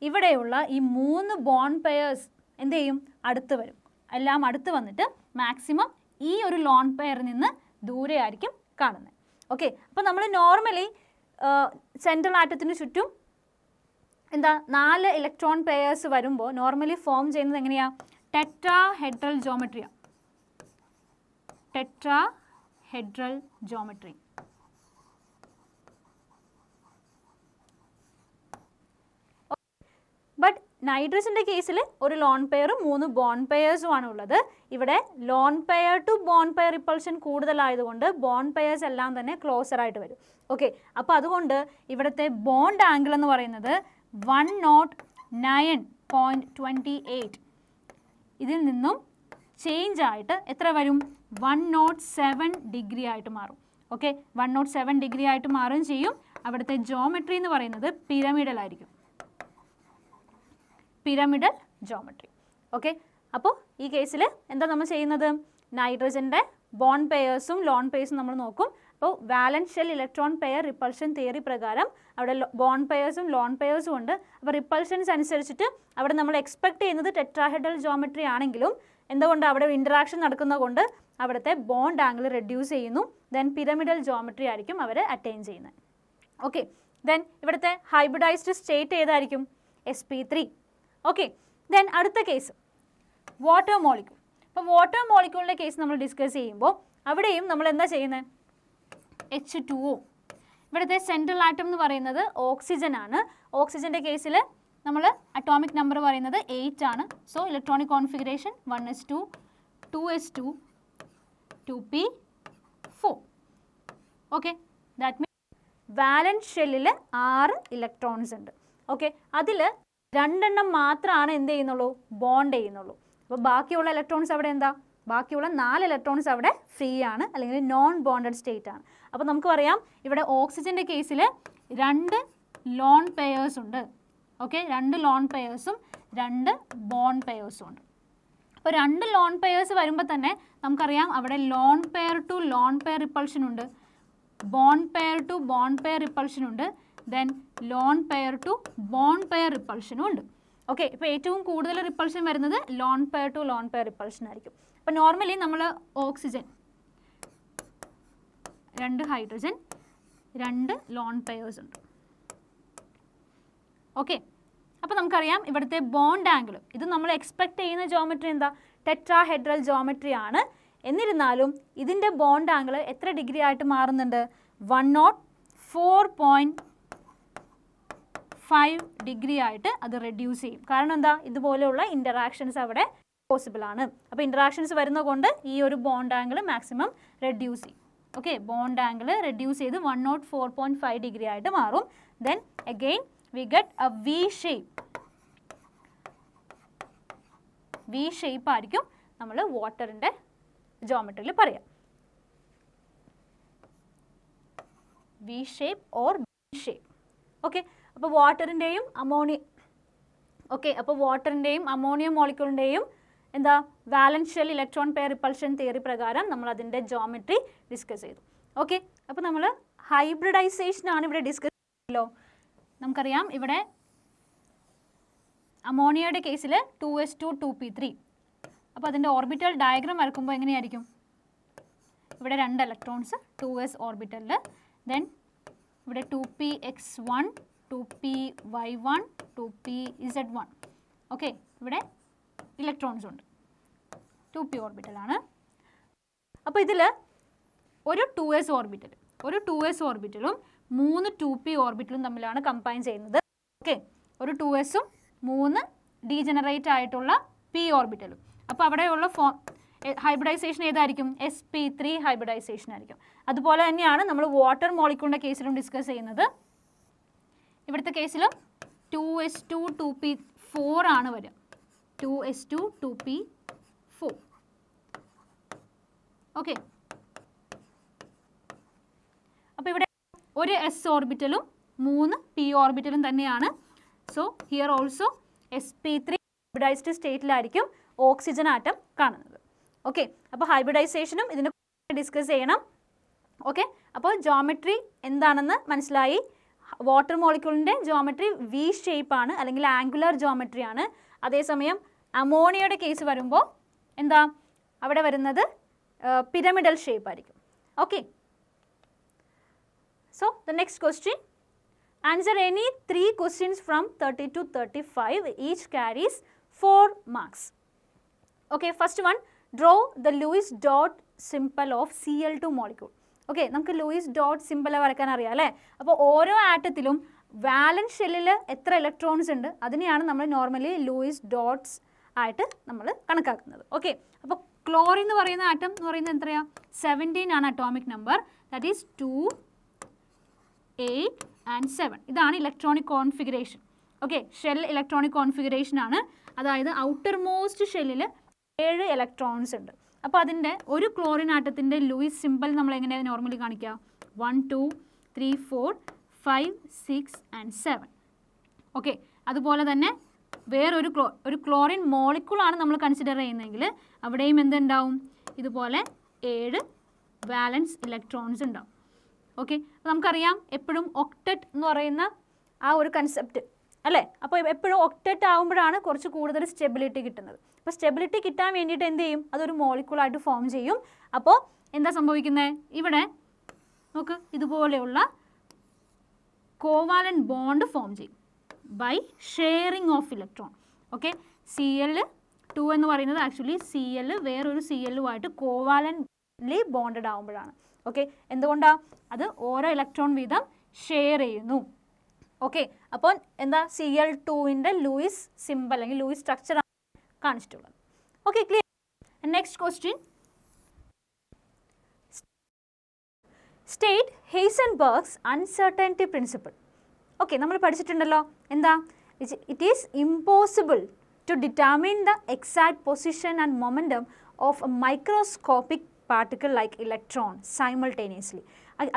ഇവിടെയുള്ള ഈ 3 ബോണ്ട് പെയേഴ്സ് എന്ത് ചെയ്യും? അടുത്ത് വരും. എല്ലാം അടുത്ത് വന്നിട്ട് മാക്സിമം ഈ ഒരു ലോൺ പെയറിൽ നിന്ന് ദൂരെ ആയിരിക്കും കാണുന്നത്. ഓക്കെ, അപ്പോൾ നമ്മൾ നോർമലി സെൻട്രൽ ആറ്റത്തിന് ചുറ്റും എന്താ 4 ഇലക്ട്രോൺ പെയേഴ്സ് വരുമ്പോൾ നോർമലി ഫോം ചെയ്യുന്നത് എങ്ങനെയാണ്? Tetrahedral geometry. ബട്ട് നൈട്രജൻ്റെ കേസിൽ ഒരു ലോൺ പെയറും 3 ബോണ്ട് പെയേഴ്സുമാണ് ഉള്ളത്. ഇവിടെ loan pair to bond pair repulsion കൂടുതലായതുകൊണ്ട് ബോണ്ട് പെയേഴ്സ് എല്ലാം തന്നെ ക്ലോസർ ആയിട്ട് വരും. ഓക്കെ, അപ്പോൾ അതുകൊണ്ട് ഇവിടുത്തെ ബോണ്ട് ആംഗിൾ എന്ന് പറയുന്നത് 109.28. ഇതിൽ നിന്നും ചേഞ്ച് ആയിട്ട് എത്ര വരും? 107 ഡിഗ്രി ആയിട്ട് മാറും. ഓക്കെ, 107 ഡിഗ്രി ആയിട്ട് മാറുകയും ചെയ്യും. അവിടുത്തെ ജോമെട്രി എന്ന് പറയുന്നത് പിരമിഡൽ ആയിരിക്കും, പിരമിഡൽ ജോമെട്രി. ഓക്കെ, അപ്പോൾ ഈ കേസിൽ എന്താ നമ്മൾ ചെയ്യുന്നത്? നൈട്രജൻ്റെ ബോണ്ട് പെയേഴ്സും ലോൺ പെയേഴ്സും നമ്മൾ നോക്കും. അപ്പോൾ വാലൻസ് shell electron pair repulsion theory പ്രകാരം അവിടെ ബോണ്ട് പെയേഴ്സും ലോൺ പെയേഴ്സും ഉണ്ട്. അപ്പോൾ റിപ്പൾഷൻസ് അനുസരിച്ചിട്ട് അവിടെ നമ്മൾ എക്സ്പെക്ട് ചെയ്യുന്നത് ടെട്രാഹെഡ്രൽ ജോമെട്രി ആണെങ്കിലും എന്തുകൊണ്ട് അവിടെ ഇൻറ്ററാക്ഷൻ നടക്കുന്നത് കൊണ്ട് അവിടുത്തെ ബോണ്ട് ആംഗിൾ റെഡ്യൂസ് ചെയ്യുന്നു. ദെൻ പിരമിഡൽ ജോമെട്രി ആയിരിക്കും അവർ അറ്റൈൻ ചെയ്യുന്നത്. ഓക്കെ, ദെൻ ഇവിടുത്തെ ഹൈബ്രിഡൈസ്ഡ് സ്റ്റേറ്റ് ഏതായിരിക്കും? sp3. ഓക്കെ, ദെൻ അടുത്ത കേസ് വാട്ടർ മോളിക്യൂൾ. അപ്പോൾ വാട്ടർ മോളിക്യൂളിൻ്റെ കേസ് നമ്മൾ ഡിസ്കസ് ചെയ്യുമ്പോൾ അവിടെയും നമ്മൾ എന്താ ചെയ്യുന്നത്? H2O. ഇവിടുത്തെ സെൻട്രൽ ആറ്റം എന്ന് പറയുന്നത് ഓക്സിജൻ ആണ്. ഓക്സിജൻ്റെ കേസിൽ നമ്മൾ അറ്റോമിക് നമ്പർ പറയുന്നത് 8 ആണ്. So electronic configuration 1s2 2s2 2p4. Okay, that means valence ഷെല്ലിൽ 6 ഇലക്ട്രോൺസ് ഉണ്ട്. ഓക്കെ, അതിൽ 2 എണ്ണം മാത്രമാണ് എന്ത് ചെയ്യുന്നുള്ളൂ? ബോണ്ട് ചെയ്യുന്നുള്ളൂ. അപ്പോൾ ബാക്കിയുള്ള ഇലക്ട്രോൺസ് അവിടെ എന്താ? ബാക്കിയുള്ള 4 ഇലക്ട്രോൺസ് അവിടെ ഫ്രീ ആണ്, അല്ലെങ്കിൽ നോൺ ബോണ്ടഡ് സ്റ്റേറ്റ് ആണ്. അപ്പോൾ നമുക്ക് പറയാം ഇവിടെ ഓക്സിജൻ്റെ കേസിൽ 2 ലോൺ പെയേഴ്സ് ഉണ്ട്. ഓക്കെ, 2 ലോൺ പെയേഴ്സും 2 ബോണ്ട് പെയേഴ്സും ഉണ്ട്. അപ്പോൾ 2 ലോൺ പെയേഴ്സ് വരുമ്പോൾ തന്നെ നമുക്കറിയാം അവിടെ lone pair to lone pair repulsion ഉണ്ട്, bond pair to bond pair repulsion ഉണ്ട്, then lone pair to bond pair റിപ്പൾഷനും ഉണ്ട്. ഓക്കെ, ഇപ്പോൾ ഏറ്റവും കൂടുതൽ റിപ്പൾഷൻ വരുന്നത് lone pair to lone pair repulsion ആയിരിക്കും. അപ്പോൾ നോർമലി നമ്മൾ ഓക്സിജൻ 2 ഹൈഡ്രജൻ 2 ലോൺ പെയേഴ്സ് ഉണ്ട്. ഓക്കെ, അപ്പോൾ നമുക്കറിയാം ഇവിടുത്തെ ബോണ്ട് ആംഗിൾ ഇത് നമ്മൾ എക്സ്പെക്ട് ചെയ്യുന്ന ജോമെട്രി എന്താ? ടെട്രാഹെഡ്രൽ ജോമെട്രി ആണ്. എന്നിരുന്നാലും ഇതിൻ്റെ ബോണ്ട് ആംഗിൾ എത്ര ഡിഗ്രി ആയിട്ട് മാറുന്നുണ്ട്? 104.5 ഡിഗ്രി ആയിട്ട് അത് റെഡ്യൂസ് ചെയ്യും. കാരണം എന്താ? ഇതുപോലെയുള്ള ഇൻ്ററാക്ഷൻസ് അവിടെ പോസിബിൾ ആണ്. അപ്പോൾ ഇൻ്ററാക്ഷൻസ് വരുന്നത് കൊണ്ട് ഈ ഒരു ബോണ്ട് ആംഗിൾ മാക്സിമം റെഡ്യൂസ് ചെയ്യും. ഓക്കെ, ബോണ്ട് ആംഗിൾ റെഡ്യൂസ് ചെയ്ത് 104.5 ഡിഗ്രി ആയിട്ട് മാറും. Then again we get a V shape. V shape ആയിരിക്കും നമ്മൾ വാട്ടറിൻ്റെ ജോമെട്രിയിൽ പറയാം. V shape or B shape. Okay, അപ്പോൾ വാട്ടറിൻ്റെയും അമോണിയം മോളിക്യൂളിൻ്റെയും എന്താ വാലൻസ് shell electron pair repulsion theory പ്രകാരം നമ്മൾ അതിൻ്റെ ജോമെട്രി ഡിസ്കസ് ചെയ്തു. ഓക്കെ, അപ്പോൾ നമ്മൾ ഹൈബ്രിഡൈസേഷൻ ആണ് ഇവിടെ ഡിസ്കസ് ചെയ്തല്ലോ. നമുക്കറിയാം ഇവിടെ അമോണിയയുടെ കേസിൽ 2s2 2p3. അപ്പോൾ അതിൻ്റെ ഓർബിറ്റൽ ഡയഗ്രാം വരക്കുമ്പോൾ എങ്ങനെയായിരിക്കും? ഇവിടെ 2 ഇലക്ട്രോൺസ് 2s ഓർബിറ്റലിൽ, ദെൻ ഇവിടെ 2px1, 2py1, 2pz1. ഓക്കെ, ഇവിടെ ഇലക്ട്രോൺസ് ഉണ്ട്, 2p ഓർബിറ്റലാണ്. അപ്പോൾ ഇതിൽ ഒരു 2s ഓർബിറ്റലും 3 2p ഓർബിറ്റലും തമ്മിലാണ് കമ്പൈൻ ചെയ്യുന്നത്. ഓക്കെ, ഒരു 2sഉം 3 ഡീജനറേറ്റ് ആയിട്ടുള്ള p ഓർബിറ്റലും. അപ്പോൾ അവിടെയുള്ള ഹൈബ്രിഡൈസേഷൻ ഏതായിരിക്കും? sp3 ഹൈബ്രിഡൈസേഷൻ ആയിരിക്കും. അതുപോലെ തന്നെയാണ് നമ്മൾ വാട്ടർ മോളിക്യൂളിൻ്റെ കേസിലും ഡിസ്കസ് ചെയ്യുന്നത്. ഇവിടുത്തെ കേസിലും 2s2 2p4 ആണ് വരിക, 2s2 2p4. ഓക്കെ, അപ്പോൾ ഇവിടെ ഒരു s ഓർബിറ്റലും 3 p ഓർബിറ്റലും തന്നെയാണ്. So here also sp3 hybridised സ്റ്റേറ്റിലായിരിക്കും ഓക്സിജൻ ആറ്റം കാണുന്നത്. ഓക്കെ, അപ്പോൾ ഹൈബ്രിഡൈസേഷനും ഇതിനെ ഡിസ്കസ് ചെയ്യണം. ഓക്കെ, അപ്പോൾ ജോമെട്രി എന്താണെന്ന് മനസ്സിലായി. വാട്ടർ മോളിക്യൂളിൻ്റെ ജോമെട്രി വി ഷേപ്പാണ്, അല്ലെങ്കിൽ ആംഗുലർ ജോമെട്രി ആണ്. അതേസമയം അമോണിയയുടെ കേസ് വരുമ്പോൾ എന്താ അവിടെ വരുന്നത്? പിരമിഡൽ ഷേപ്പ് ആയിരിക്കും. Okay, so the next question, answer any 3 questions from 30 to 35, each carries 4 marks. Okay, first one, draw the Lewis dot symbol of Cl2 molecule. Okay, നമുക്ക് ലൂയിസ് ഡോട്ട് സിമ്പിൾ വരയ്ക്കാൻ അറിയാം അല്ലേ? അപ്പോൾ ഓരോ ആറ്റത്തിലും വാലൻസ് ഷെല്ലിൽ എത്ര ഇലക്ട്രോൺസ് ഉണ്ട് അതിനെയാണ് നമ്മൾ നോർമലി ലൂയിസ് ഡോട്ട്സ് ആയിട്ട് നമ്മൾ കണക്കാക്കുന്നത്. ഓക്കെ, അപ്പോൾ ക്ലോറിൻ എന്ന് പറയുന്ന ആറ്റം എന്ന് പറയുന്നത് എത്രയാണ്? 17 ആണ് atomic number. That is 2, 8 and 7. ഇതാണ് electronic configuration. Okay, shell electronic configuration ആണ്. അതായത് ഔട്ടർ മോസ്റ്റ് ഷെല്ലിൽ 7 ഇലക്ട്രോൺസ് ഉണ്ട്. അപ്പോൾ അതിൻ്റെ ഒരു ക്ലോറിൻ ആറ്റത്തിൻ്റെ ലൂയിസ് സിമ്പിൾ നമ്മൾ എങ്ങനെയാണ് നോർമലി കാണിക്കുക? 1, 2, 3, 4, 5, 6 and 7. ഓക്കെ, അതുപോലെ തന്നെ വേറൊരു ക്ലോറിൻ മോളിക്യൂളാണ് നമ്മൾ കൺസിഡർ ചെയ്യുന്നതെങ്കിൽ അവിടെയും എന്തുണ്ടാവും? ഇതുപോലെ 7 വാലൻസ് ഇലക്ട്രോൺസ് ഉണ്ടാവും. ഓക്കെ, നമുക്കറിയാം എപ്പോഴും ഒക്ടറ്റ് എന്ന് പറയുന്ന ആ ഒരു കൺസെപ്റ്റ് അല്ലേ? അപ്പോൾ എപ്പോഴും ഒക്ടറ്റ് ആകുമ്പോഴാണ് കുറച്ച് കൂടുതൽ സ്റ്റെബിലിറ്റി കിട്ടുന്നത്. അപ്പോൾ സ്റ്റെബിലിറ്റി കിട്ടാൻ വേണ്ടിയിട്ട് എന്ത് ചെയ്യും? അതൊരു മോളിക്യൂളായിട്ട് ഫോം ചെയ്യും. അപ്പോൾ എന്താ സംഭവിക്കുന്നത്? ഇവിടെ നോക്ക്, ഇതുപോലെയുള്ള കോവാലൻ ബോണ്ട് ഫോം ചെയ്യും by sharing of electron. Okay, Cl2 എന്ന് പറയുന്നത് ആക്ച്വലി Cl വേറൊരു Cl-ഉമായിട്ട് കോവാലൻ്റ്ലി ബോണ്ടഡ് ആകുമ്പോഴാണ്. ഓക്കെ, എന്തുകൊണ്ടാണ്? അത് ഓരോ ഇലക്ട്രോൺ വീതം ഷെയർ ചെയ്യുന്നു. ഓക്കെ, അപ്പോൾ എന്താ? Cl2ൻ്റെ ലൂയിസ് സിമ്പിൾ അല്ലെങ്കിൽ ലൂയിസ് സ്ട്രക്ചർ ആണ് കാണിച്ചിട്ടുള്ളത്. Okay, clear? Next question, state Heisenberg's uncertainty principle. Okay, നമ്മൾ പഠിച്ചിട്ടുണ്ടല്ലോ. എന്താ? It is impossible to determine the exact position and momentum of a microscopic particle like electron simultaneously.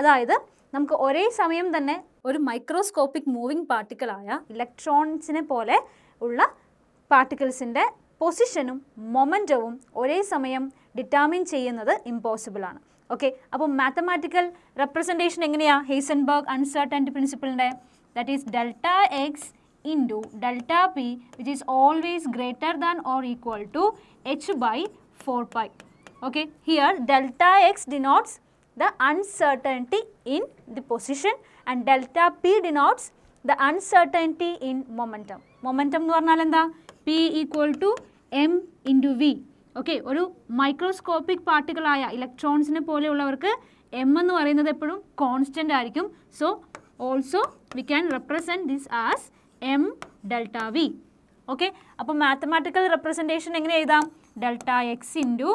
അതായത് നമുക്ക് ഒരേ സമയം തന്നെ ഒരു മൈക്രോസ്കോപ്പിക് മൂവിങ് പാർട്ടിക്കിളായ ഇലക്ട്രോൺസിനെ പോലെ ഉള്ള പാർട്ടിക്കിൾസിൻ്റെ പൊസിഷനും മൊമെൻറ്റവും ഒരേ സമയം ഡിറ്റർമിൻ ചെയ്യുന്നത് ഇമ്പോസിബിളാണ്. ഓക്കെ, അപ്പോൾ മാത്തമാറ്റിക്കൽ റെപ്രസെൻറ്റേഷൻ എങ്ങനെയാണ് ഹെയ്സൻബർഗ് അൺസർട്ടനിറ്റി പ്രിൻസിപ്പിളിൻ്റെ? That is delta X into delta P which is always greater than or equal to h/4π. Okay, here delta x denotes the uncertainty in the position and delta p denotes the uncertainty in momentum. Momentum എന്ന് പറഞ്ഞാൽ എന്താ? P equal to m into v. Okay, ഒരു microscopic പാർട്ടിക്കിളായ ഇലക്ട്രോൺസിനെ പോലെയുള്ളവർക്ക് m എന്ന് പറയുന്നത് എപ്പോഴും constant ആയിരിക്കും. So also we can represent this as m delta v. Okay, അപ്പോൾ mathematical representation എങ്ങനെ എഴുതാം? Delta X into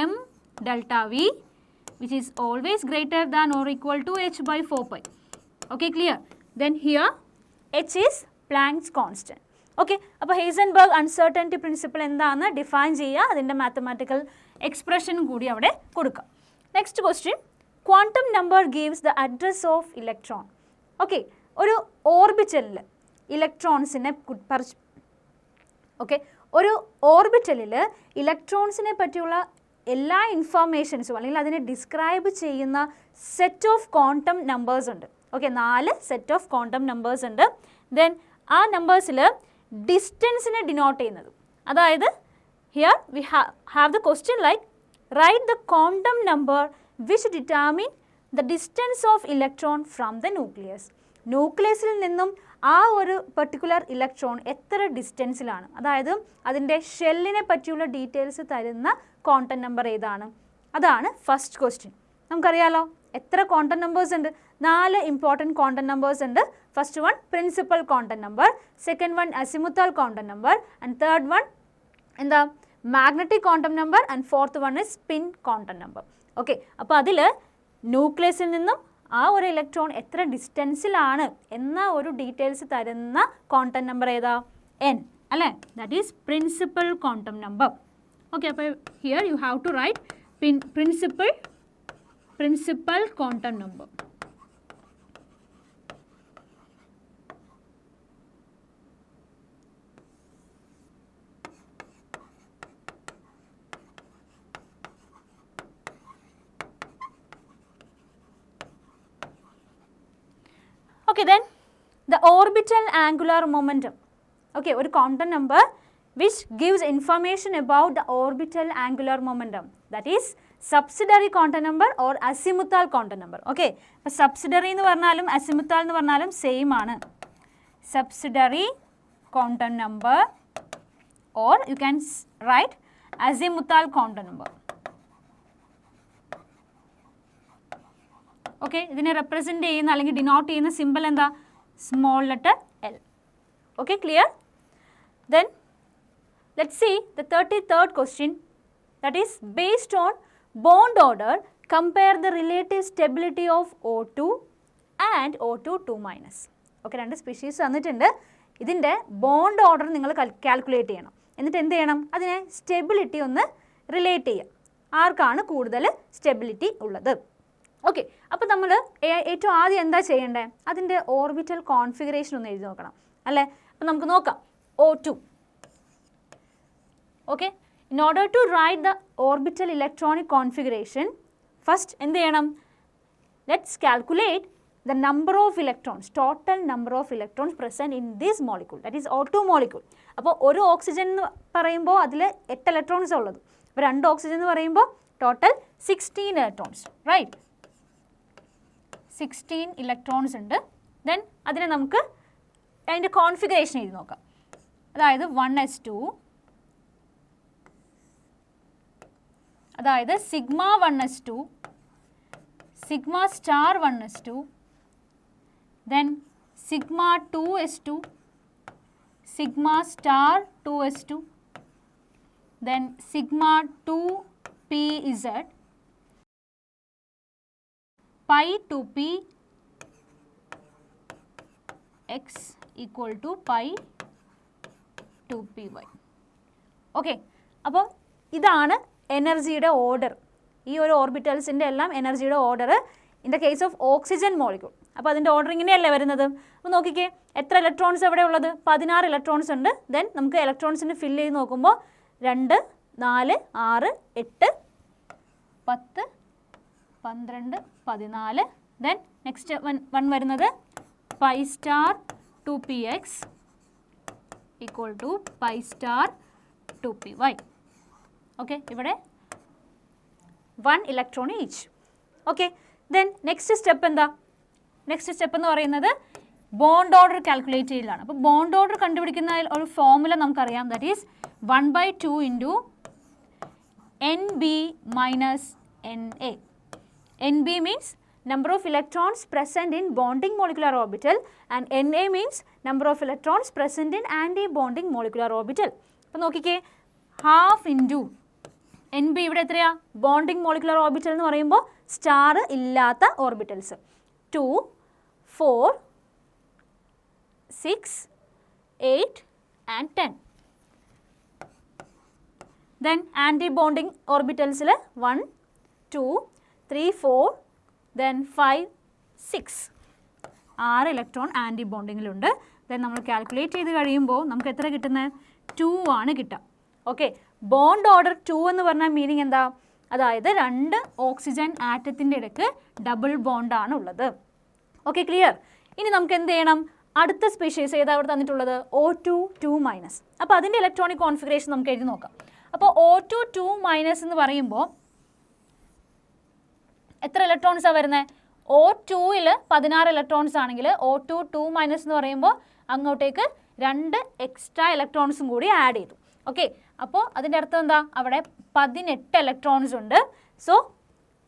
m delta v which is always greater than or equal to h/4π. Okay, clear? Then here h is Planck's constant. Okay, അപ്പോൾ Heisenberg uncertainty principle എന്താണെന്ന് define ചെയ്യുക, അതിൻ്റെ mathematical എക്സ്പ്രഷനും കൂടി അവിടെ കൊടുക്കുക. Next question, quantum number gives the address of electron. Okay, ഒരു ഓർബിറ്റലിൽ ഇലക്ട്രോൺസിനെ ഒരു ഓർബിറ്റലിൽ ഇലക്ട്രോൺസിനെ പറ്റിയുള്ള എല്ലാ ഇൻഫർമേഷൻസും അല്ലെങ്കിൽ അതിനെ ഡിസ്ക്രൈബ് ചെയ്യുന്ന സെറ്റ് ഓഫ് ക്വാണ്ടം നമ്പേഴ്സ് ഉണ്ട്. Okay, 4 set of quantum numbers ഉണ്ട്. ദെൻ ആ നമ്പേഴ്സിൽ ഡിസ്റ്റൻസിനെ ഡിനോട്ട് ചെയ്യുന്നത്, അതായത് here we have the question like write the quantum number which determine the distance of electron from the nucleus. ന്യൂക്ലിയസിൽ നിന്നും ആ ഒരു പെർട്ടിക്കുലർ ഇലക്ട്രോൺ എത്ര ഡിസ്റ്റൻസിലാണ്, അതായത് അതിൻ്റെ ഷെല്ലിനെ പറ്റിയുള്ള ഡീറ്റെയിൽസ് തരുന്ന ക്വാണ്ടം നമ്പർ ഏതാണ്? അതാണ് ഫസ്റ്റ് ക്വസ്റ്റ്യൻ. നമുക്കറിയാലോ എത്ര ക്വാണ്ടം നമ്പേഴ്സ് ഉണ്ട്? 4 ഇമ്പോർട്ടൻറ്റ് ക്വാണ്ടം നമ്പേഴ്സ് ഉണ്ട്. First one principal quantum number, second one azimuthal quantum number, and third one എന്താ magnetic quantum number, and fourth one is spin quantum number. Okay, അപ്പോൾ അതിൽ ന്യൂക്ലിയസിൽ നിന്നും ആ ഒരു ഇലക്ട്രോൺ എത്ര ഡിസ്റ്റൻസിലാണ് എന്ന ഒരു ഡീറ്റെയിൽസ് തരുന്ന ക്വാണ്ടം നമ്പർ ഏതാ? n അല്ലേ? That is principal quantum number. Okay, അപ്പോൾ here you have to write principal quantum number. Okay, then the orbital angular momentum. Okay, ഒരു quantum number which gives information about the orbital angular momentum, that is subsidiary quantum number or azimuthal quantum number. Okay, അപ്പോൾ subsidiary എന്ന് പറഞ്ഞാലും azimuthal എന്ന് പറഞ്ഞാലും same ആണ്. Subsidiary quantum number or you can write azimuthal quantum number. Okay, ഇതിനെ represent ചെയ്യുന്ന അല്ലെങ്കിൽ denote ചെയ്യുന്ന സിമ്പിൾ എന്താ? Small letter L. Okay, clear? Then let's see the 33rd question, that is based on bond order compare the relative stability of O2 and O2 2-. Okay, 2 species തന്നിട്ടുണ്ട്. ഇതിൻ്റെ bond order നിങ്ങൾ calculate ചെയ്യണം. എന്നിട്ട് എന്ത് ചെയ്യണം? അതിനെ stability ഒന്ന് relate ചെയ്യുക. ആർക്കാണ് കൂടുതൽ സ്റ്റെബിലിറ്റി ഉള്ളത്? ഓക്കെ, അപ്പോൾ നമ്മൾ ഏറ്റവും ആദ്യം എന്താ ചെയ്യേണ്ടത്? അതിൻ്റെ ഓർബിറ്റൽ കോൺഫിഗറേഷൻ ഒന്ന് എഴുതി നോക്കണം അല്ലേ? അപ്പോൾ നമുക്ക് നോക്കാം. O2. Okay, in order to write the orbital electronic configuration, first എന്ത് ചെയ്യണം? Let's calculate the number of electrons, total number of electrons present in this molecule, that is O2 molecule. അപ്പോൾ ഒരു ഓക്സിജൻ എന്ന് പറയുമ്പോൾ അതിൽ 8 ഇലക്ട്രോൺസ് ഉള്ളത്. അപ്പോൾ 2 oxygen എന്ന് പറയുമ്പോൾ ടോട്ടൽ 16 ഇലക്ട്രോൺസ്, റൈറ്റ്? 16 ഇലക്ട്രോൺസ് ഉണ്ട്. ദെൻ അതിനെ നമുക്ക് അതിൻ്റെ കോൺഫിഗറേഷൻ എഴുതി നോക്കാം. അതായത് 1s2, അതായത് sigma 1s2, sigma star 1s2, then sigma 2s2, sigma star 2s2, then sigma 2pz, pi 2p x equal to pi 2py. Okay, അപ്പോൾ ഇതാണ് എനർജിയുടെ ഓർഡർ. ഈ ഒരു ഓർബിറ്റൽസിൻ്റെ എല്ലാം എനർജിയുടെ order in the case of oxygen molecule. അപ്പോൾ അതിൻ്റെ ഓർഡർ ഇങ്ങനെയല്ലേ വരുന്നത്? അപ്പോൾ നോക്കിക്കേ, എത്ര ഇലക്ട്രോൺസ് എവിടെ ഉള്ളത്? 16 ഇലക്ട്രോൺസ് ഉണ്ട്. ദെൻ നമുക്ക് ഇലക്ട്രോൺസിന് ഫില്ല് ചെയ്ത് നോക്കുമ്പോൾ 2, 4, 6, 8, 10, 12, 14. ദെൻ നെക്സ്റ്റ് വൺ വരുന്നത് pi star 2px equal to pi star 2py. Okay, ഇവിടെ 1 electron each. Okay, then next step എന്താ? നെക്സ്റ്റ് സ്റ്റെപ്പ് എന്ന് പറയുന്നത് ബോണ്ട് ഓർഡർ കാൽക്കുലേറ്റ് ചെയ്യലാണ്. അപ്പോൾ ബോണ്ട് ഓർഡർ കണ്ടുപിടിക്കുന്ന ഒരു ഫോർമുല നമുക്കറിയാം, that is 1/2 into NB minus NA. NB means number of electrons present in bonding molecular orbital and Na means number of electrons present in anti-bonding molecular orbital. അപ്പോൾ നോക്കിക്കേ, half into NB ഇവിടെ എത്രയാ? Bonding molecular orbital എന്ന് പറയുമ്പോൾ star ഇല്ലാത്ത orbitals 2, 4, 6, 8 and 10. Then antibonding ഓർബിറ്റൽസിൽ 1, 2, 3, 4, then 5, 6. 6 electron ആൻറ്റി ബോണ്ടിങ്ങിലുണ്ട്. ദെൻ നമ്മൾ കാൽക്കുലേറ്റ് ചെയ്ത് കഴിയുമ്പോൾ നമുക്ക് എത്ര കിട്ടുന്നത്? 2 ആണ് കിട്ടുക. ഓക്കെ, ബോണ്ട് ഓർഡർ 2 എന്ന് പറഞ്ഞാൽ മീനിങ് എന്താ? അതായത് 2 ഓക്സിജൻ ആറ്റത്തിൻ്റെ ഇടയ്ക്ക് ഡബിൾ ബോണ്ടാണ് ഉള്ളത്. Okay, clear? ഇനി നമുക്ക് എന്ത് ചെയ്യണം? അടുത്ത സ്പീഷീസ് ഏതാ അവിടെ തന്നിട്ടുള്ളത്? O2 2-. അപ്പോൾ അതിൻ്റെ ഇലക്ട്രോണിക് കോൺഫിഗറേഷൻ നമുക്ക് എഴുതി നോക്കാം. അപ്പോൾ O2 2- എന്ന് പറയുമ്പോൾ എത്ര ഇലക്ട്രോൺസാണ് വരുന്നത്? O2ൽ 16 ഇലക്ട്രോൺസ് ആണെങ്കിൽ O2 2 മൈനസ് എന്ന് പറയുമ്പോൾ അങ്ങോട്ടേക്ക് 2 എക്സ്ട്രാ ഇലക്ട്രോൺസും കൂടി ആഡ് ചെയ്തു. ഓക്കെ, അപ്പോൾ അതിൻ്റെ അർത്ഥം എന്താ? അവിടെ 18 ഇലക്ട്രോൺസ് ഉണ്ട്. സോ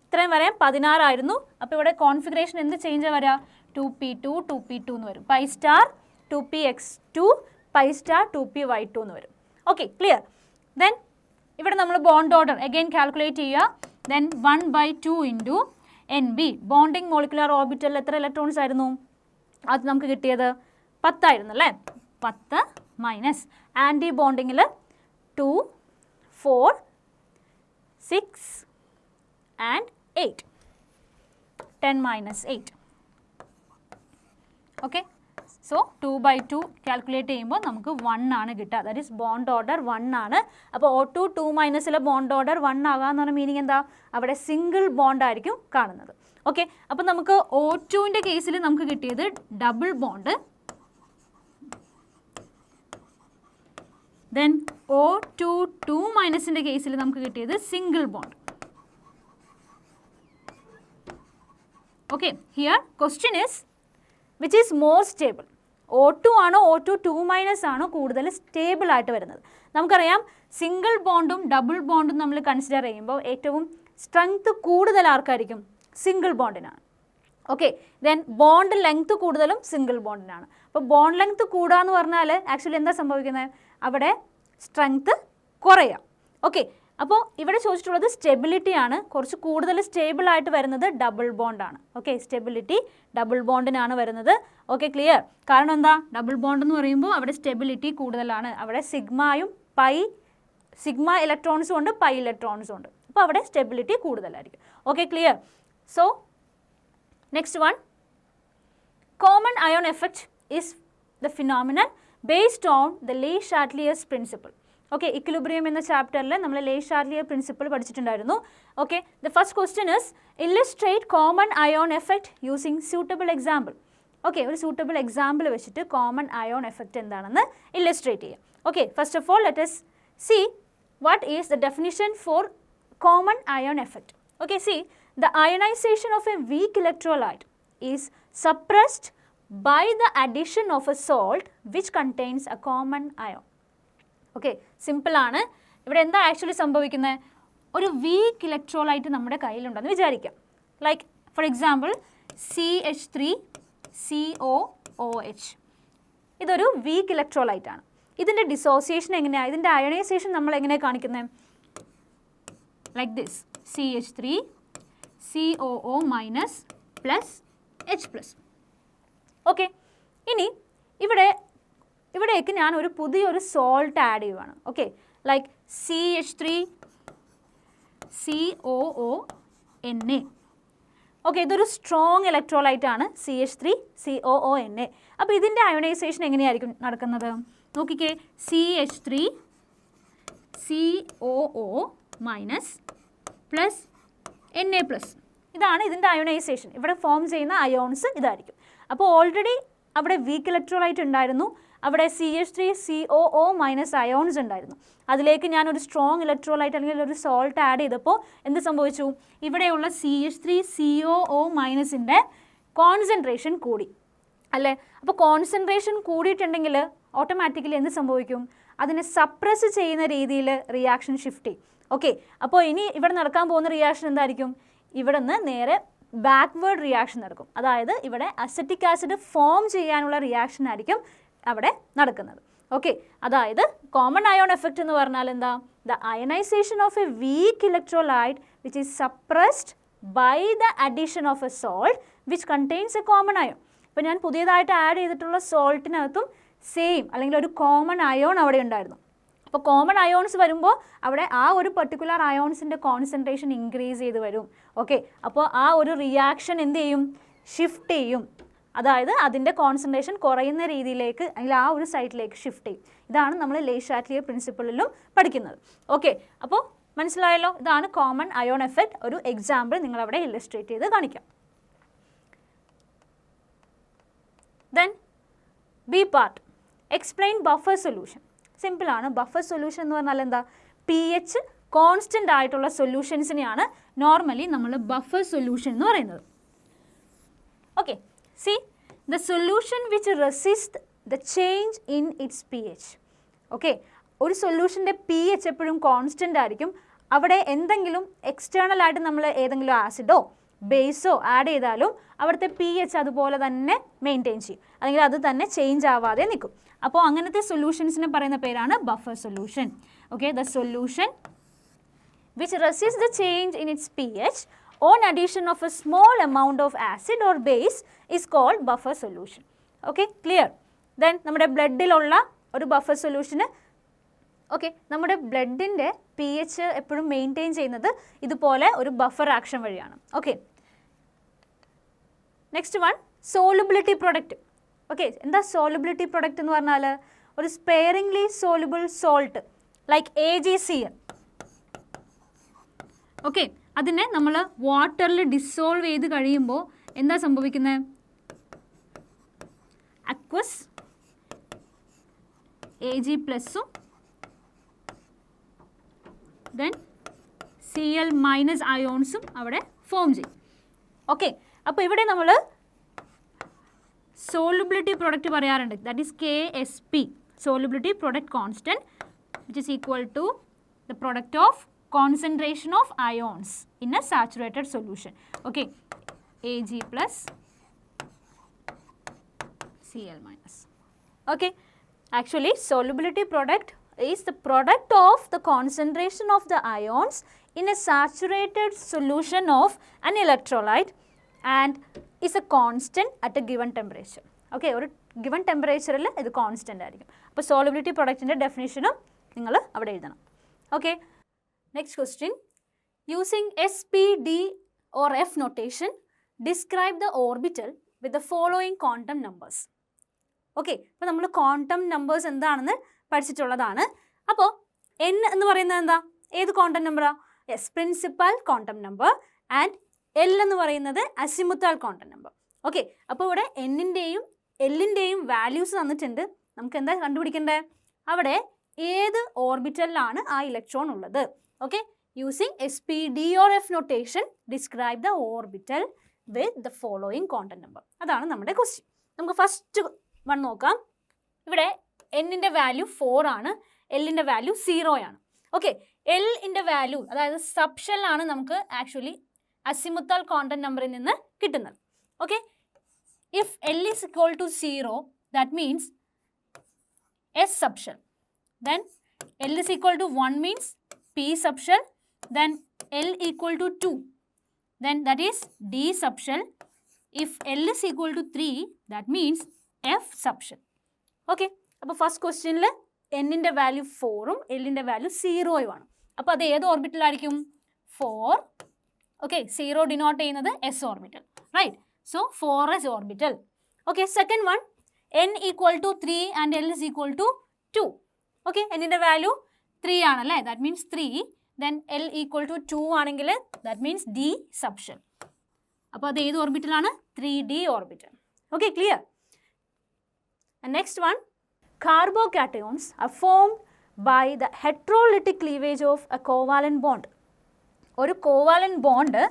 ഇത്രയും വരാൻ 16 ആയിരുന്നു. അപ്പോൾ ഇവിടെ കോൺഫിഗറേഷൻ എന്ത് ചേഞ്ച് വരിക? 2p2 2p2 എന്ന് വരും. Pi star 2px2 pi star 2py2 എന്ന് വരും. Okay, clear? ദെൻ ഇവിടെ നമ്മൾ ബോണ്ട് ഓർഡർ അഗെയിൻ കാൽക്കുലേറ്റ് ചെയ്യുക. Then 1/2 into NB bonding molecular ഓർബിറ്റലിൽ എത്ര ഇലക്ട്രോൺസ് ആയിരുന്നു? അത് നമുക്ക് കിട്ടിയത് 10 ആയിരുന്നു അല്ലേ? 10 മൈനസ് ആൻറ്റി ബോണ്ടിങ്ങിൽ 2 4 6 and 8 10 minus 8. Okay, so 2/2 calculate ചെയ്യുമ്പോൾ നമുക്ക് 1 ആണ് കിട്ടുക. ദാറ്റ് ഈസ് ബോണ്ട് ഓർഡർ 1 ആണ്. അപ്പോൾ O2 2 മൈനസിലെ ബോണ്ട് ഓർഡർ 1 ആകാമെന്ന് പറഞ്ഞ മീനിങ് എന്താ? അവിടെ സിംഗിൾ ബോണ്ട് ആയിരിക്കും കാണുന്നത്. ഓക്കെ, അപ്പോൾ നമുക്ക് O2ൻ്റെ കേസിൽ നമുക്ക് കിട്ടിയത് ഡബിൾ ബോണ്ട്. ദെൻ O2 2 മൈനസിൻ്റെ കേസിൽ നമുക്ക് കിട്ടിയത് single bond. Okay, here question is which is more stable? O2 ആണോ O2 2 മൈനസ് ആണോ കൂടുതൽ സ്റ്റേബിൾ ആയിട്ട് വരുന്നത്? നമുക്കറിയാം സിംഗിൾ ബോണ്ടും ഡബിൾ ബോണ്ടും നമ്മൾ കൺസിഡർ ചെയ്യുമ്പോൾ ഏറ്റവും സ്ട്രെങ്ത് കൂടുതൽ ആർക്കായിരിക്കും? സിംഗിൾ ബോണ്ടിനാണ്. ഓക്കെ, ദെൻ ബോണ്ട് ലെങ്ത് കൂടുതലും സിംഗിൾ ബോണ്ടിനാണ്. അപ്പോൾ ബോണ്ട് ലെങ്ത് കൂടുക എന്ന് പറഞ്ഞാൽ ആക്ച്വലി എന്താ സംഭവിക്കുന്നത്? അവിടെ സ്ട്രെങ്ത് കുറയാം. ഓക്കെ, അപ്പോൾ ഇവിടെ ചോദിച്ചിട്ടുള്ളത് സ്റ്റെബിലിറ്റി ആണ്. കുറച്ച് കൂടുതൽ സ്റ്റേബിൾ ആയിട്ട് വരുന്നത് ഡബിൾ ബോണ്ടാണ്. ഓക്കെ, സ്റ്റെബിലിറ്റി ഡബിൾ ബോണ്ടിനാണ് വരുന്നത്. Okay, clear? കാരണം എന്താ? ഡബിൾ ബോണ്ട് എന്ന് പറയുമ്പോൾ അവിടെ സ്റ്റെബിലിറ്റി കൂടുതലാണ്. അവിടെ സിഗ്മ ഇലക്ട്രോൺസും ഉണ്ട്, പൈ ഇലക്ട്രോൺസും ഉണ്ട്. അപ്പോൾ അവിടെ സ്റ്റെബിലിറ്റി കൂടുതലായിരിക്കും. Okay, clear? So next one, common ion effect is the phenomenon based on the Le Chatelier's principle. Okay, equilibrium എന്ന ചാപ്റ്ററിൽ നമ്മൾ ലേ ഷാറ്റ്ലിയർ പ്രിൻസിപ്പിൾ പഠിച്ചിട്ടുണ്ടായിരുന്നു. Okay, the first question is illustrate common ion effect using suitable example. Okay, ഒരു suitable example വെച്ചിട്ട് common ion effect എന്താണെന്ന് illustrate ചെയ്യാം. Okay, first of all let us see what is the definition for common ion effect. Okay, see, the ionization of a weak electrolyte is suppressed by the addition of a salt which contains a common ion. Okay, സിമ്പിളാണ്. ഇവിടെ എന്താ actually സംഭവിക്കുന്നത്? ഒരു week electrolyte നമ്മുടെ കയ്യിലുണ്ടെന്ന് വിചാരിക്കാം. Like for example CH3COOH. ഇതൊരു week electrolyte ആണ്. ഇതിൻ്റെ ഡിസോസിയേഷൻ എങ്ങനെയാണ്? ഇതിൻ്റെ അയണൈസേഷൻ നമ്മൾ എങ്ങനെ കാണിക്കുന്നത്? Like this, CH3COO minus plus H+. Okay, ഇനി ഇവിടേക്ക് ഞാൻ ഒരു പുതിയൊരു സോൾട്ട് ആഡ് ചെയ്യുവാണ്. Okay, like CH3COONA. ഓക്കെ, ഇതൊരു സ്ട്രോങ് ഇലക്ട്രോലൈറ്റ് ആണ് CH3COONA. അപ്പോൾ ഇതിൻ്റെ അയോണൈസേഷൻ എങ്ങനെയായിരിക്കും നടക്കുന്നത്? നോക്കിക്കേ, CH3COO മൈനസ് പ്ലസ് Na+. ഇതാണ് ഇതിൻ്റെ അയോണൈസേഷൻ. ഇവിടെ ഫോം ചെയ്യുന്ന അയോൺസ് ഇതായിരിക്കും. അപ്പോൾ ഓൾറെഡി അവിടെ വീക്ക് ഇലക്ട്രോലൈറ്റ് ഉണ്ടായിരുന്നു. അവിടെ CH3COO മൈനസ് അയോൺസ് ഉണ്ടായിരുന്നു. അതിലേക്ക് ഞാനൊരു സ്ട്രോങ് ഇലക്ട്രോലൈറ്റ് അല്ലെങ്കിൽ ഒരു സോൾട്ട് ആഡ് ചെയ്തപ്പോൾ എന്ത് സംഭവിച്ചു? ഇവിടെയുള്ള CH3COO മൈനസിൻ്റെ കോൺസെൻട്രേഷൻ കൂടി അല്ലേ? അപ്പോൾ കോൺസെൻട്രേഷൻ കൂടിയിട്ടുണ്ടെങ്കിൽ ഓട്ടോമാറ്റിക്കലി എന്ത് സംഭവിക്കും? അതിനെ സപ്രസ് ചെയ്യുന്ന രീതിയിൽ റിയാക്ഷൻ ഷിഫ്റ്റ് ചെയ്യും. ഓക്കെ, അപ്പോൾ ഇനി ഇവിടെ നടക്കാൻ പോകുന്ന റിയാക്ഷൻ എന്തായിരിക്കും? ഇവിടെ നിന്ന് നേരെ ബാക്ക്വേർഡ് റിയാക്ഷൻ നടക്കും. അതായത് ഇവിടെ അസറ്റിക് ആസിഡ് ഫോം ചെയ്യാനുള്ള റിയാക്ഷൻ ആയിരിക്കും അവിടെ നടക്കുന്നത്. ഓക്കെ, അതായത് കോമൺ അയോൺ എഫക്റ്റ് എന്ന് പറഞ്ഞാൽ എന്താ? The ionisation of a weak electrolyte which is suppressed by the addition of a salt which contains a common ion. ഇപ്പോൾ ഞാൻ പുതിയതായിട്ട് ആഡ് ചെയ്തിട്ടുള്ള സോൾട്ടിനകത്തും സെയിം അല്ലെങ്കിൽ ഒരു കോമൺ അയോൺ അവിടെ ഉണ്ടായിരുന്നു. അപ്പോൾ കോമൺ അയോൺസ് വരുമ്പോൾ അവിടെ ആ ഒരു പെർട്ടിക്കുലർ അയോൺസിൻ്റെ കോൺസെൻട്രേഷൻ ഇൻക്രീസ് ചെയ്ത് വരും. ഓക്കെ, അപ്പോൾ ആ ഒരു റിയാക്ഷൻ എന്ത് ചെയ്യും? ഷിഫ്റ്റ് ചെയ്യും. അതായത് അതിൻ്റെ കോൺസെൻട്രേഷൻ കുറയുന്ന രീതിയിലേക്ക് അല്ലെങ്കിൽ ആ ഒരു സൈഡിലേക്ക് ഷിഫ്റ്റ് ചെയ്യും. ഇതാണ് നമ്മൾ ലേ ഷാറ്റ്ലിയർ പ്രിൻസിപ്പിളിലും പഠിക്കുന്നത്. ഓക്കെ, അപ്പോൾ മനസ്സിലായല്ലോ? ഇതാണ് കോമൺ അയോൺ എഫക്റ്റ്. ഒരു എക്സാമ്പിൾ നിങ്ങളവിടെ ഇല്ലസ്ട്രേറ്റ് ചെയ്ത് കാണിക്കാം. Then B part, explain buffer solution. സിമ്പിളാണ്. ബഫർ സൊല്യൂഷൻ എന്ന് പറഞ്ഞാൽ എന്താ? pH കോൺസ്റ്റൻ്റ് ആയിട്ടുള്ള സൊല്യൂഷൻസിനെയാണ് നോർമലി നമ്മൾ ബഫർ സൊല്യൂഷൻ എന്ന് പറയുന്നത്. Okay, see the solution which resists the change in its pH. Okay, ഒരു സൊല്യൂഷൻ്റെ പി എച്ച് എപ്പോഴും കോൺസ്റ്റൻ്റ് ആയിരിക്കും. അവിടെ എന്തെങ്കിലും എക്സ്റ്റേണൽ ആയിട്ട് നമ്മൾ ഏതെങ്കിലും ആസിഡോ ബേസോ ആഡ് ചെയ്താലും അവിടുത്തെ പി എച്ച് അതുപോലെ തന്നെ മെയിൻറ്റെയിൻ ചെയ്യും, അല്ലെങ്കിൽ അത് തന്നെ ചേഞ്ച് ആവാതെ നിൽക്കും. അപ്പോൾ അങ്ങനത്തെ സൊല്യൂഷൻസിനെ പറയുന്ന പേരാണ് buffer solution. Okay, the solution which resists the change in its pH on addition of a small amount of acid or base is called buffer solution. Okay, clear? Then നമ്മുടെ ബ്ലഡിലുള്ള ഒരു ബഫർ സൊല്യൂഷന് okay, നമ്മുടെ ബ്ലഡിൻ്റെ P H എപ്പോഴും maintain ചെയ്യുന്നത് ഇതുപോലെ ഒരു buffer action വഴിയാണ്. Okay, next one solubility product. Okay, എന്താ സോളുബിലിറ്റി പ്രൊഡക്റ്റ് എന്ന് പറഞ്ഞാൽ ഒരു sparingly soluble salt like AgCl. Okay, അതിനെ നമ്മൾ വാട്ടറിൽ ഡിസോൾവ് ചെയ്ത് കഴിയുമ്പോൾ എന്താ സംഭവിക്കുന്നത്? അക്വസ് Ag+ഉം ദെൻ Cl- അയോൺസും അവിടെ ഫോം ചെയ്യും. ഓക്കെ, അപ്പോൾ ഇവിടെ നമ്മൾ സോളുബിലിറ്റി പ്രൊഡക്റ്റ് പറയാറുണ്ട്. That is KSP, solubility product constant, which is equal to the product of concentration of ions in a saturated solution. Okay, Ag plus Cl minus. Okay, actually solubility product is the product of the concentration of the ions in a saturated solution of an electrolyte and is a constant at a given temperature. Okay, ഒരു given temperature-ൽ ഇത് constant ആയിരിക്കും. അപ്പോൾ solubility product-ൻ്റെ definition-ഉം നിങ്ങൾ അവിടെ എഴുതണം. Okay. Next question, using S, P, D or F notation, describe the orbital with the following quantum numbers. Okay, അപ്പോൾ നമ്മൾ quantum numbers എന്താണെന്ന് പഠിച്ചിട്ടുള്ളതാണ്. അപ്പോൾ N എന്ന് പറയുന്നത് എന്താ? ഏത് ക്വാണ്ടം നമ്പറാ? Yes, principal quantum number. And L എന്ന് പറയുന്നത് അസിമുത്തൽ ക്വാണ്ടം നമ്പർ. ഓക്കെ, അപ്പോൾ ഇവിടെ N-ൻ്റെയും L-ൻ്റെയും വാല്യൂസ് തന്നിട്ടുണ്ട്. നമുക്ക് എന്താ കണ്ടുപിടിക്കേണ്ടത്? അവിടെ ഏത് ഓർബിറ്റലിലാണ് ആ ഇലക്ട്രോൺ ഉള്ളത്. Okay, using S, P, D or F notation, describe the orbital with the following quantum number. അതാണ് നമ്മുടെ ക്വസ്റ്റ്യൻ. നമുക്ക് ഫസ്റ്റ് വൺ നോക്കാം. ഇവിടെ N-ൻ്റെ വാല്യൂ 4 ആണ്, L-ൻ്റെ വാല്യൂ 0 ആണ്. ഓക്കെ, L-ൻ്റെ വാല്യൂ അതായത് സബ്ഷെല്ലാണ് നമുക്ക് ആക്ച്വലി അസിമുത്തൽ ക്വാണ്ടം നമ്പറിൽ നിന്ന് കിട്ടുന്നത്. Okay, if L is equal to 0, that means S subshell. Then L is equal to 1 means P subshell, then L equal to 2, then that is D subshell. If L is equal to 3, that means F subshell. Okay, അപ്പോൾ first ക്വസ്റ്റ്യനിൽ N-ൻ്റെ value 4ഉം L-ൻ്റെ value 0ഉം ആണ്. അപ്പോൾ അത് ഏത് ഓർബിറ്റലായിരിക്കും? 4. Okay, 0 denote ചെയ്യുന്നത് S orbital, right? So 4s orbital. Okay, second one, N equal to 3 and L is equal to 2. Okay, N-ൻ്റെ value 3 ആണല്ലേ, that means 3. Then L equal to 2 ആണെങ്കിൽ ദാറ്റ് മീൻസ് D സബ്ഷെൽ. അപ്പോൾ അത് ഏത് ഓർബിറ്റലാണ്? 3D orbital. Okay, clear? Next one, carbocations are formed by the heterolytic cleavage of a covalent bond. ഒരു covalent bond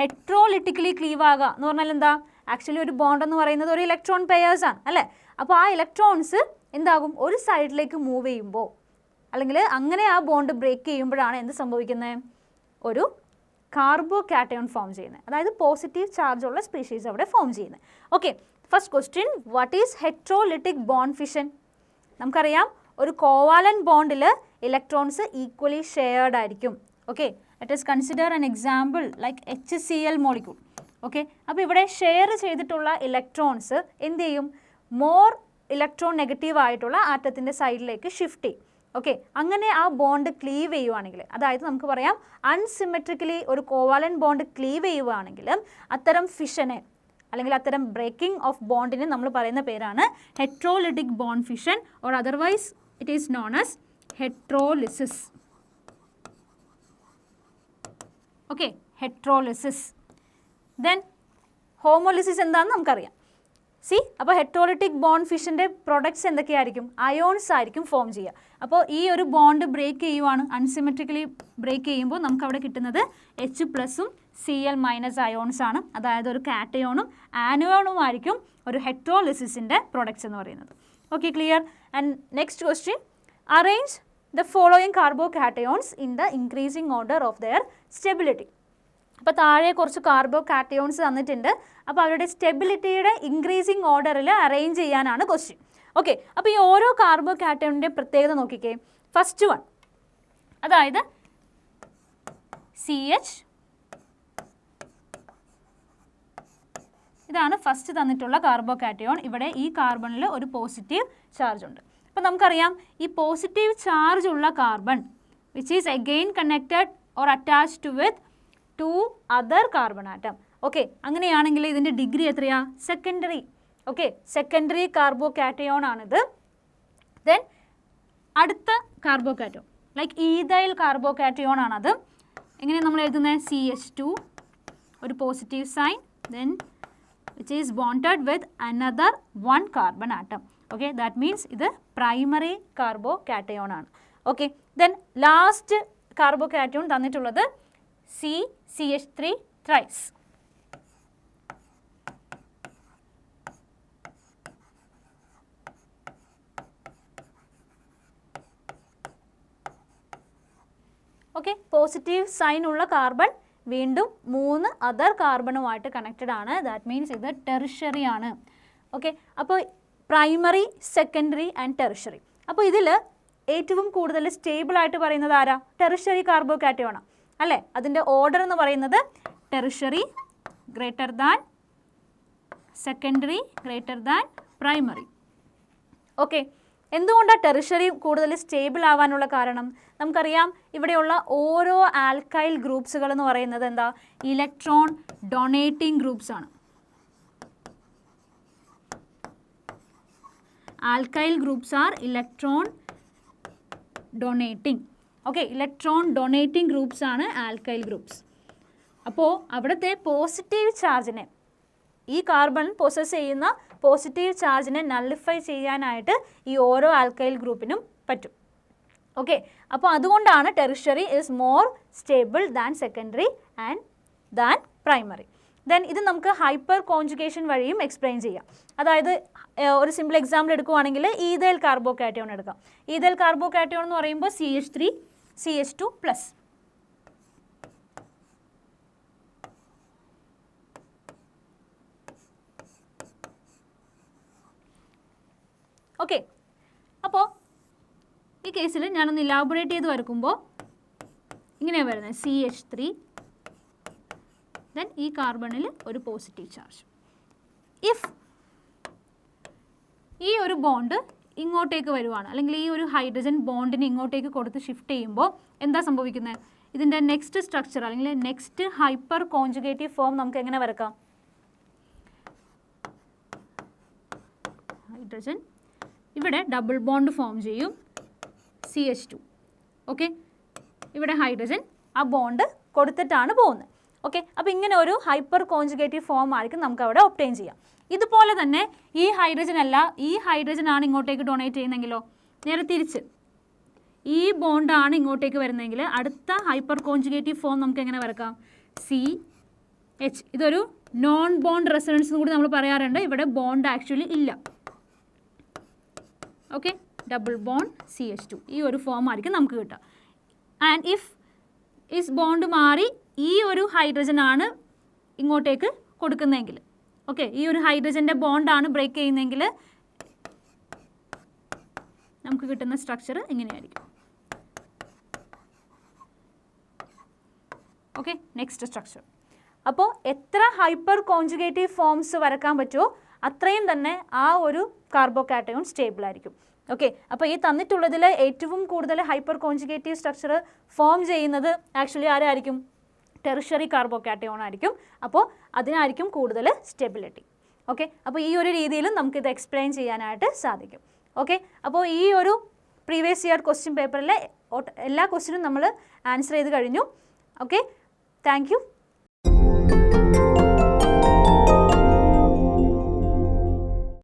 heterolytically cleave ആകുക എന്ന് പറഞ്ഞാൽ എന്താ? ആക്ച്വലി ഒരു ബോണ്ട് എന്ന് പറയുന്നത് ഒരു ഇലക്ട്രോൺ പെയേഴ്സ് ആണ് അല്ലേ? അപ്പോൾ ആ ഇലക്ട്രോൺസ് എന്താകും? ഒരു സൈഡിലേക്ക് മൂവ് ചെയ്യുമ്പോൾ അല്ലെങ്കിൽ അങ്ങനെ ആ ബോണ്ട് ബ്രേക്ക് ചെയ്യുമ്പോഴാണ് എന്ത് സംഭവിക്കുന്നത്? ഒരു കാർബോകാറ്റയോൺ ഫോം ചെയ്യുന്നത്, അതായത് പോസിറ്റീവ് ചാർജുള്ള സ്പീഷീസ് അവിടെ ഫോം ചെയ്യുന്നത്. Okay, first question, what is heterolytic bond fission? നമുക്കറിയാം ഒരു കോവാലന്റ് ബോണ്ടിൽ ഇലക്ട്രോൺസ് ഈക്വലി ഷെയർഡ് ആയിരിക്കും. Okay, let us consider an example like HCl molecule. Okay, അപ്പോൾ ഇവിടെ ഷെയർ ചെയ്തിട്ടുള്ള ഇലക്ട്രോൺസ് എന്ത് ചെയ്യും? മോർ ഇലക്ട്രോൺ നെഗറ്റീവ് ആയിട്ടുള്ള ആറ്റത്തിൻ്റെ സൈഡിലേക്ക് ഷിഫ്റ്റ് ചെയ്യും. ഓക്കെ, അങ്ങനെ ആ ബോണ്ട് ക്ലീവ് ചെയ്യുവാണെങ്കിൽ, അതായത് നമുക്ക് പറയാം അൺസിമെട്രിക്കലി ഒരു കോവാലന്റ് ബോണ്ട് ക്ലീവ് ചെയ്യുവാണെങ്കിൽ അത്തരം ഫിഷനെ അല്ലെങ്കിൽ അത്തരം ബ്രേക്കിംഗ് ഓഫ് ബോണ്ടിന് നമ്മൾ പറയുന്ന പേരാണ് heterolytic bond fission, or otherwise it is known as heterolysis. Okay, heterolysis. Then homolysis എന്താണെന്ന് നമുക്കറിയാം. സി, അപ്പോൾ ഹെട്രോലിറ്റിക് ബോണ്ട് ഫിഷൻ്റെ പ്രൊഡക്ട്സ് എന്തൊക്കെയായിരിക്കും? അയോൺസ് ആയിരിക്കും ഫോം ചെയ്യുക. അപ്പോൾ ഈ ഒരു ബോണ്ട് ബ്രേക്ക് ചെയ്യുവാണ്, അൺസിമെട്രിക്കലി ബ്രേക്ക് ചെയ്യുമ്പോൾ നമുക്ക് അവിടെ കിട്ടുന്നത് H+ഉം Cl മൈനസ് അയോൺസ് ആണ്, അതായത് ഒരു കാറ്റയോണും ആനയോണുമായിരിക്കും ഒരു ഹെറ്ററോലിസിസിൻ്റെ പ്രൊഡക്ട്സ് എന്ന് പറയുന്നത്. Okay, clear? And next question, arrange the following carbocations in the increasing order of their stability. അപ്പോൾ താഴെ കുറച്ച് കാർബോകാറ്റയോൺസ് തന്നിട്ടുണ്ട്. അപ്പോൾ അവരുടെ സ്റ്റെബിലിറ്റിയുടെ ഇൻക്രീസിങ് ഓർഡറിൽ അറേഞ്ച് ചെയ്യാനാണ് ക്വസ്റ്റ്യൻ. ഓക്കെ, അപ്പോൾ ഈ ഓരോ കാർബോകാറ്റയോണിൻ്റെ പ്രത്യേകത നോക്കിക്കേ. ഫസ്റ്റ് വൺ, അതായത് CH, ഇതാണ് ഫസ്റ്റ് തന്നിട്ടുള്ള കാർബോകാറ്റയോൺ. ഇവിടെ ഈ കാർബണിൽ ഒരു പോസിറ്റീവ് ചാർജ് ഉണ്ട്. അപ്പോൾ നമുക്കറിയാം ഈ പോസിറ്റീവ് ചാർജ് ഉള്ള carbon which is again connected or attached with 2 other carbon atom. Okay, അങ്ങനെയാണെങ്കിൽ ഇതിൻ്റെ ഡിഗ്രി എത്രയാ? സെക്കൻഡറി. ഓക്കെ, സെക്കൻഡറി കാർബോകാറ്റയോൺ ആണിത്. ദെൻ അടുത്ത കാർബോകാറ്റയോൺ ലൈക്ക് ഈഥൈൽ കാർബോകാറ്റയോൺ ആണത്. എങ്ങനെയാണ് നമ്മൾ എഴുതുന്നത്? CH2, ഒരു positive sign, then which is bonded with another 1 carbon atom. Okay, that means ഇത് primary carbocation ആണ്. Okay, then last carbocation തന്നിട്ടുള്ളത് CH3 thrice. Okay, positive sign ഉള്ള കാർബൺ വീണ്ടും 3 അതർ കാർബണുമായിട്ട് കണക്റ്റഡ് ആണ്. ദാറ്റ് മീൻസ് ഇത് ടെറിഷറി ആണ്. ഓക്കെ, അപ്പോൾ പ്രൈമറി, സെക്കൻഡറി ആൻഡ് ടെറിഷറി. അപ്പോൾ ഇതിൽ ഏറ്റവും കൂടുതൽ സ്റ്റേബിൾ ആയിട്ട് പറയുന്നത് ആരാ? ടെറിഷറി കാർബോകാറ്റയോൺ ആണ് അല്ലേ? അതിൻ്റെ ഓർഡർ എന്ന് പറയുന്നത് tertiary greater than secondary greater than primary. Okay, എന്തുകൊണ്ടാണ് ടെറിഷറി കൂടുതൽ സ്റ്റേബിൾ ആവാനുള്ള കാരണം? നമുക്കറിയാം ഇവിടെയുള്ള ഓരോ ആൽക്കൈൽ ഗ്രൂപ്പ്സുകൾ എന്ന് പറയുന്നത് എന്താ? ഇലക്ട്രോൺ ഡൊണേറ്റിംഗ് ഗ്രൂപ്പ്സ് ആണ്. Alkyl groups are electron donating. Okay, electron donating groups ആണ് ആൽക്കൈൽ ഗ്രൂപ്പ്സ്. അപ്പോൾ അവിടുത്തെ പോസിറ്റീവ് ചാർജിനെ, ഈ കാർബൺ പൊസസ് ചെയ്യുന്ന പോസിറ്റീവ് ചാർജിനെ നള്ളിഫൈ ചെയ്യാനായിട്ട് ഈ ഓരോ ആൽക്കൈൽ ഗ്രൂപ്പിനും പറ്റും. ഓക്കെ, അപ്പോൾ അതുകൊണ്ടാണ് tertiary is more stable than secondary and than primary. Then ഇത് നമുക്ക് ഹൈപ്പർ കോൺജുഗേഷൻ വഴിയും എക്സ്പ്ലെയിൻ ചെയ്യാം. അതായത് ഒരു സിമ്പിൾ എക്സാമ്പിൾ എടുക്കുവാണെങ്കിൽ ഈഥൈൽ കാർബോകാറ്റയോൺ എടുക്കാം. ഈഥൈൽ കാർബോകാറ്റയോൺ എന്ന് പറയുമ്പോൾ CH3 CH2+. ഓക്കെ, അപ്പോൾ ഈ കേസിൽ ഞാനൊന്ന് ഇലാബറേറ്റ് ചെയ്ത് വരക്കുമ്പോൾ ഇങ്ങനെയാണ് വരുന്നത്. CH3, ദെൻ ഈ കാർബണിൽ ഒരു പോസിറ്റീവ് ചാർജ്. ഇഫ് ഈ ഒരു ബോണ്ട് ഇങ്ങോട്ടേക്ക് വരുവാണ്, അല്ലെങ്കിൽ ഈ ഒരു ഹൈഡ്രജൻ ബോണ്ടിന് ഇങ്ങോട്ടേക്ക് കൊടുത്ത് ഷിഫ്റ്റ് ചെയ്യുമ്പോൾ എന്താ സംഭവിക്കുന്നത്? ഇതിൻ്റെ നെക്സ്റ്റ് സ്ട്രക്ചർ അല്ലെങ്കിൽ നെക്സ്റ്റ് ഹൈപ്പർ കോൺജുഗേറ്റീവ് ഫോം നമുക്ക് എങ്ങനെ വരക്കാം? ഹൈഡ്രജൻ ഇവിടെ ഡബിൾ ബോണ്ട് ഫോം ചെയ്യും, CH2. ഓക്കെ, ഇവിടെ ഹൈഡ്രജൻ ആ ബോണ്ട് കൊടുത്തിട്ടാണ് പോകുന്നത്. ഓക്കെ, അപ്പോൾ ഇങ്ങനെ ഒരു ഹൈപ്പർ കോൺജുഗേറ്റീവ് ഫോം ആയിരിക്കും നമുക്ക് അവിടെ ഒബ്റ്റെയിൻ ചെയ്യാം. ഇതുപോലെ തന്നെ ഈ ഹൈഡ്രജൻ അല്ല, ഈ ഹൈഡ്രജൻ ആണ് ഇങ്ങോട്ടേക്ക് ഡൊണേറ്റ് ചെയ്യുന്നതെങ്കിലോ നേരെ തിരിച്ച് ഈ ബോണ്ടാണ് ഇങ്ങോട്ടേക്ക് വരുന്നതെങ്കിൽ അടുത്ത ഹൈപ്പർ കോൺജുഗേറ്റീവ് ഫോം നമുക്ക് എങ്ങനെ വരക്കാം? CH. ഇതൊരു നോൺ ബോണ്ട് റെസൊണൻസ് കൂടി നമ്മൾ പറയാറുണ്ട്. ഇവിടെ ബോണ്ട് ആക്ച്വലി ഇല്ല. ഓക്കെ, ഡബിൾ ബോണ്ട് CH2, ഈ ഒരു ഫോം ആയിരിക്കും നമുക്ക് കിട്ടുക. ആൻഡ് ഇഫ് ബോണ്ട് മാറി ഈ ഒരു ഹൈഡ്രജൻ ആണ് ഇങ്ങോട്ടേക്ക് കൊടുക്കുന്നതെങ്കിൽ, ഓക്കെ, ഈ ഒരു ഹൈഡ്രജൻ്റെ ബോണ്ടാണ് ബ്രേക്ക് ചെയ്യുന്നതെങ്കിൽ നമുക്ക് കിട്ടുന്ന സ്ട്രക്ചർ ഇങ്ങനെയായിരിക്കും. Okay, next structure. അപ്പോൾ എത്ര ഹൈപ്പർ കോൺജുഗേറ്റീവ് ഫോംസ് വരക്കാൻ പറ്റുമോ അത്രയും തന്നെ ആ ഒരു കാർബോകാറ്റയോൺ സ്റ്റേബിൾ ആയിരിക്കും. ഓക്കെ, അപ്പോൾ ഈ തന്നിട്ടുള്ളതിൽ ഏറ്റവും കൂടുതൽ ഹൈപ്പർ കോൺജുഗേറ്റീവ് സ്ട്രക്ചർ ഫോം ചെയ്യുന്നത് ആക്ച്വലി ആരായിരിക്കും? ടെറിഷറി കാർബോകാറ്റയോൺ ആയിരിക്കും. അപ്പോൾ അതിനായിരിക്കും കൂടുതൽ സ്റ്റെബിലിറ്റി. ഓക്കെ, അപ്പോൾ ഈ ഒരു രീതിയിലും നമുക്കിത് എക്സ്പ്ലെയിൻ ചെയ്യാനായിട്ട് സാധിക്കും. ഓക്കെ, അപ്പോൾ ഈ ഒരു പ്രീവിയസ് ഇയർ ക്വസ്റ്റ്യൻ പേപ്പറിലെ എല്ലാ ക്വസ്റ്റ്യനും നമ്മൾ ആൻസർ ചെയ്ത് കഴിഞ്ഞു. Okay, thank you.